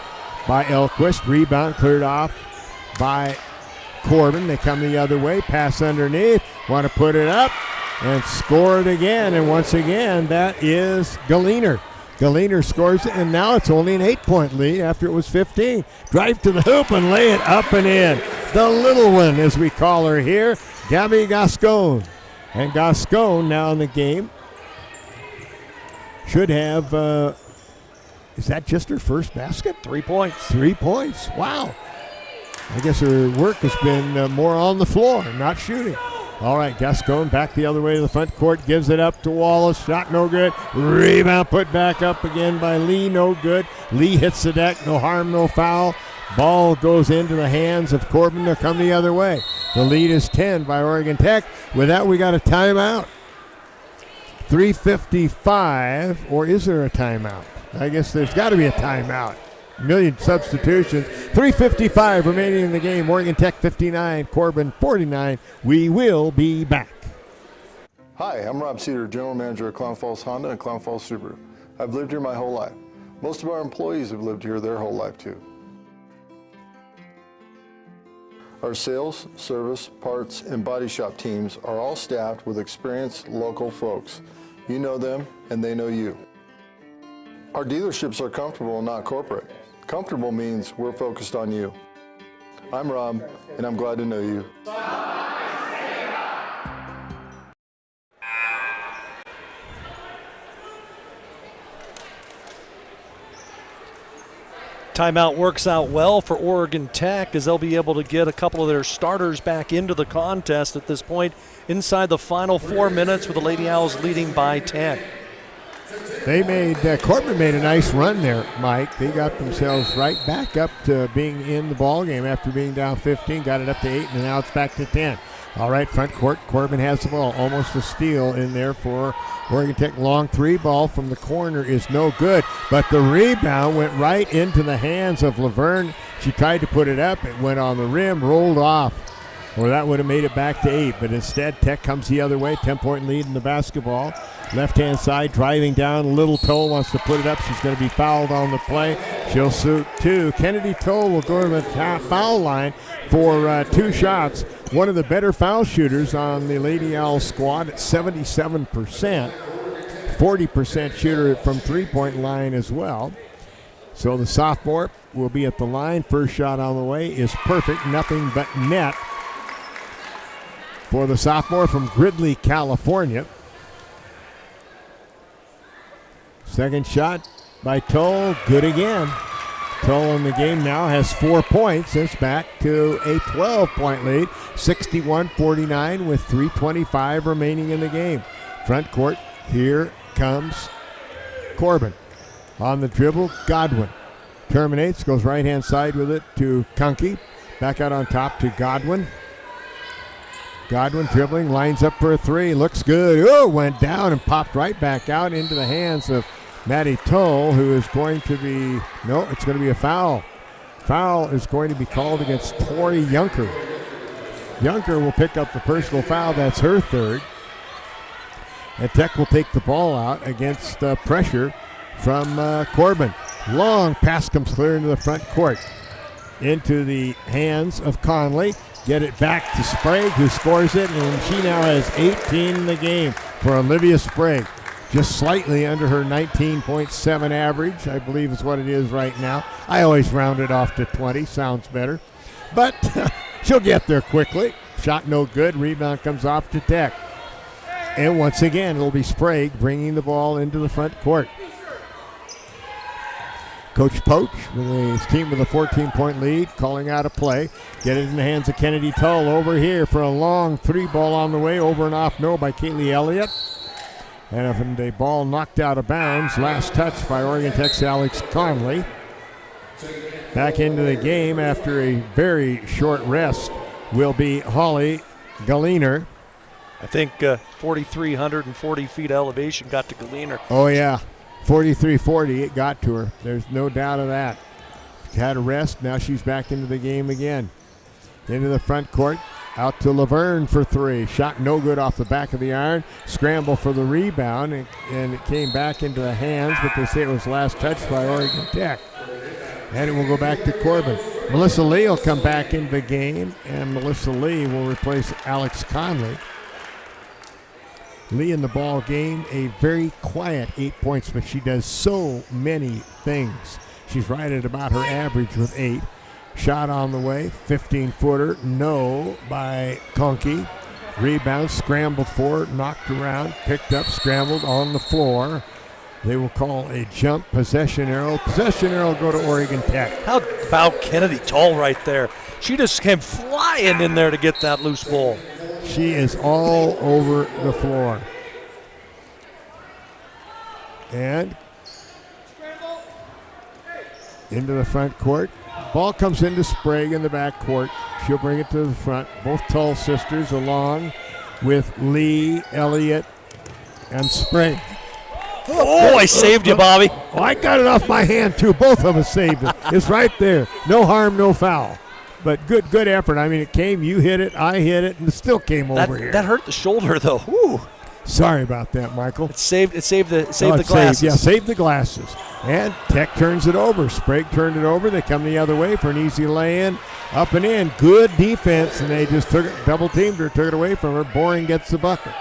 by Elquist. Rebound cleared off by Corban. They come the other way, pass underneath, want to put it up and score it again. And once again, that is Galliner. Galliner scores it, and now it's only an 8-point lead after it was 15. Drive to the hoop and lay it up and in. The little one, as we call her here, Gabby Gascon. And Gascon now in the game should have, is that just her first basket? 3 points. 3 points. Wow. I guess her work has been more on the floor, not shooting. All right, Gascon back the other way to the front court, gives it up to Wallace. Shot no good. Rebound put back up again by Lee, no good. Lee hits the deck, no harm, no foul. Ball goes into the hands of Corban to come the other way. The lead is 10 by Oregon Tech. With that, we got a timeout. 3:55, or is there a timeout? I guess there's got to be a timeout. A million substitutions. 3:55 remaining in the game. Oregon Tech 59, Corban 49. We will be back. Hi, I'm Rob Cedar, General Manager of Clown Falls Honda and Clown Falls Subaru. I've lived here my whole life. Most of our employees have lived here their whole life too. Our sales, service, parts, and body shop teams are all staffed with experienced local folks. You know them, and they know you. Our dealerships are comfortable and not corporate. Comfortable means we're focused on you. I'm Rob, and I'm glad to know you. Timeout works out well for Oregon Tech as they'll be able to get a couple of their starters back into the contest at this point inside the final 4 minutes with the Lady Owls leading by 10. They made, Corban made a nice run there, Mike. They got themselves right back up to being in the ball game after being down 15, got it up to 8, and now it's back to 10. All right, front court, Corban has the ball. Almost a steal in there for Oregon Tech. Long three ball from the corner is no good, but the rebound went right into the hands of Laverne. She tried to put it up. It went on the rim, rolled off. Well, that would have made it back to 8, but instead Tech comes the other way. 10-point lead in the basketball. Left-hand side, driving down. Little Toll wants to put it up. She's going to be fouled on the play. She'll shoot 2. Kennedy Toll will go to the foul line for 2 shots. One of the better foul shooters on the Lady Owl squad at 77%. 40% shooter from three-point line as well. So the sophomore will be at the line. First shot on the way is perfect. Nothing but net for the sophomore from Gridley, California. Second shot by Toll, good again. Toll in the game now has 4 points. It's back to a 12-point lead, 61-49 with 3:25 remaining in the game. Front court, here comes Corban. On the dribble, Godwin. Terminates, goes right-hand side with it to Kunke. Back out on top to Godwin. Godwin dribbling, lines up for a 3, looks good. Oh, went down and popped right back out into the hands of Maddie Toll, who is going to be, no, it's going to be a foul. Foul is going to be called against Tori Junker. Junker will pick up the personal foul, that's her third. And Tech will take the ball out against pressure from Corban. Long pass comes clear into the front court. Into the hands of Conley. Get it back to Sprague, who scores it, and she now has 18 in the game for Olivia Sprague. Just slightly under her 19.7 average, I believe is what it is right now. I always round it off to 20, sounds better. But she'll get there quickly. Shot no good, rebound comes off to Tech. And once again, it'll be Sprague bringing the ball into the front court. Coach Poach with his team with a 14-point lead, calling out a play. Get it in the hands of Kennedy Tull over here for a long three ball on the way, over and off no by Kaylee Elliott. And a ball knocked out of bounds. Last touch by Oregon Tech's Alex Conley. Back into the game after a very short rest will be Holly Galliner. I think 4,340 feet elevation got to Galliner. Oh, yeah. 43-40, it got to her. There's no doubt of that. Had a rest, now she's back into the game again. Into the front court, out to Laverne for three. Shot no good off the back of the iron. Scramble for the rebound, and it came back into the hands, but they say it was last touched by Oregon Tech. And it will go back to Corban. Melissa Lee will come back into the game, and Melissa Lee will replace Alex Conley. Lee in the ball game, a very quiet 8 points, but she does so many things. She's right at about her average with 8. Shot on the way, 15-footer, no by Conkey. Rebound, scrambled for, knocked around, picked up, scrambled on the floor. They will call a jump possession arrow. Possession arrow go to Oregon Tech. How about Kennedy Tull right there? She just came flying in there to get that loose ball. She is all over the floor. And into the front court. Ball comes into Sprague in the back court. She'll bring it to the front. Both Tull sisters along with Lee, Elliott, and Sprague. Oh, I saved you, Bobby. Oh, I got it off my hand, too. Both of us saved it. It's right there. No harm, no foul. But good effort. I mean, it came, you hit it, I hit it, and it still came over here. That hurt the shoulder, though. Whew. Sorry about that, Michael. It saved the glasses. Saved the glasses. And Tech turns it over. Sprague turned it over. They come the other way for an easy lay-in. Up and in. Good defense, and they just took it, double-teamed her, took it away from her. Boring gets the bucket.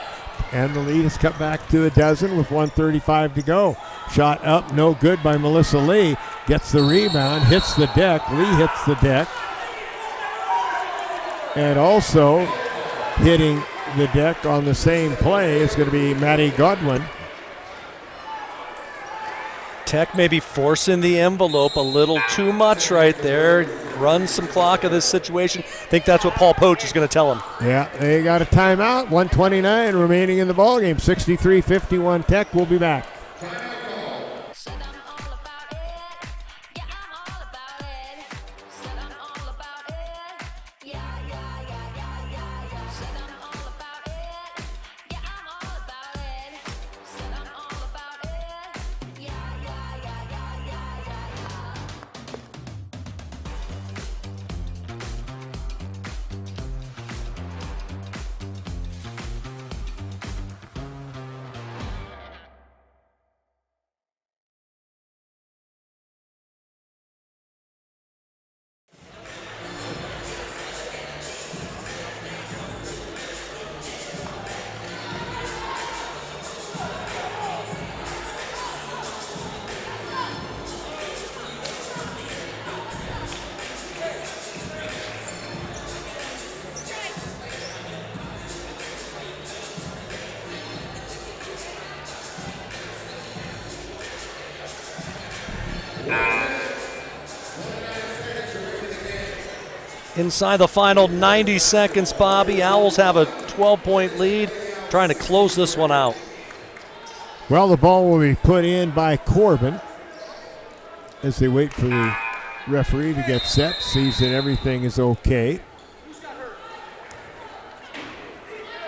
And the lead is cut back to a dozen with 1:35 to go. Shot up, no good by Melissa Lee. Gets the rebound, hits the deck. Lee hits the deck. And also hitting the deck on the same play is going to be Maddie Godwin. Tech may be forcing the envelope a little too much right there. Run some clock of this situation. I think that's what Paul Poach is going to tell him. Yeah, they got a timeout. 1:29 remaining in the ballgame. 63-51 Tech. We'll be back. Inside the final 90 seconds, Bobby. Owls have a 12-point lead, trying to close this one out. Well, the ball will be put in by Corban as they wait for the referee to get set, sees that everything is okay.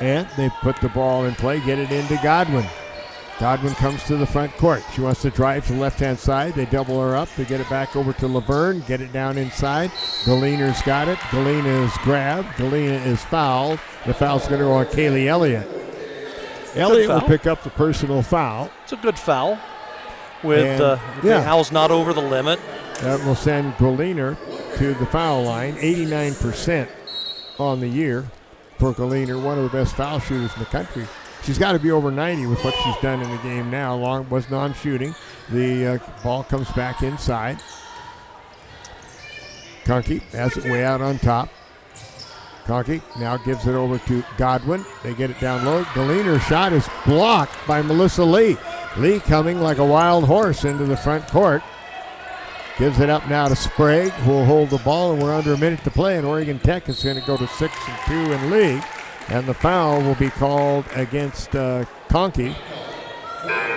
And they put the ball in play, get it into Godwin. Godwin comes to the front court. She wants to drive to the left-hand side. They double her up. They get it back over to Laverne, get it down inside. Galiner's got it. Galena is grabbed. Galena is fouled. The foul's going to go on Kaylee Elliott. Elliott will pick up the personal foul. It's a good foul with the Owls not over the limit. That will send Galena to the foul line. 89% on the year for Galena, one of the best foul shooters in the country. She's got to be over 90 with what she's done in the game now. Long was non-shooting. The ball comes back inside. Conkey has it way out on top. Conkey now gives it over to Godwin. They get it down low. Galener's shot is blocked by Melissa Lee. Lee coming like a wild horse into the front court. Gives it up now to Sprague, who will hold the ball, and we're under a minute to play, and Oregon Tech is going to go to 6-2 in league, and the foul will be called against Conkey.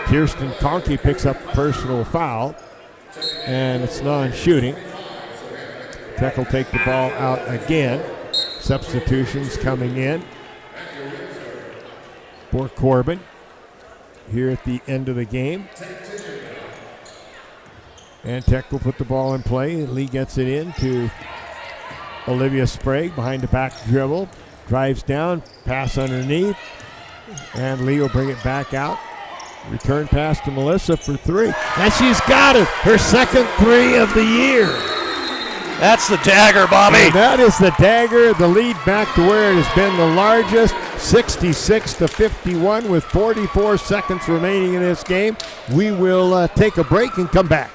Kirsten Conkey picks up a personal foul, and it's non-shooting. Tech will take the ball out again. Substitutions coming in for Corban here at the end of the game. And Tech will put the ball in play. Lee gets it in to Olivia Sprague behind the back dribble. Drives down, pass underneath, and Lee will bring it back out. Return pass to Melissa for three. And she's got it. Her second three of the year. That's the dagger, Bobby. And that is the dagger. The lead back to where it has been the largest, 66-51 with 44 seconds remaining in this game. We will take a break and come back.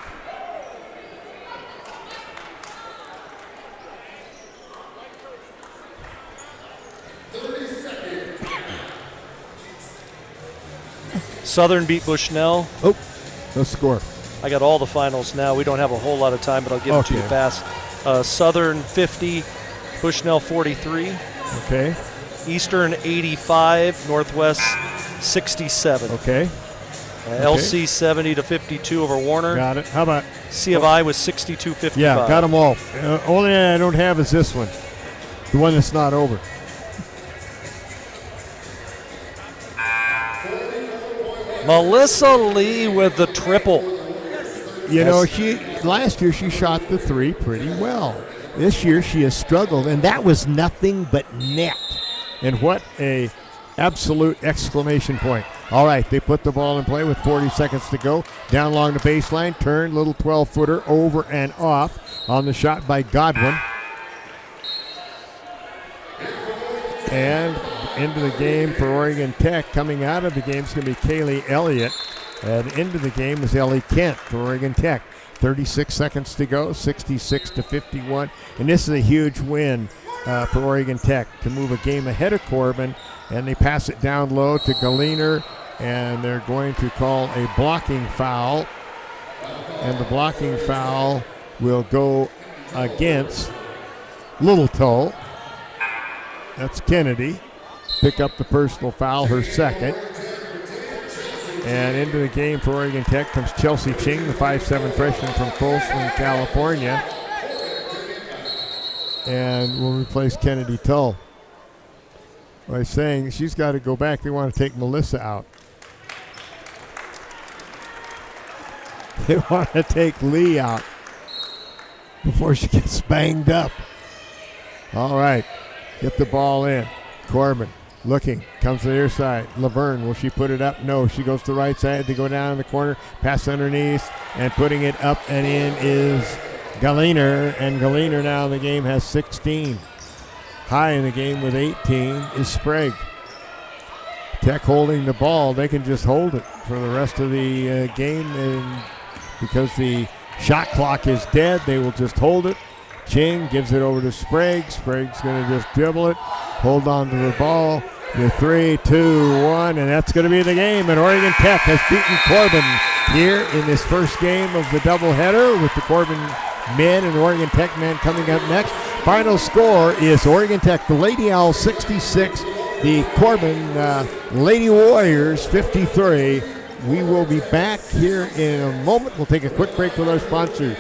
Southern beat Bushnell. Oh, no score. I got all the finals now. We don't have a whole lot of time, but I'll give it to you fast. Southern 50, Bushnell 43. Okay. Eastern 85, Northwest 67. Okay. LC 70-52 over Warner. Got it. How about C of I was 62-55. Yeah, got them all. Only I don't have is this one, the one that's not over. Melissa Lee with the triple. You know, last year she shot the three pretty well. This year she has struggled, and that was nothing but net. And what a absolute exclamation point. All right, they put the ball in play with 40 seconds to go. Down along the baseline, turn, little 12-footer over and off on the shot by Godwin. And into the game for Oregon Tech. Coming out of the game is going to be Kaylee Elliott. And into the game is Ellie Kent for Oregon Tech. 36 seconds to go, 66-51. And this is a huge win for Oregon Tech to move a game ahead of Corban. And they pass it down low to Galiner, and they're going to call a blocking foul. And the blocking foul will go against Little Toe. That's Kennedy. Pick up the personal foul, her second. And into the game for Oregon Tech comes Chelsea Ching, the 5'7" freshman from Folsom, California. And will replace Kennedy Tull. By saying she's got to go back. They want to take Melissa out. They want to take Lee out before she gets banged up. All right, get the ball in. Corban looking, comes to the near side. Laverne, will she put it up? No, she goes to the right side. They go down in the corner, pass underneath, and putting it up and in is Galiner. And Galiner now in the game has 16. High in the game with 18 is Sprague. Tech holding the ball. They can just hold it for the rest of the game. And because the shot clock is dead, they will just hold it. Ching gives it over to Sprague. Sprague's going to just dribble it, hold on to the ball. The 3, 2, 1, and that's going to be the game. And Oregon Tech has beaten Corban here in this first game of the doubleheader with the Corban men and Oregon Tech men coming up next. Final score is Oregon Tech, the Lady Owls 66, the Corban Lady Warriors 53. We will be back here in a moment. We'll take a quick break with our sponsors.